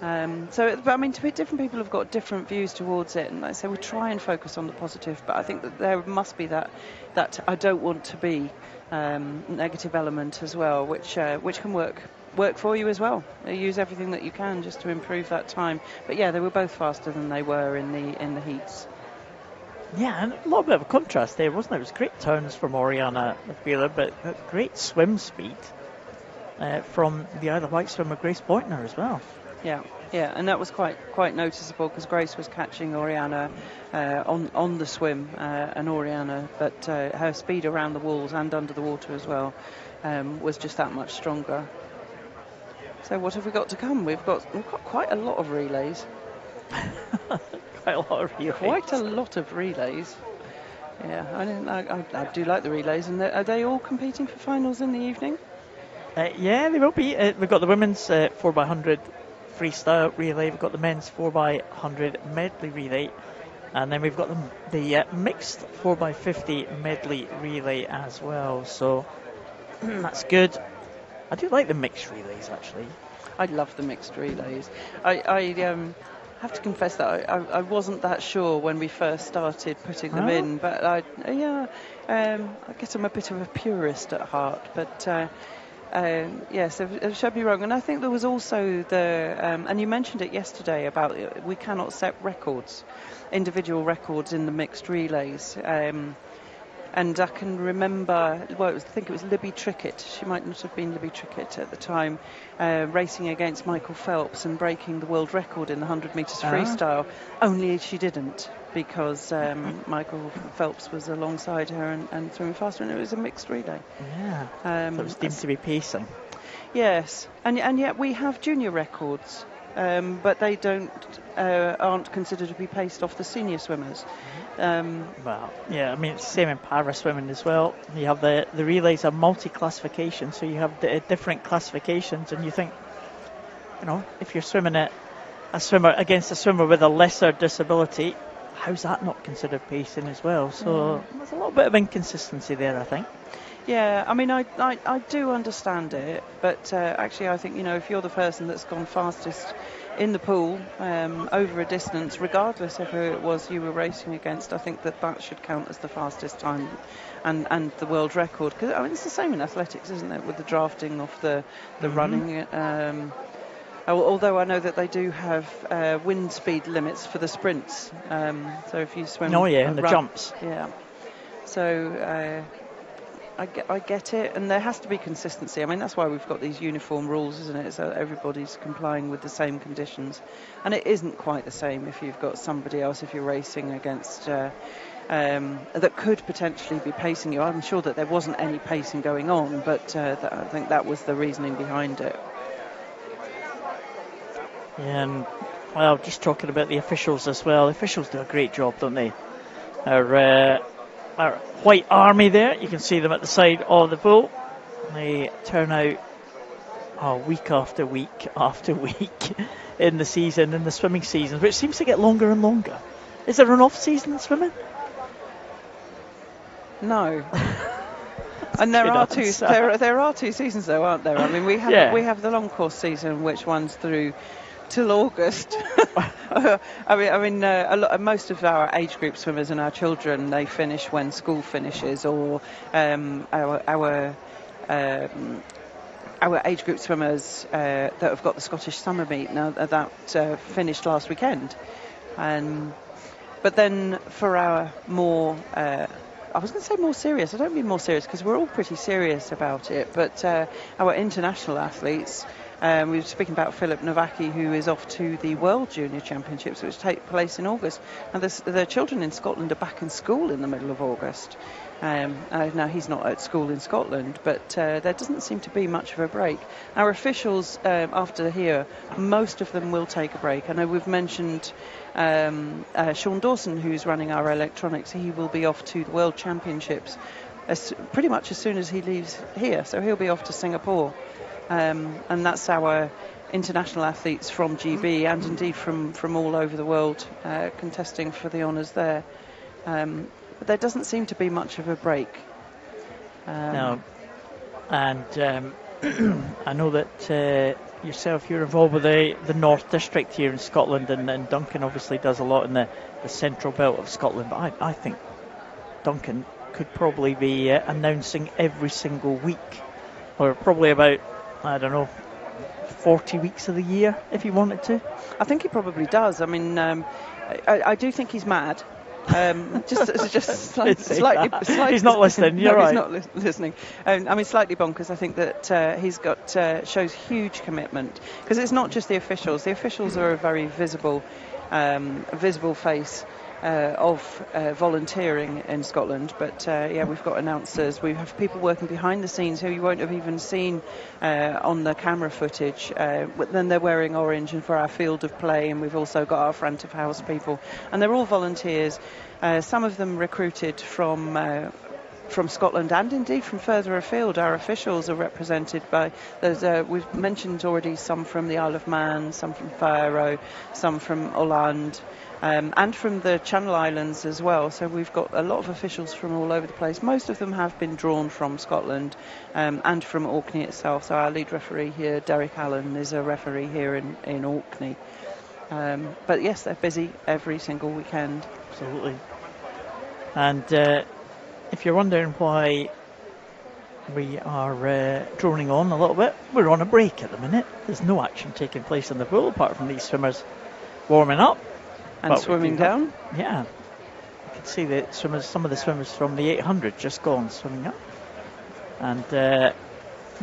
Different people have got different views towards it, and like I say, we try and focus on the positive, but I think that there must be that I don't want to be negative element as well, which can work for you as well. Use everything that you can just to improve that time. But yeah, they were both faster than they were in the heats. Yeah, and a little bit of a contrast there, wasn't it? It was great turns from Oriana Wheeler, but great swim speed from the Isle of Wight swimmer Grace Pointer as well. Yeah, and that was quite noticeable because Grace was catching Oriana on the swim, and Oriana, but her speed around the walls and under the water as well was just that much stronger. So what have we got to come? We've got quite a lot of relays. Quite a lot of relays. Yeah, I do like the relays. And are they all competing for finals in the evening? Yeah, they will be. We've got the women's 4x100 freestyle relay. We've got the men's 4x100 medley relay. And then we've got the mixed 4x50 medley relay as well. So that's good. I do like the mixed relays, actually. I love the mixed relays. I have to confess that I wasn't that sure when we first started putting them in, but I guess I'm a bit of a purist at heart. But yes, it should be wrong. And I think there was also and you mentioned it yesterday about we cannot set records, individual records in the mixed relays. And I can remember, I think it was Libby Trickett. She might not have been Libby Trickett at the time, racing against Michael Phelps and breaking the world record in the 100 metres freestyle. Only she didn't, because Michael Phelps was alongside her and swimming faster, and it was a mixed relay. Yeah, so it was deemed to be pacing. Yes, and yet we have junior records, but they aren't considered to be paced off the senior swimmers. Well, yeah, it's the same in para swimming as well. You have the relays are multi-classification, so you have different classifications, and you think, if you're swimming a swimmer against a swimmer with a lesser disability, how's that not considered pacing as well? So there's a little bit of inconsistency there, I think. Yeah, I do understand it, but actually I think, if you're the person that's gone fastest in the pool over a distance, regardless of who it was you were racing against, I think that should count as the fastest time and the world record. Because it's the same in athletics, isn't it, with the drafting of the running. Although I know that they do have wind speed limits for the sprints. So if you swim, Oh yeah, and the jumps. yeah. So I get it, and there has to be consistency. I mean, that's why we've got these uniform rules, isn't it? So everybody's complying with the same conditions, and it isn't quite the same if you've got somebody else, if you're racing against that could potentially be pacing you. I'm sure that there wasn't any pacing going on, but I think that was the reasoning behind it. Yeah, and well, just talking about the officials as well. The officials do a great job, don't they? Our white army there, you can see them at the side of the pool. They turn out week after week after week in the season, in the swimming season, which seems to get longer and longer. Is there an off-season in swimming? No. And there are two seasons though, aren't there? I mean, we have the long course season, which runs through till August. Most of our age group swimmers and our children, they finish when school finishes, or our age group swimmers that have got the Scottish summer meet now that finished last weekend. But then for our more I was going to say more serious. I don't mean more serious because we're all pretty serious about it. But our international athletes, we were speaking about Philip Novacki, who is off to the World Junior Championships, which take place in August. And the children in Scotland are back in school in the middle of August. Now, he's not at school in Scotland, but there doesn't seem to be much of a break. Our officials, after here, most of them will take a break. I know we've mentioned Sean Dawson, who's running our electronics. He will be off to the World Championships pretty much as soon as he leaves here. So he'll be off to Singapore. And that's our international athletes from GB and indeed from all over the world contesting for the honours there. But there doesn't seem to be much of a break. No. And I know that yourself, you're involved with the North District here in Scotland, and Duncan obviously does a lot in the central belt of Scotland. But I think Duncan could probably be announcing every single week, or probably about, 40 weeks of the year if he wanted to. I think he probably does. I mean, I do think he's mad. Just slightly. He's not listening. You're right. He's not listening. Slightly bonkers. I think that he's got shows huge commitment, because it's not just the officials. The officials are a very visible face of volunteering in Scotland. But we've got announcers. We have people working behind the scenes who you won't have even seen on the camera footage. Then they're wearing orange, and for our field of play, and we've also got our front of house people, and they're all volunteers. Some of them recruited from Scotland and indeed from further afield. Our officials are represented by, we've mentioned already, some from the Isle of Man, some from Faroe, some from Åland, and from the Channel Islands as well. So we've got a lot of officials from all over the place. Most of them have been drawn from Scotland and from Orkney itself. So our lead referee here, Derek Allen, is a referee here in Orkney. But yes, they're busy every single weekend. Absolutely. And if you're wondering why we are droning on a little bit, we're on a break at the minute. There's no action taking place in the pool apart from these swimmers warming up and swimming down. Yeah, you can see the swimmers. Some of the swimmers from the 800 just gone swimming up, and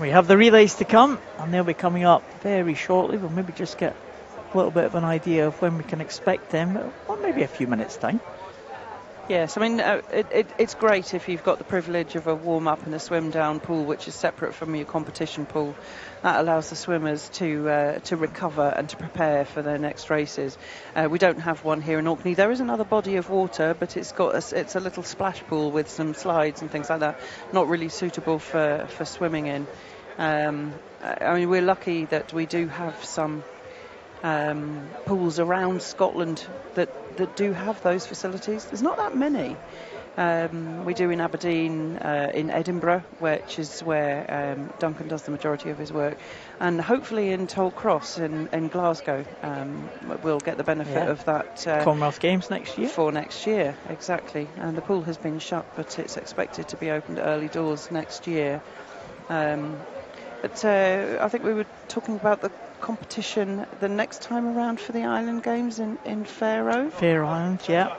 we have the relays to come, and they'll be coming up very shortly. We'll maybe just get a little bit of an idea of when we can expect them, or maybe a few minutes' time. Yes, I mean, it's great if you've got the privilege of a warm-up and a swim-down pool, which is separate from your competition pool. That allows the swimmers to recover and to prepare for their next races. We don't have one here in Orkney. There is another body of water, but it's a little splash pool with some slides and things like that. Not really suitable for swimming in. We're lucky that we do have some pools around Scotland that do have those facilities. There's not that many. We do in Aberdeen, in Edinburgh, which is where Duncan does the majority of his work, and hopefully in Tollcross in Glasgow. We'll get the benefit of that. Commonwealth Games next year? For next year, exactly. And the pool has been shut, but it's expected to be opened early doors next year. But I think we were talking about competition the next time around for the Island Games in Faroe. Faroe Islands, yeah.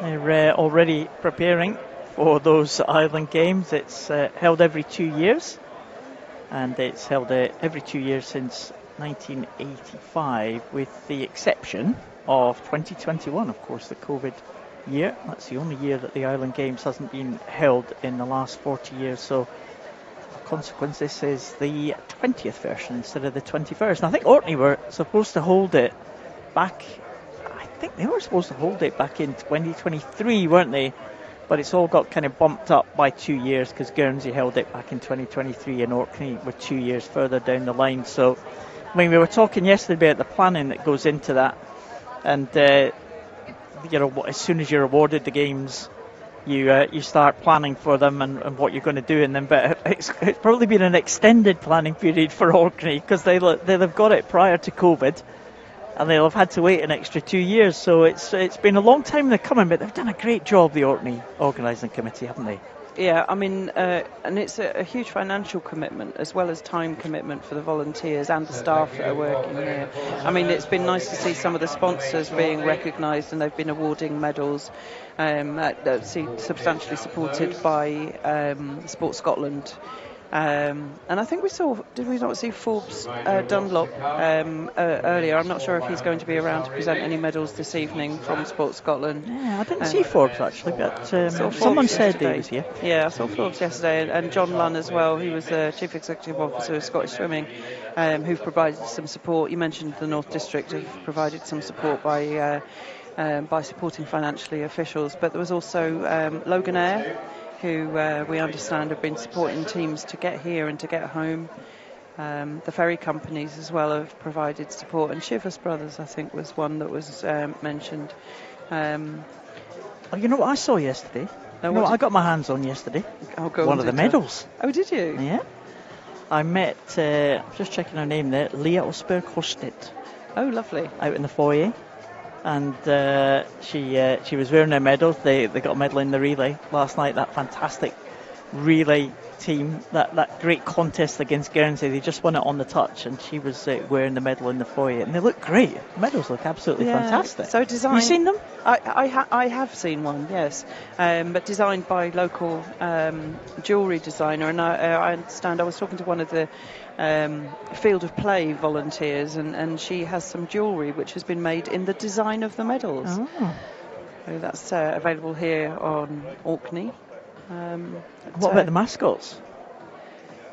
They're already preparing for those Island Games. It's held every 2 years, and it's held every 2 years since 1985, with the exception of 2021, of course, the COVID year. That's the only year that the Island Games hasn't been held in the last 40 years. So, as a consequence, this is the 20th version instead of the 21st. And I think Orkney were supposed to hold it back. I think they were supposed to hold it back in 2023, weren't they? But it's all got kind of bumped up by 2 years because Guernsey held it back in 2023 and Orkney were 2 years further down the line. So, I mean, we were talking yesterday about the planning that goes into that, and as soon as you're awarded the games, you start planning for them and what you're going to do in them. But it's probably been an extended planning period for Orkney because they'll have got it prior to COVID, and they'll have had to wait an extra 2 years. So it's been a long time in the coming, but they've done a great job, the Orkney organising committee, haven't they? Yeah, I mean, and it's a huge financial commitment as well as time commitment for the volunteers and the staff that are working here. I mean, it's been nice to see some of the sponsors being recognised, and they've been awarding medals, substantially supported by Sport Scotland. And I think did we not see Forbes Dunlop earlier? I'm not sure if he's going to be around to present any medals this evening from Sport Scotland. Yeah, I didn't see Forbes actually, but someone Forbes said yesterday. he was here. Yeah, I saw Forbes yesterday, and John Lunn as well, who was the Chief Executive Officer of Scottish Swimming, who've provided some support. You mentioned the North District have provided some support by supporting financially officials, but there was also Logan Eyre, who we understand have been supporting teams to get here and to get home. The ferry companies as well have provided support, and Shivers Brothers, I think, was one that was mentioned. You know what I saw yesterday? No, You know what I got my hands on yesterday? One of the medals. Oh, did you? Yeah. I met, I'm just checking her name there, Leah Osberg Horsted, Oh, lovely. out in the foyer. And she was wearing her medal. They got a medal in the relay last night, that fantastic relay team, that great contest against Guernsey. They just won it on the touch, and she was wearing the medal in the foyer, and they look great. The medals look absolutely fantastic. So designed. Have you seen them? I have seen one, yes, but designed by local jewellery designer, and I understand I was talking to one of the Field of Play volunteers, and she has some jewellery which has been made in the design of the medals. Oh. So that's available here on Orkney. What about the mascots?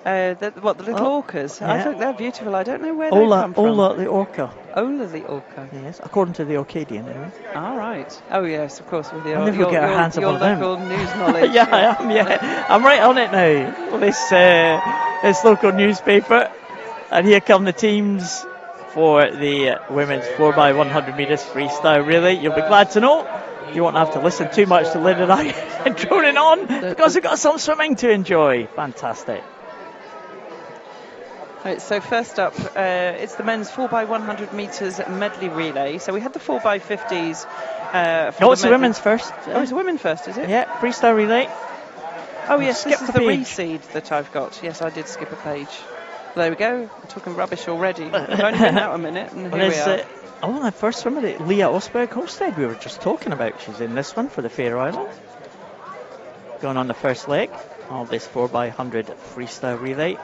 The little orcas? Yeah. I think they're beautiful. I don't know where they come from. Ola the orca. Ola the orca. Yes, according to the Orcadian anyway. All right. Oh yes, of course, with I'll never get our hands on one of them. local news knowledge. Yeah, I am. Yeah, I'm right on it now. This local newspaper, and here come the teams for the women's 4x100 metres freestyle relay. You'll be glad to know you won't have to listen too much to Lynn and I droning on because we've got some swimming to enjoy. Fantastic. Right, so first up, it's the men's 4x100 metres medley relay. So we had the 4x50s. It's the women's first. Oh, it's the women first, is it? Yeah, freestyle relay. Oh yes, Skip this is the the page. reseed that I've got. Yes, I did skip a page. There we go. I'm talking rubbish already. We've only been out a minute, and here we are. That first swimmer, Leah Osberg Holstead, we were just talking about. She's in this one for the Faroe Islands. Going on the first leg of this 4x100 freestyle relay.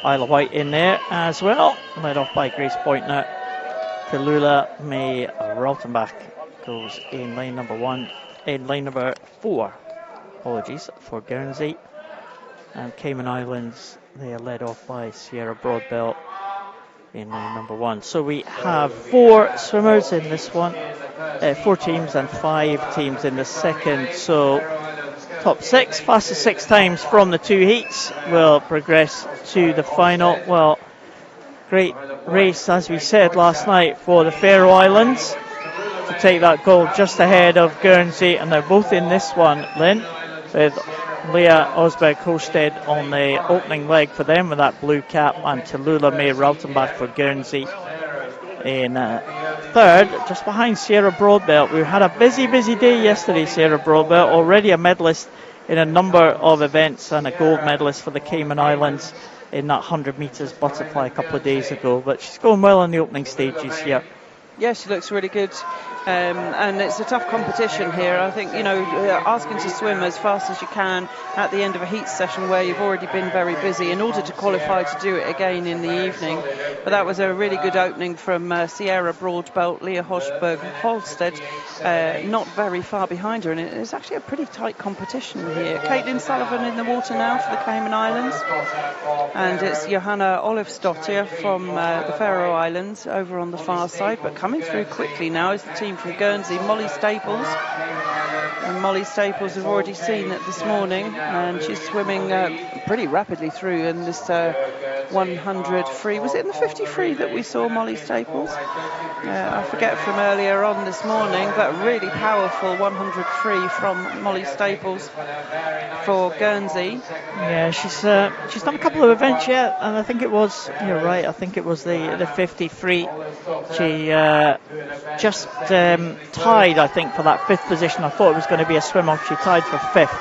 Isla White in there as well, led off by Grace Pointner. Tallulah May Raltenbach goes in lane number 4. Apologies for Guernsey. And Cayman Islands, they are led off by Sierra Broadbelt in lane number 1. So we have 4 swimmers in this one, 4 teams and 5 teams in the second. So top 6, fastest 6 times from the 2 heats will progress to the final. Well, great race, as we said last night, for the Faroe Islands to take that gold just ahead of Guernsey, and they're both in this one, Lynn, with Leah Osberg Holstead on the opening leg for them with that blue cap, and Tallulah May Raltenbach for Guernsey in third, just behind Sierra Broadbelt. We had a busy day yesterday. Sierra Broadbelt, already a medalist in a number of events and a gold medalist for the Cayman Islands. in that 100 metres butterfly a couple of days ago. But she's going well on the opening stages here. Yeah, she looks really good. And it's a tough competition here. I think, asking to swim as fast as you can at the end of a heat session where you've already been very busy in order to qualify to do it again in the evening. But that was a really good opening from Sierra Broadbelt, Leah Hochberg Holstead, not very far behind her. And it's actually a pretty tight competition here. Caitlin Sullivan in the water now for the Cayman Islands. And it's Johanna Olofsdottir from the Faroe Islands over on the far side. But coming through quickly now is the team from Guernsey, Molly Staples. And Molly Staples, we've already seen it this morning, and she's swimming pretty rapidly through in this 100 free. Was it in the 50 free that we saw Molly Staples? I forget from earlier on this morning, but really powerful 100 free from Molly Staples for Guernsey. Yeah, she's done a couple of events yet, and I think it was, you're right, I think it was the 50 free. She just tied, I think, for that 5th position. I thought it was going to be a swim off. She tied for 5th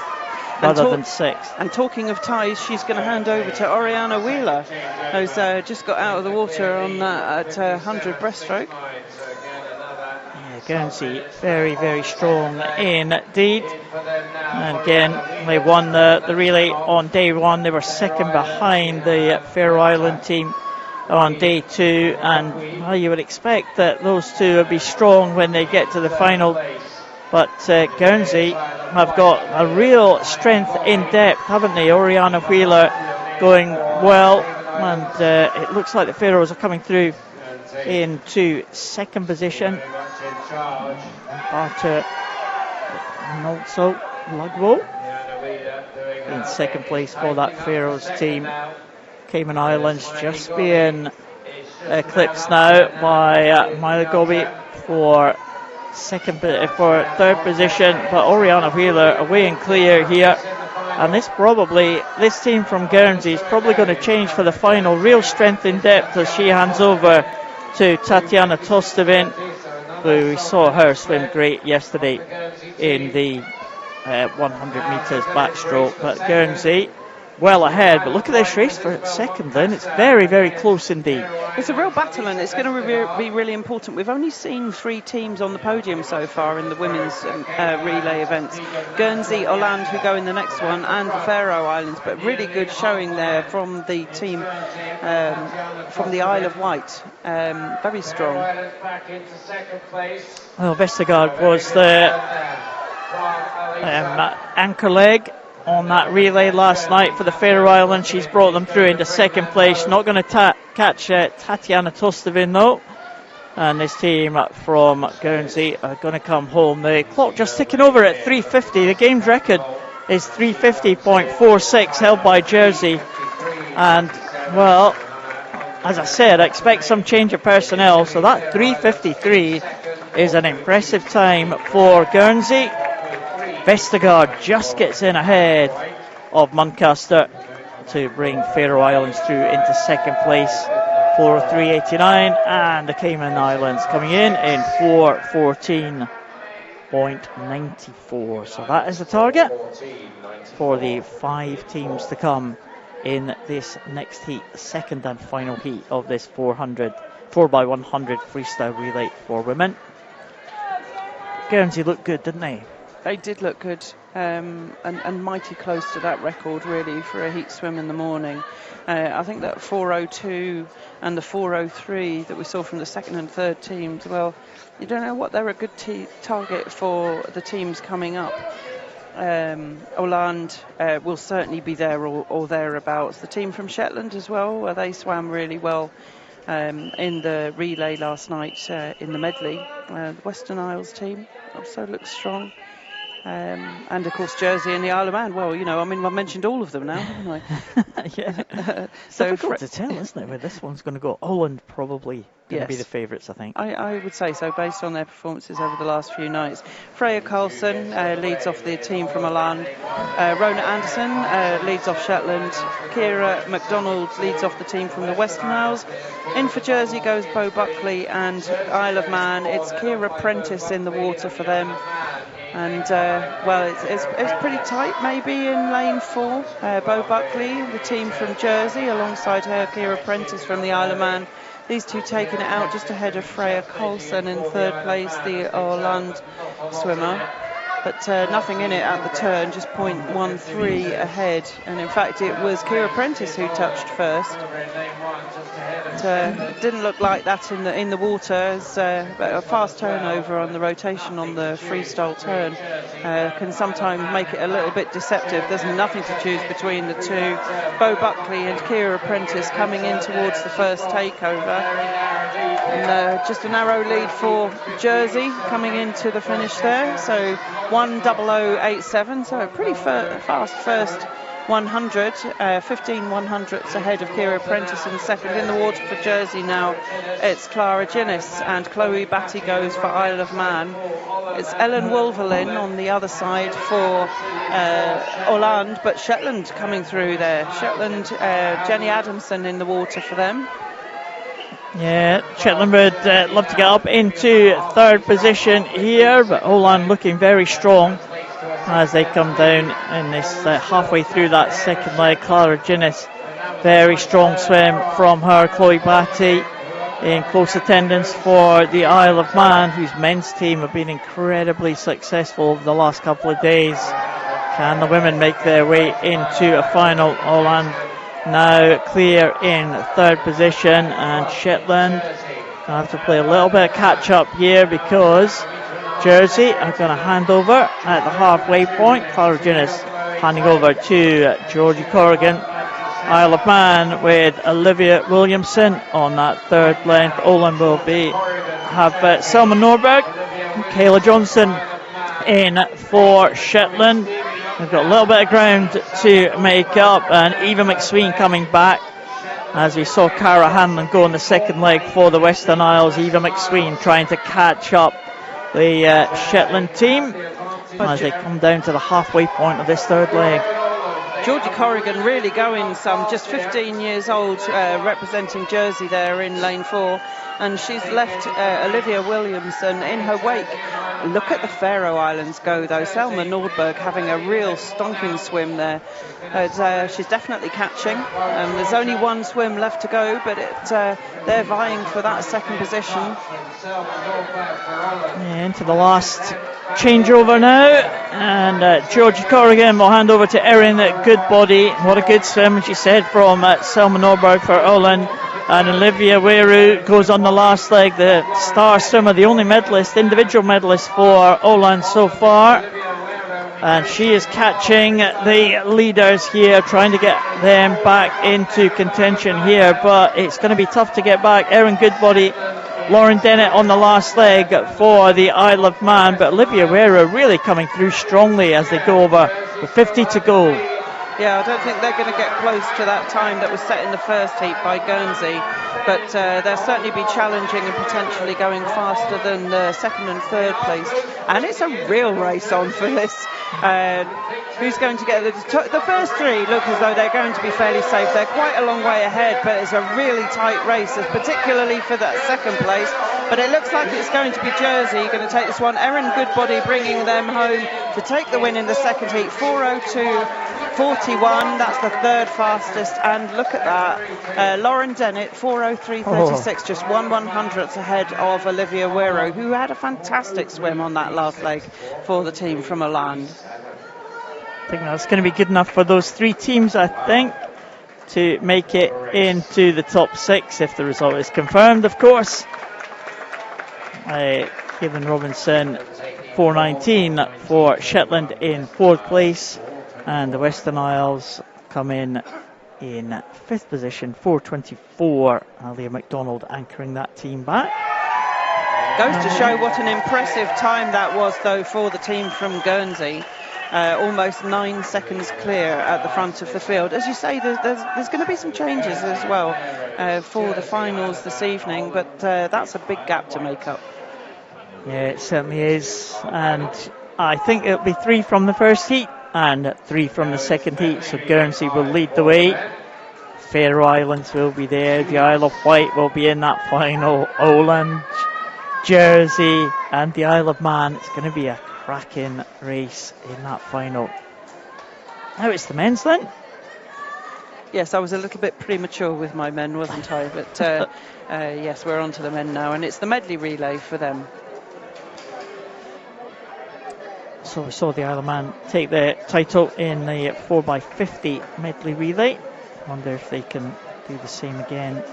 rather than 6th. And talking of ties, she's going to hand over to Oriana Wheeler, who's just got out of the water on that at 100 breaststroke. Yeah, Guernsey very, very strong indeed. And again, they won the relay on day 1. They were second behind the Faroe Island team on day 2, and well, you would expect that those two would be strong when they get to the final. But Guernsey have got a real strength in depth, haven't they? Oriana Wheeler going well, and it looks like the Faroes are coming through into 2nd position. Barter and also Lugbo in 2nd place for that Faroes team. Cayman Islands just being eclipsed now by Myla Gobi for 3rd position, but Oriana Wheeler away and clear here. And this team from Guernsey is probably going to change for the final. Real strength in depth as she hands over to Tatiana Tostevin, who we saw her swim great yesterday in the 100 metres backstroke. But Guernsey well ahead, but look at this race for 2nd then. It's very, very close indeed. It's a real battle, and it's going to be really important. We've only seen 3 teams on the podium so far in the women's relay events. Guernsey, Holland, who go in the next one, and the Faroe Islands, but really good showing there from the team from the Isle of Wight. Very strong. Well, Vestergaard was the anchor leg on that relay last night for the Faroe Islands. She's brought them through into 2nd place. Not going to catch Tatiana Tostevin though. And this team from Guernsey are going to come home. The clock just ticking over at 3:50. The game's record is 3:50.46, held by Jersey. And well, as I said, I expect some change of personnel. So that 3:53 is an impressive time for Guernsey. Vestergaard just gets in ahead of Muncaster to bring Faroe Islands through into 2nd place for 3:89, and the Cayman Islands coming in 4:14.94. So that is the target for the 5 teams to come in this next heat, the 2nd and final heat of this 4x100 freestyle relay for women. Guernsey looked good, didn't they? They did look good, and mighty close to that record really for a heat swim in the morning. I think that 4:02 and the 4:03 that we saw from the 2nd and 3rd teams, well, you don't know what they're a good target for the teams coming up. Holland will certainly be there or thereabouts. The team from Shetland as well, where they swam really well in the relay last night in the medley. The Western Isles team also looks strong. And of course Jersey and the Isle of Man. Well, I've mentioned all of them now, haven't I? Yeah. So difficult to tell, isn't it, where this one's going to go? Holland probably going to be the favourites, I think. I would say so, based on their performances over the last few nights. Freya Carlson leads off the team from Holland. Rona Anderson leads off Shetland. Kira McDonald leads off the team from the Western Isles. In for Jersey goes Bo Buckley, and Isle of Man, it's Kira Prentice in the water for them. And well, it's pretty tight maybe in lane 4. Bo Buckley, the team from Jersey, alongside her Kira Prentice from the Isle of Man. These two taking it out just ahead of Freya Coulson in 3rd place, the Orland swimmer. But nothing in it at the turn, just 0.13 ahead. And in fact, it was Kira Prentice who touched first. It didn't look like that in the water. As a fast turnover on the rotation on the freestyle turn can sometimes make it a little bit deceptive. There's nothing to choose between the two. Bo Buckley and Kira Prentice coming in towards the first takeover. And just a narrow lead for Jersey coming into the finish there. So 1:00.87, so a pretty fast first 100, 15 100ths ahead of Kira Prentice in second. In the water for Jersey now, it's Clara Ginnis, and Chloe Batty goes for Isle of Man. It's Ellen Wolverlin on the other side for Orland, but Shetland coming through there. Shetland, Jenny Adamson in the water for them. Yeah, Shetland would love to get up into 3rd position here, but Orland looking very strong as they come down in this halfway through that second leg. Clara Ginnis, very strong swim from her. Chloe Batty in close attendance for the Isle of Man, whose men's team have been incredibly successful over the last couple of days. Can the women make their way into a final? Orland now clear in 3rd position, and Shetland have to play a little bit of catch up here because Jersey are going to hand over at the halfway point. Clara Ginnis handing over to Georgie Corrigan. Isle of Man with Olivia Williamson on that 3rd length. Orland will have Selma Norberg, Kayla Johnson in for Shetland. They've got a little bit of ground to make up, and Eva McSween coming back as we saw Cara Hanlon go in the second leg for the Western Isles. Eva McSween trying to catch up the Shetland team as they come down to the halfway point of this 3rd leg. Georgie Corrigan really going some, just 15 years old, representing Jersey there in lane 4, and she's left Olivia Williamson in her wake. Look at the Faroe Islands go though. Selma Nordberg having a real stonking swim there. She's definitely catching. There's only one swim left to go, but they're vying for that 2nd position. Yeah, into the last changeover now, and Georgie Corrigan will hand over to Erin Goodbody. What a good swim, she said, from Selma Norberg for Orland. And Olivia Weru goes on the last leg, the star swimmer, the only medalist, individual medalist for Orland so far. And she is catching the leaders here, trying to get them back into contention here. But it's going to be tough to get back. Erin Goodbody, Lauren Dennett on the last leg for the Isle of Man. But Olivia Weru really coming through strongly as they go over with 50 to go. Yeah, I don't think they're going to get close to that time that was set in the first heat by Guernsey, but they'll certainly be challenging and potentially going faster than 2nd and 3rd place. And it's a real race on for this. Who's going to get the first 3 look as though they're going to be fairly safe. They're quite a long way ahead, but it's a really tight race, particularly for that 2nd place. But it looks like it's going to be Jersey going to take this one. Erin Goodbody bringing them home to take the win in the 2nd heat. 4:02.41, that's the 3rd fastest, and look at that. Lauren Dennett, 4:03.36, just 1/100th ahead of Olivia Weru, who had a fantastic swim on that last leg for the team from Orland. I think that's going to be good enough for those 3 teams, I think, to make it into the top 6 if the result is confirmed, of course. Caitlin Robinson, 4:19 for Shetland in 4th place, and the Western Isles come in 5th position, 4:24. Alia McDonald anchoring that team back. Goes to show what an impressive time that was, though, for the team from Guernsey. Almost 9 seconds clear at the front of the field. As you say, there's going to be some changes as well for the finals this evening, but that's a big gap to make up. Yeah, it certainly is, and I think it'll be 3 from the first heat and 3 from the second heat, so Guernsey will lead the way. Faroe Islands will be there, the Isle of Wight will be in that final, Orland, Jersey and the Isle of Man. It's going to be a cracking race in that final. Now it's the men's then. Yes, I was a little bit premature with my men, wasn't I? But yes, we're on to the men now, and it's the medley relay for them. So we saw the Isle of Man take the title in the 4x50 medley relay. Wonder if they can do the same again.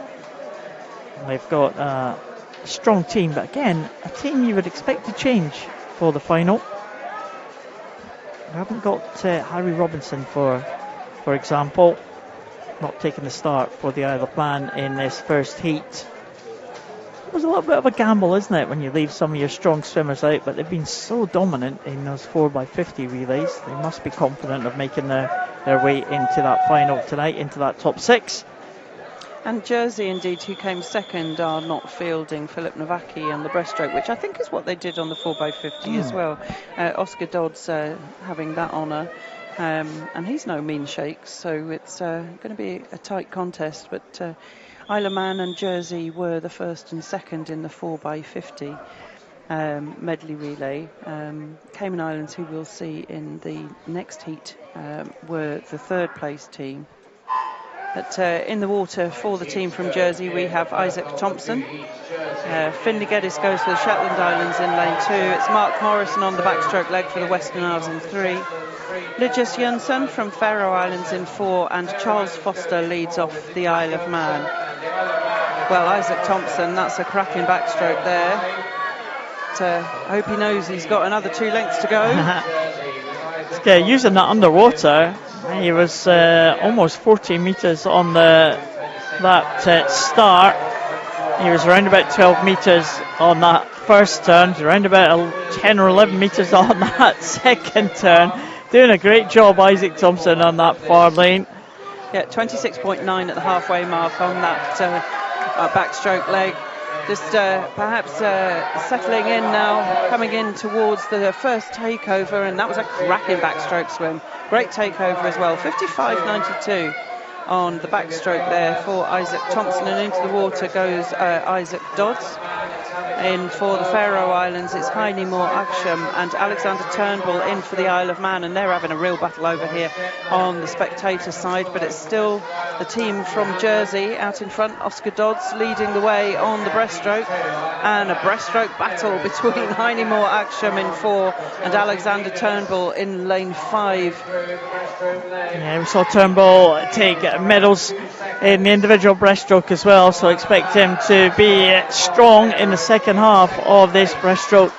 They've got a strong team, but again, a team you would expect to change for the final. We haven't got Harry Robinson, for example, not taking the start for the Isle of Man in this first heat. It was a little bit of a gamble, isn't it, when you leave some of your strong swimmers out, but they've been so dominant in those 4x50 relays. They must be confident of making their way into that final tonight, into that top 6. And Jersey, indeed, who came second, are not fielding Philip Novacki on the breaststroke, which I think is what they did on the 4x50 as well. Oscar Dodds having that honour, and he's no mean shakes, so it's going to be a tight contest. But Isle of Man and Jersey were the first and second in the 4x50 medley relay. Cayman Islands, who we'll see in the next heat, were the third place team. But in the water for the team from Jersey, we have Isaac Thompson. Finley Geddes goes for the Shetland Islands in lane 2. It's Mark Morrison on the backstroke leg for the Western Isles in 3. Lydius Jönsson from Faroe Islands in 4. And Charles Foster leads off the Isle of Man. Well, Isaac Thompson, that's a cracking backstroke there. But, I hope he knows he's got another 2 lengths to go. Using that underwater, he was almost 14 metres on that start. He was around about 12 metres on that first turn, around about 10 or 11 metres on that second turn. Doing a great job, Isaac Thompson, on that far lane. Yeah, 26.9 at the halfway mark on that backstroke leg. Just perhaps settling in now, coming in towards the first takeover, and that was a cracking backstroke swim. Great takeover as well. 55.92 on the backstroke there for Isaac Thompson, and into the water goes Isaac Dodds. In for the Faroe Islands, it's Heine Moore Aksham and Alexander Turnbull in for the Isle of Man, and they're having a real battle over here on the spectator side, but it's still the team from Jersey out in front. Oscar Dodds leading the way on the breaststroke, and a breaststroke battle between Heine Moore Aksham in 4 and Alexander Turnbull in lane 5. Yeah, we saw Turnbull take medals in the individual breaststroke as well, so expect him to be strong in the second half of this breaststroke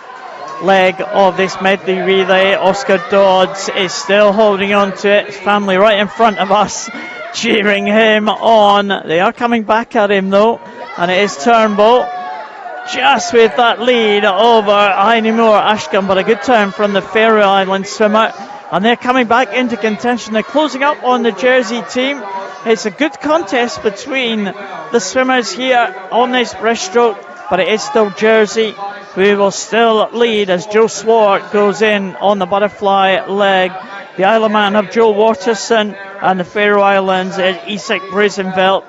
leg of this medley relay. Oscar Dodds is still holding on to it. His family right in front of us cheering him on. They are coming back at him though, and it is Turnbull just with that lead over Heine Moore Ashcombe, but a good turn from the Faroe Islands swimmer, and they're coming back into contention. They're closing up on the Jersey team. It's a good contest between the swimmers here on this breaststroke, but it is still Jersey who will still lead as Joe Swart goes in on the butterfly leg. The Isle of Man have Joel Waterson, and the Faroe Islands is Isak Brisenveld,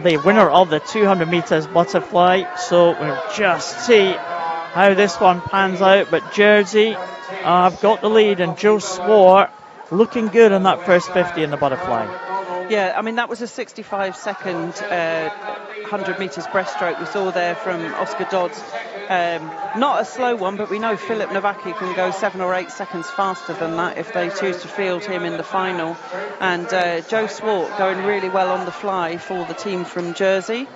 the winner of the 200 metres butterfly. So we'll just see how this one pans out, but Jersey have got the lead, and Joe Swart looking good on that first 50 in the butterfly. Yeah, I mean, that was a 65-second 100 metres breaststroke we saw there from Oscar Dodds. Not a slow one, but we know Philip Novacki can go 7 or 8 seconds faster than that if they choose to field him in the final. And Joe Swart going really well on the fly for the team from Jersey.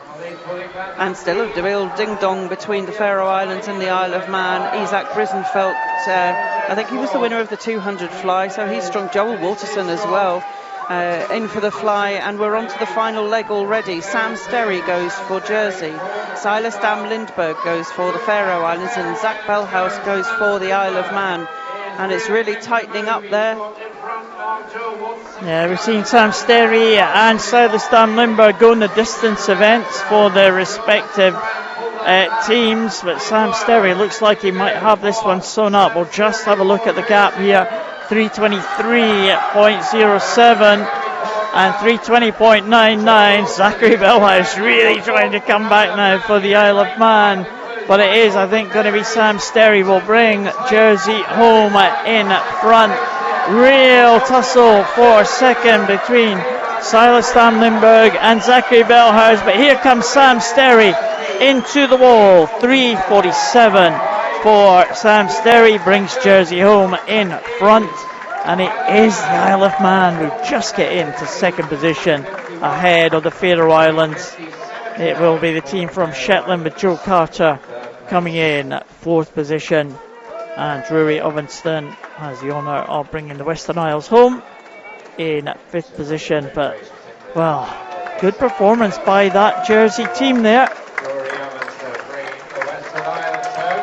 And still a real ding-dong between the Faroe Islands and the Isle of Man. Isak Brisenfeld, I think he was the winner of the 200 fly, so he's strong. Joel Waterson as well. In for the fly, and we're on to the final leg already. Sam Sterry goes for Jersey, Silas Dam Lindberg goes for the Faroe Islands, and Zach Bellhouse goes for the Isle of Man. And it's really tightening up there. Yeah, we've seen Sam Sterry and Silas Dam Lindberg go in the distance events for their respective teams, but Sam Sterry looks like he might have this one sewn up. We'll just have a look at the gap here. 3:23.07 and 3:20.99. Zachary Bellhouse really trying to come back now for the Isle of Man. but it is, I think, going to be Sam Sterry will bring Jersey home in front. Real tussle for second between Silas Van Limburg and Zachary Bellhouse, but here comes Sam Sterry into the wall. 3:47 for Sam Sterry, brings Jersey home in front, and it is the Isle of Man who just get into second position ahead of the Faroe Islands. It will be the team from Shetland with Joe Carter coming in at fourth position, and Drury Ovinston has the honour of bringing the Western Isles home in fifth position. But, well, good performance by that Jersey team there.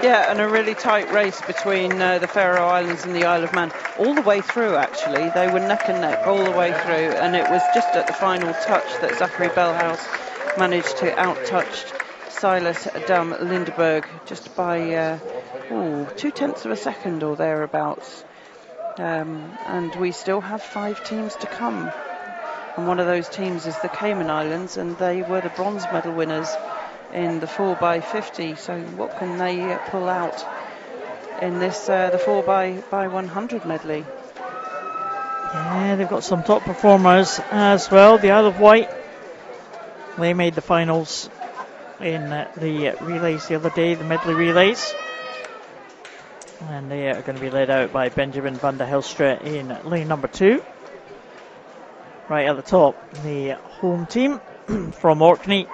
Yeah, and a really tight race between the Faroe Islands and the Isle of Man. All the way through, actually. They were neck and neck all the way through, and it was just at the final touch that Zachary Bellhouse managed to out-touch Silas Dam Lindeberg just by 0.2 of a second or thereabouts. And we still have 5 teams to come. And one of those teams is the Cayman Islands, and they were the bronze medal winners in the 4x50. So what can they pull out in this the 4x100 medley? Yeah, they've got some top performers as well. The Isle of Wight, they made the finals in the relays the other day, the medley relays, and they are going to be led out by Benjamin van der Helstra in lane number 2. Right at the top, the home team from Orkney,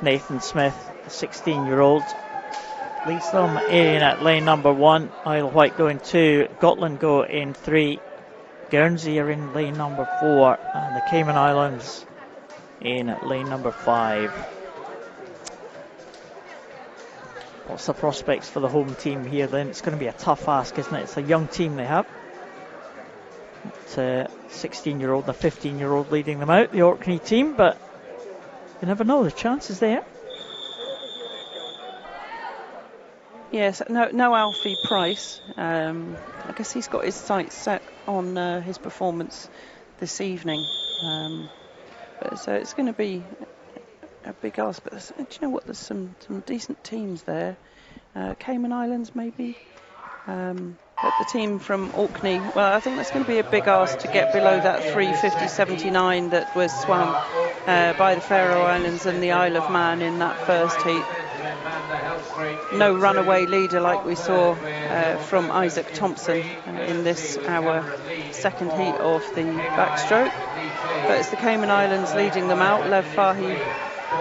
Nathan Smith, 16-year-old, leads them in at lane number 1. Isle of Wight go in 2, Gotland go in 3, Guernsey are in lane number 4, and the Cayman Islands in lane number 5. What's the prospects for the home team here then? It's going to be a tough ask, isn't it? It's a young team they have. It's a 16-year-old and a 15-year-old leading them out, the Orkney team, but you never know, the chance is there. Yes, no Alfie Price. I guess he's got his sights set on his performance this evening. But so it's going to be a big ask. But do you know what? There's some decent teams there. Cayman Islands maybe. But the team from Orkney, well, I think that's going to be a big ask to get below that 3:50.79 that was swum by the Faroe Islands and the Isle of Man in that first heat. No runaway leader like we saw from Isaac Thompson in this, our second heat of the backstroke. But it's the Cayman Islands leading them out. Lev Fahy,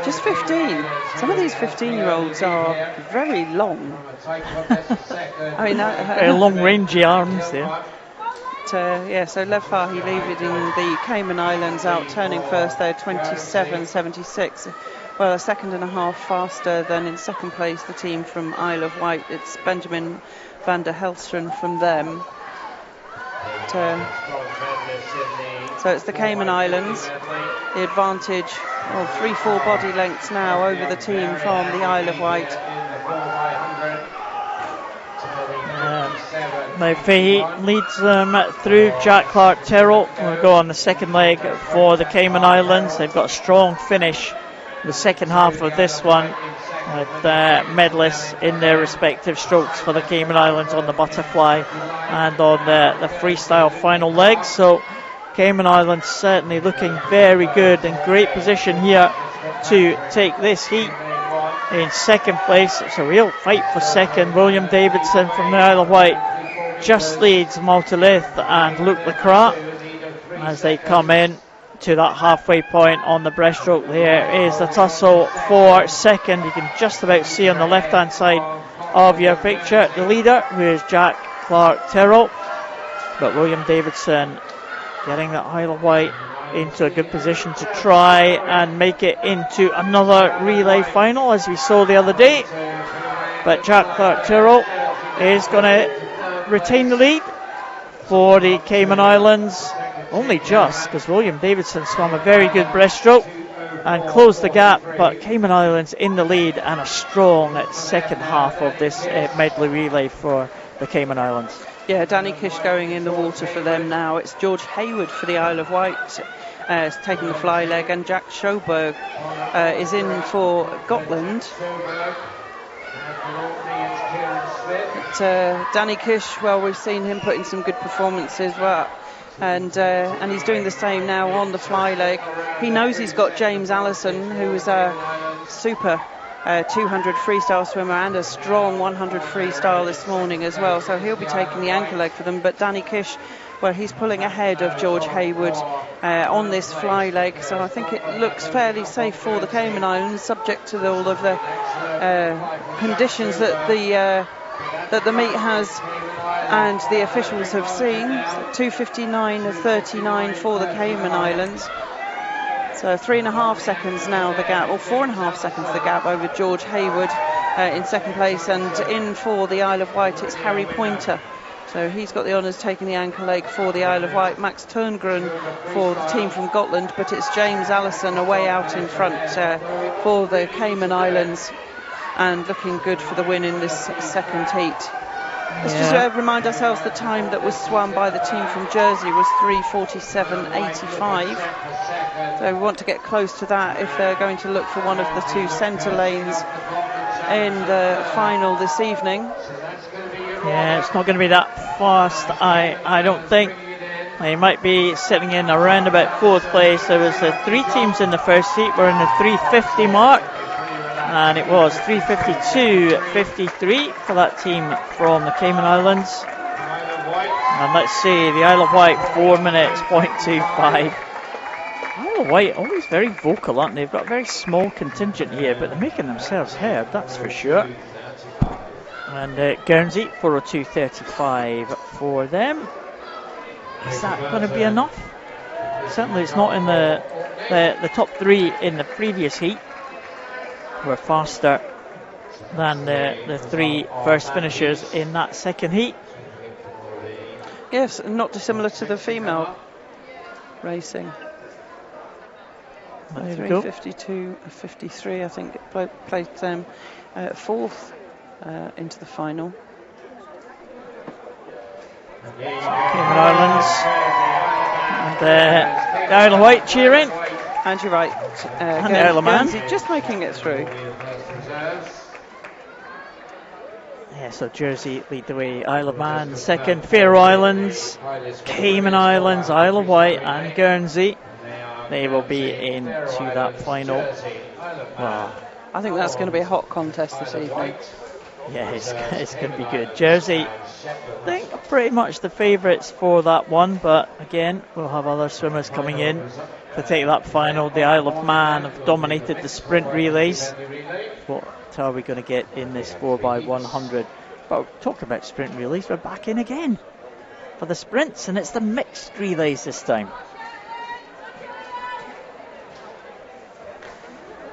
just 15. Some of these 15-year-olds are very long. I mean, very long, rangy arms there. Yeah, so Lev Fahy leading the Cayman Islands out, turning first there, 27.76. Well, a second and a half faster than in second place the team from Isle of Wight. It's Benjamin van der Helsteren from them. So it's the Cayman Islands. The advantage of 3-4 body lengths now over the team from the Isle of Wight. Now Fahey leads them through. Jack Clark-Terrell will go on the second leg for the Cayman Islands. They've got a strong finish the second half of this one, with medalists in their respective strokes for the Cayman Islands on the butterfly and on the freestyle final leg. So Cayman Islands certainly looking very good, in great position here to take this heat. In second place, it's a real fight for second. William Davidson from the Isle of Wight just leads Maltalith and Luke Lecras as they come in to that halfway point on the breaststroke. There is the tussle for second. You can just about see on the left hand side of your picture the leader, who is Jack Clark-Terrell, but William Davidson getting the Isle of Wight into a good position to try and make it into another relay final, as we saw the other day. But Jack Clark-Terrell is going to retain the lead for the Cayman Islands, only just, because William Davidson swam a very good breaststroke and closed the gap, but Cayman Islands in the lead and a strong second half of this medley relay for the Cayman Islands. Yeah, Danny Kish going in the water for them now. It's George Hayward for the Isle of Wight taking the fly leg, and Jack Schoberg is in for Gotland. But, Danny Kish, well, we've seen him put in some good performances, well, and he's doing the same now on the fly leg. He knows he's got James Allison, who is a super 200 freestyle swimmer and a strong 100 freestyle this morning as well, so he'll be taking the anchor leg for them. But Danny Kish, well, he's pulling ahead of George Hayward on this fly leg, so I think it looks fairly safe for the Cayman Islands, subject to all of the conditions that the meet has and the officials have seen. So 2:59.39 for the Cayman Islands. So 3.5 seconds now the gap, or 4.5 seconds the gap over George Hayward in second place, and in for the Isle of Wight it's Harry Pointer. So he's got the honours taking the anchor leg for the Isle of Wight. Max Turngren for the team from Gotland, but it's James Allison away out in front for the Cayman Islands, and looking good for the win in this second heat. Let's just remind ourselves the time that was swum by the team from Jersey was 3:47.85. So we want to get close to that if they're going to look for one of the two centre lanes in the final this evening. Yeah, it's not going to be that fast, I don't think. They might be sitting in around about 4th place. There was 3 teams in the first heat were in the 3:50 mark, and it was 3:52.53 for that team from the Cayman Islands. And let's see, the Isle of Wight 4 minutes, 0.25. Isle of Wight always very vocal, aren't they? They've got a very small contingent here, but they're making themselves heard, that's for sure. And Guernsey 4:02.35 for them. Is that going to be enough? Certainly it's not in the top 3 in the previous heat. Were faster than the 3 first finishers in that second heat. Yes, not dissimilar to the female racing. 3:52.53, I think, it placed them 4th into the final. Cayman Islands and the Isle of Wight cheering. And you're right, And the Isle of Man. Guernsey just making it through. Yeah, so Jersey lead the way, Isle of Man second, Faroe Islands, Cayman Islands, Isle of Wight and Guernsey. They will be into that final. Wow. I think that's going to be a hot contest this evening. Yeah, it's going to be good. Jersey, I think, are pretty much the favourites for that one, but again, we'll have other swimmers coming in to take that final. The Isle of Man have dominated the sprint relays. What are we going to get in this 4x100? But talking about sprint relays, we're back in again for the sprints, and it's the mixed relays this time.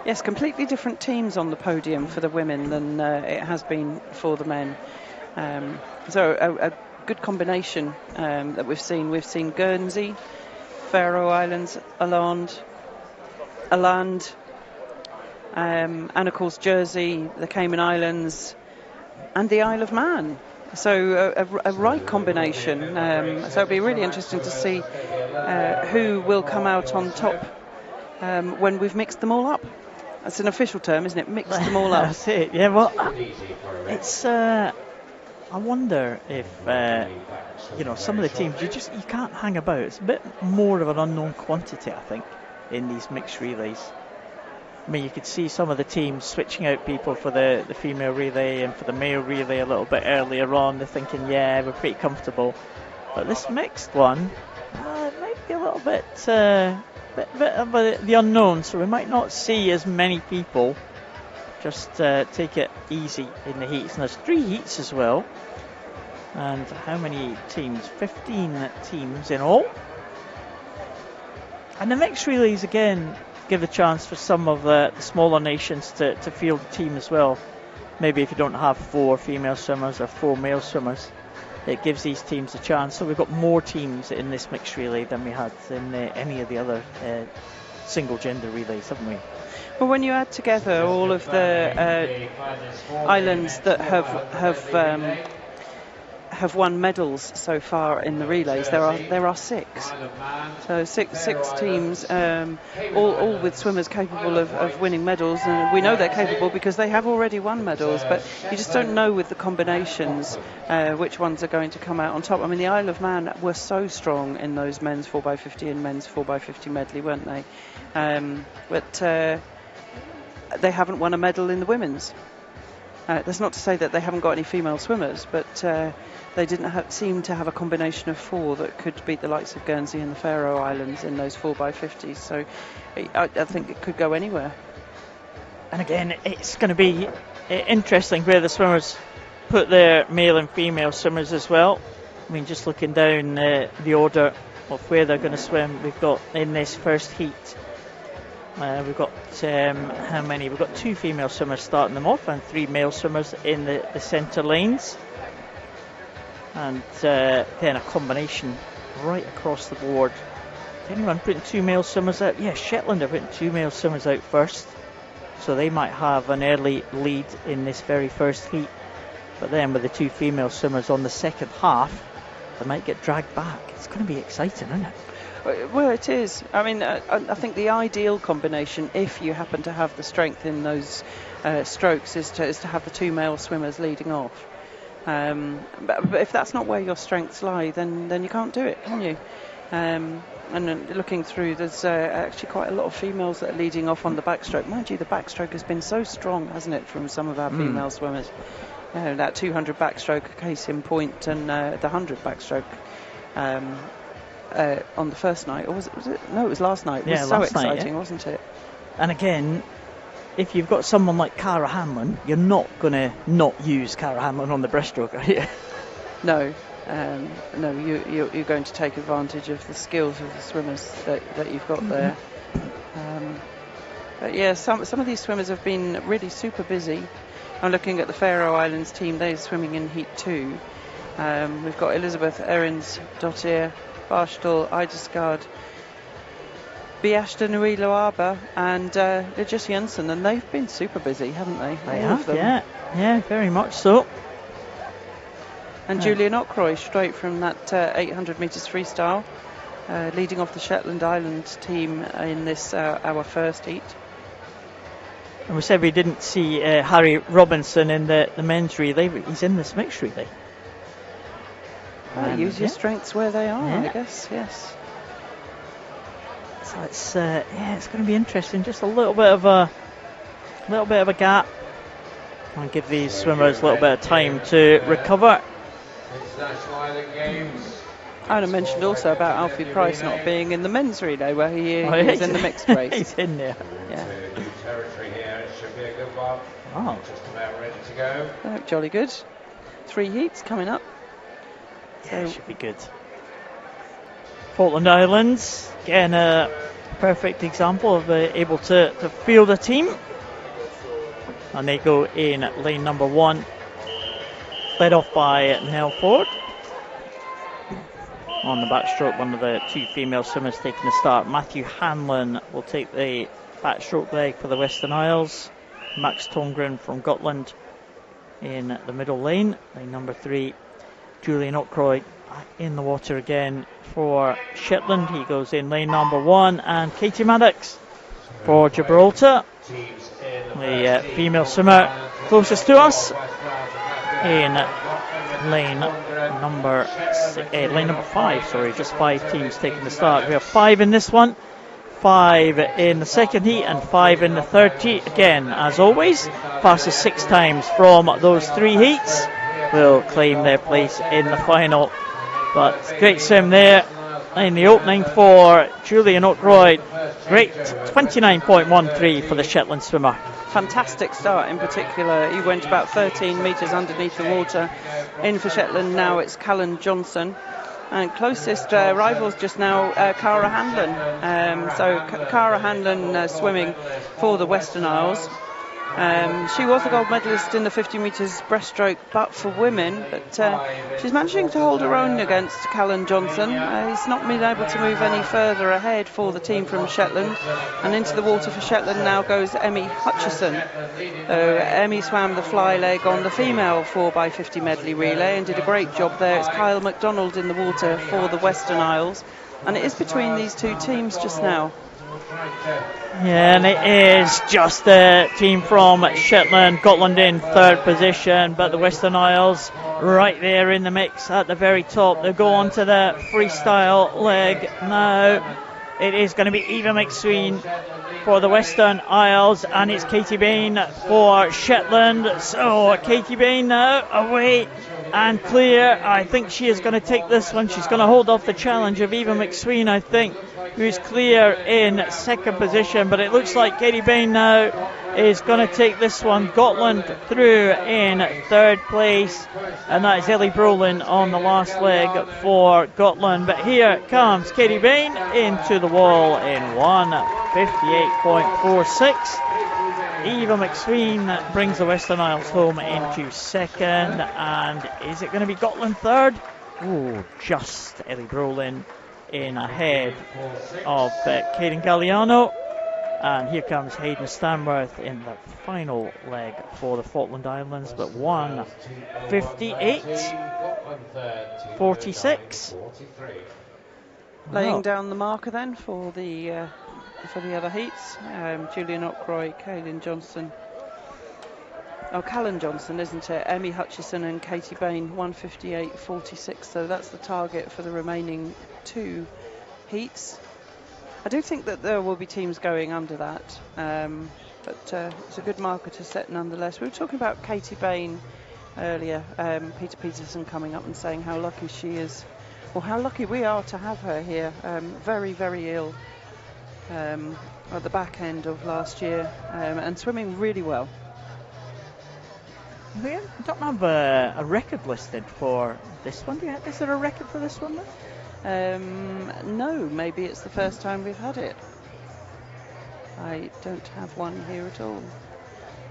Yes, completely different teams on the podium for the women than it has been for the men. So a good combination that we've seen. We've seen Guernsey, Faroe Islands, Åland, and of course Jersey, the Cayman Islands, and the Isle of Man. So a right combination. So it'll be really interesting to see who will come out on top when we've mixed them all up. That's an official term, isn't it? Mixed them all up. That's it. Yeah, well, it's. I wonder if some of the teams you can't hang about. It's a bit more of an unknown quantity, I think, in these mixed relays. I mean, you could see some of the teams switching out people for the female relay and for the male relay a little bit earlier on. They're thinking, yeah, we're pretty comfortable. But this mixed one, it might be a little bit of the unknown, so we might not see as many people just take it easy in the heats. And there's 3 heats as well. And how many teams? 15 teams in all. And the mixed relays again give a chance for some of the smaller nations to field a team as well. Maybe if you don't have 4 female swimmers or 4 male swimmers, it gives these teams a chance. So we've got more teams in this mixed relay than we had in any of the other single gender relays, haven't we? Well, when you add together all of the islands that have have won medals so far in the relays. There are 6. So six teams, all with swimmers capable of winning medals, and we know they're capable because they have already won medals, but you just don't know with the combinations which ones are going to come out on top. I mean, the Isle of Man were so strong in those men's 4x50 and men's 4x50 medley, weren't they? But they haven't won a medal in the women's. That's not to say that they haven't got any female swimmers, but they didn't seem to have a combination of 4 that could beat the likes of Guernsey and the Faroe Islands in those 4x50s. So I think it could go anywhere. And again, it's going to be interesting where the swimmers put their male and female swimmers as well. I mean, just looking down the order of where they're going to swim, we've got in this first heat, we've got how many? We've got 2 female swimmers starting them off and 3 male swimmers in the centre lanes. And then a combination right across the board. Is anyone putting 2 male swimmers out? Yeah, Shetland are putting 2 male swimmers out first. So they might have an early lead in this very first heat. But then with the 2 female swimmers on the second half, they might get dragged back. It's going to be exciting, isn't it? Well, it is. I mean, I think the ideal combination, if you happen to have the strength in those strokes, is to have the 2 male swimmers leading off. But if that's not where your strengths lie, then you can't do it, can you? And then looking through, there's actually quite a lot of females that are leading off on the backstroke. Mind you, the backstroke has been so strong, hasn't it, from some of our female swimmers? That 200 backstroke, case in point, and the 100 backstroke on the first night. Or was it? No, it was last night. It was so exciting, wasn't it? And again, if you've got someone like Cara Hanlon, you're not going to not use Cara Hanlon on the breaststroke, are you? No. No, you're going to take advantage of the skills of the swimmers that you've got there. But yeah, some of these swimmers have been really super busy. I'm looking at the Faroe Islands team. They're swimming in Heat 2. We've got Elizabeth Erins-Dottir, Barshdal, Eidesgard, Beashta Nui Loaba, and Regis Jensen, and they've been super busy, haven't they? They have, yeah, very much so. And Julian Ockroy, straight from that 800 metres freestyle, leading off the Shetland Islands team in this our first heat. And we said we didn't see Harry Robinson in the men's relay, but he's in this mixed relay. Use your strengths where they are, I guess. Yes. So it's going to be interesting. Just a little bit of a gap. I'll give these swimmers a little bit of time to recover. I mentioned also about Alfie Price not being in the men's relay where he was in the mixed race. He's in there. Yeah. Territory here. It should be a good one. Oh. Just about ready to go. Oh, jolly good. 3 heats coming up. Yeah, should be good. Falkland Islands, again a perfect example of able to field a team. And they go in lane number 1, led off by Nell Ford. On the backstroke, one of the 2 female swimmers taking the start. Matthew Hanlon will take the backstroke leg for the Western Isles. Max Tongren from Gotland in the middle lane, lane number 3. Julian Ockroy in the water again for Shetland. He goes in lane number 1. And Katie Maddox for Gibraltar, the female swimmer closest to us, in lane number 5. Sorry, just 5 teams taking the start. We have 5 in this one, 5 in the second heat, and 5 in the third heat. Again, as always, fastest 6 times from those 3 heats will claim their place in the final. But great swim there in the opening for Julian Ockroyd. Great 29.13 for the Shetland swimmer. Fantastic start in particular. He went about 13 metres underneath the water. In for Shetland now it's Callan Johnson. And closest rivals just now, Cara Hanlon. So Cara Hanlon swimming for the Western Isles. She was a gold medalist in the 50 metres breaststroke, but for women. But she's managing to hold her own against Callan Johnson. He's not been able to move any further ahead for the team from Shetland. And into the water for Shetland now goes Emmy Hutchison. Emmy swam the fly leg on the female 4x50 medley relay and did a great job there. It's Kyle MacDonald in the water for the Western Isles. And it is between these two teams just now. Yeah, and it is just the team from Shetland, Gotland in third position, but the Western Isles right there in the mix at the very top. They go on to the freestyle leg now. It is going to be Eva McSween for the Western Isles, and it's Katie Bain for Shetland. So Katie Bain now away and clear. I think she is going to take this one. She's going to hold off the challenge of Eva McSween, I think, who's clear in second position. But it looks like Katie Bain now is going to take this one. Gotland through in third place, and that is Ellie Brolin on the last leg for Gotland. But here comes Katie Bain into the wall in 1:58.46. Eva McSween brings the Western Isles home into second, and is it going to be Gotland third? Oh, just Ellie Brolin in ahead of Kaden Galliano. And here comes Hayden Stanworth in the final leg for the Falkland Islands, but 1:58.46. Laying down the marker then for the other heats. Julian Ockroy, Callan Johnson. Oh, Callan Johnson, isn't it? Emmy Hutchison and Katie Bain, 1:58.46. So that's the target for the remaining two heats. I do think that there will be teams going under that, but it's a good marker to set nonetheless. We were talking about Katie Bain earlier. Peter Peterson coming up and saying how lucky she is, or how lucky we are to have her here. Very, very ill at the back end of last year, and swimming really well. We don't have a record listed for this one. Is there a record for this one then? No, maybe it's the first time we've had it. I don't have one here at all.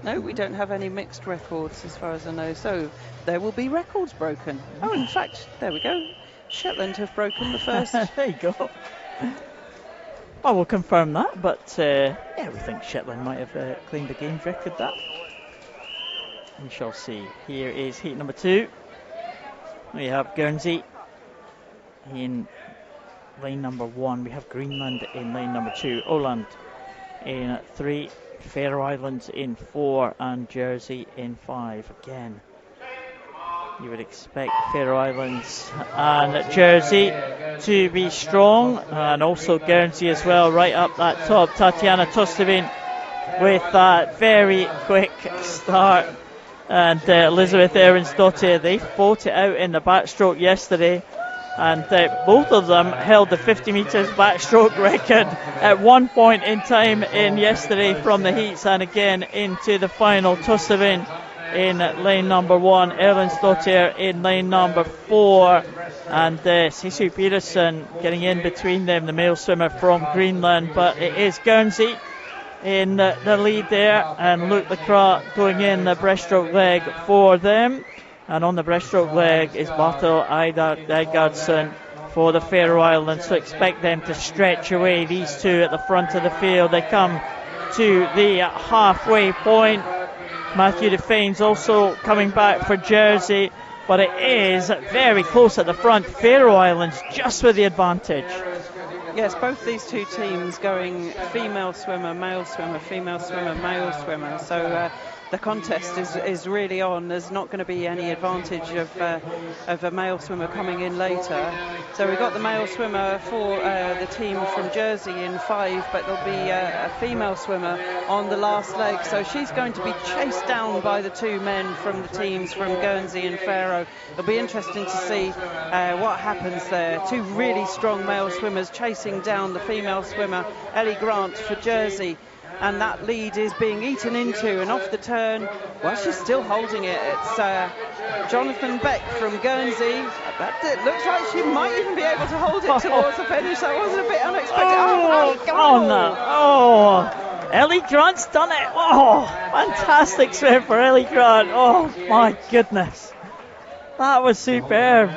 No, we don't have any mixed records as far as I know, so there will be records broken. Oh, in fact, there we go. Shetland have broken the first. There you go. Well, we'll confirm that, but yeah, we think Shetland might have claimed a games record that. We shall see. Here is heat number 2. We have Guernsey in lane number 1. We have Greenland in lane number 2. Åland in 3. Faroe Islands in 4. And Jersey in 5. Again, you would expect Faroe Islands and Jersey to be strong, and also Guernsey as well, right up that top. Tatiana Tostevin with that very quick start, and Elizabeth Erinsdottir, they fought it out in the backstroke yesterday, and both of them held the 50 metres backstroke record at one point in time in yesterday from the heats, and again into the final. Tostevin in lane number 1, Erinsdottir in lane number 4, and Sisu Peterson getting in between them, the male swimmer from Greenland. But it is Guernsey in the lead there, and Luke Lecras going in the breaststroke leg for them. And on the breaststroke leg is Bartel Eidardsson for the Faroe Islands. So expect them to stretch away, these two at the front of the field. They come to the halfway point. Matthew Defane's also coming back for Jersey, but it is very close at the front. Faroe Islands just with the advantage. Yes, both these two teams going female swimmer, male swimmer, female swimmer, male swimmer. So the contest is really on. There's not going to be any advantage of a male swimmer coming in later. So we've got the male swimmer for the team from Jersey in 5, but there'll be a female swimmer on the last leg. So she's going to be chased down by the two men from the teams from Guernsey and Faroe. It'll be interesting to see what happens there. Two really strong male swimmers chasing down the female swimmer, Ellie Grant for Jersey. And that lead is being eaten into, and off the turn, well, she's still holding it. It's Jonathan Beck from Guernsey. It looks like she might even be able to hold it towards the finish. That wasn't a bit unexpected. Oh, come on! Ellie Grant's done it. Oh, fantastic swim for Ellie Grant. Oh my goodness. That was superb.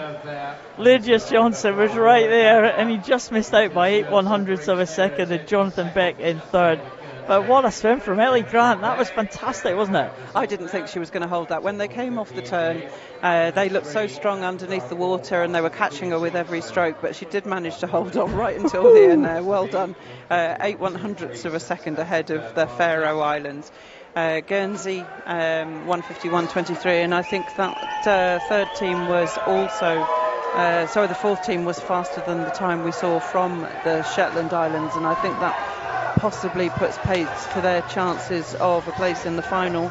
Lydius Johnson was right there, and he just missed out by 8/100ths of a second, and Jonathan Beck in third. But what a swim from Ellie Grant. That was fantastic, wasn't it? I didn't think she was going to hold that. When they came off the turn, they looked so strong underneath the water, and they were catching her with every stroke, but she did manage to hold on right until the end there. Well done. 8/100ths of a second ahead of the Faroe Islands. Guernsey 151.23, and I think that third team was also the fourth team was faster than the time we saw from the Shetland Islands, and I think that possibly puts pace to their chances of a place in the final,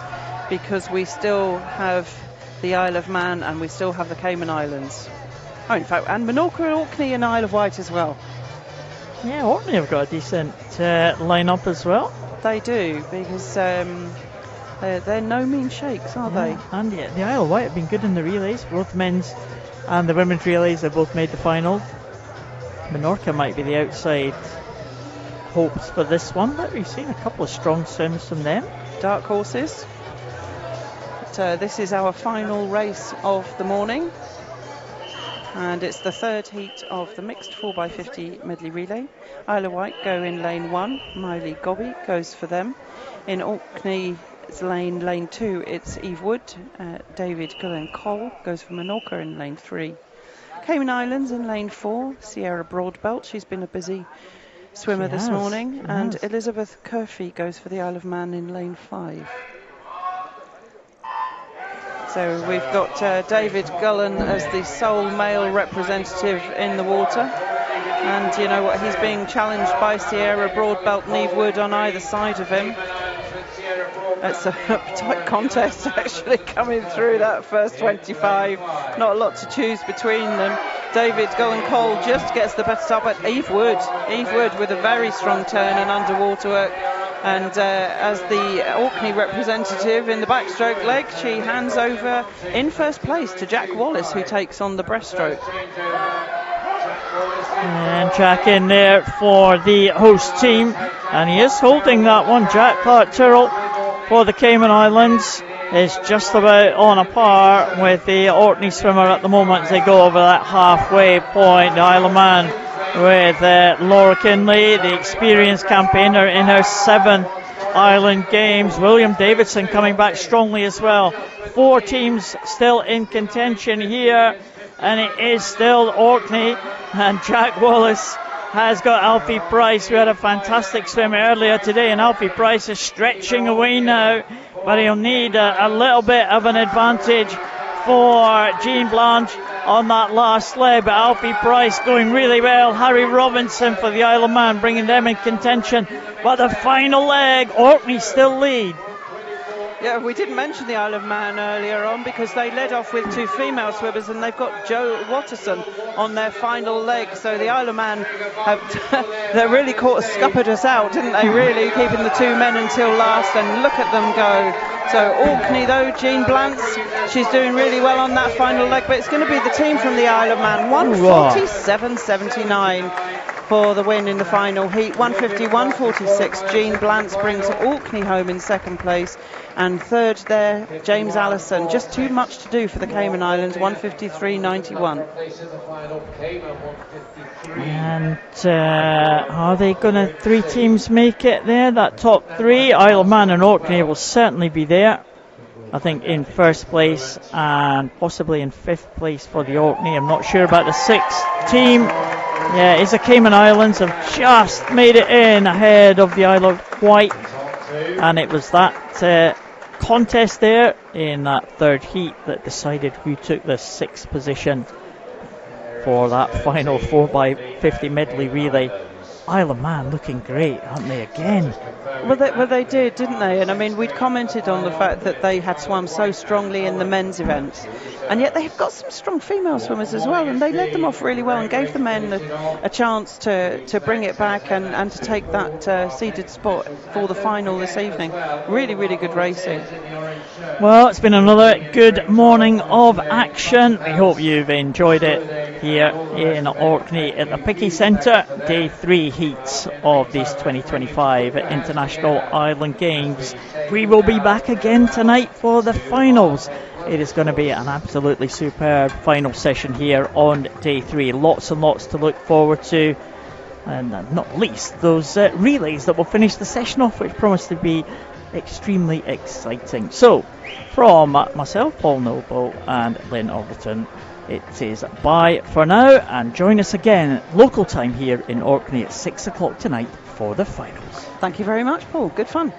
because we still have the Isle of Man and we still have the Cayman Islands. Oh, in fact, and Menorca, Orkney and Isle of Wight as well. Yeah, Orkney have got a decent lineup as well. They do, because they're no mean shakes, are they? And yeah, the Isle of Wight have been good in the relays. Both men's and the women's relays have both made the final. Menorca might be the outside hopes for this one, but we've seen a couple of strong swims from them. Dark horses. But, this is our final race of the morning, and it's the third heat of the mixed 4x50 medley relay. Isle of Wight go in lane 1. Miley Gobby goes for them. In Orkney's lane 2, it's Eve Wood. David Cullen Cole goes for Menorca in lane 3. Cayman Islands in lane 4. Sierra Broadbelt, she's been a busy swimmer this morning. And Elizabeth Curfey goes for the Isle of Man in lane 5. So we've got David Gullen as the sole male representative in the water. And you know what, he's being challenged by Sierra Broadbelt and Eve Wood on either side of him. It's a tight contest actually coming through that first 25. Not a lot to choose between them. David Gullen Cole just gets the better start, but Eve Wood with a very strong turn and underwater work. And as the Orkney representative in the backstroke leg, she hands over in first place to Jack Wallace, who takes on the breaststroke. And Jack in there for the host team, and he is holding that one. Jack Clark-Tyrrell for the Cayman Islands is just about on a par with the Orkney swimmer at the moment as they go over that halfway point. The Isle of Man with Laura Kinley, the experienced campaigner in her 7th Island Games. William Davidson coming back strongly as well. 4 teams still in contention here, and it is still Orkney, and Jack Wallace has got Alfie Price, who had a fantastic swim earlier today, and Alfie Price is stretching away now, but he'll need a little bit of an advantage for Jean Blanche on that last leg. But Alfie Price going really well. Harry Robinson for the Isle of Man, bringing them in contention. But the final leg, Orkney still lead. Yeah, we didn't mention the Isle of Man earlier on because they led off with 2 female swimmers, and they've got Jo Watterson on their final leg. So the Isle of Man they really scuppered us out, didn't they, really, keeping the 2 men until last, and look at them go. So Orkney, though, Jean Blantz, she's doing really well on that final leg, but it's going to be the team from the Isle of Man. 147.79 for the win in the final heat. 151.46. Jean Blantz brings Orkney home in second place. And third there, James Allison. Just too much to do for the Cayman Islands. 153.91. And are they going to 3 teams make it there? That top 3, Isle of Man and Orkney, will certainly be there. I think in first place and possibly in 5th place for the Orkney. I'm not sure about the 6th team. Yeah, it's the Cayman Islands have just made it in ahead of the Isle of Wight. And it was that contest there in that third heat that decided who took the 6th position for that final 4x50 medley relay. Isle of Man looking great, aren't they, again? Well, they did, didn't they? And I mean, we'd commented on the fact that they had swum so strongly in the men's events, and yet they've got some strong female swimmers as well, and they led them off really well and gave the men a chance to bring it back and to take that seeded spot for the final this evening. Really, really good racing. Well, it's been another good morning of action. We hope you've enjoyed it. here in Orkney at the Picky Centre. Day 3 heats of these 2025 International Island Games. We will be back again tonight for the finals. It is going to be an absolutely superb final session here on day 3. Lots and lots to look forward to. And not least those relays that will finish the session off, which promise to be extremely exciting. So, from myself, Paul Noble, and Lynn Alderton, it is bye for now, and join us again local time here in Orkney at 6 o'clock tonight for the finals. Thank you very much, Paul. Good fun.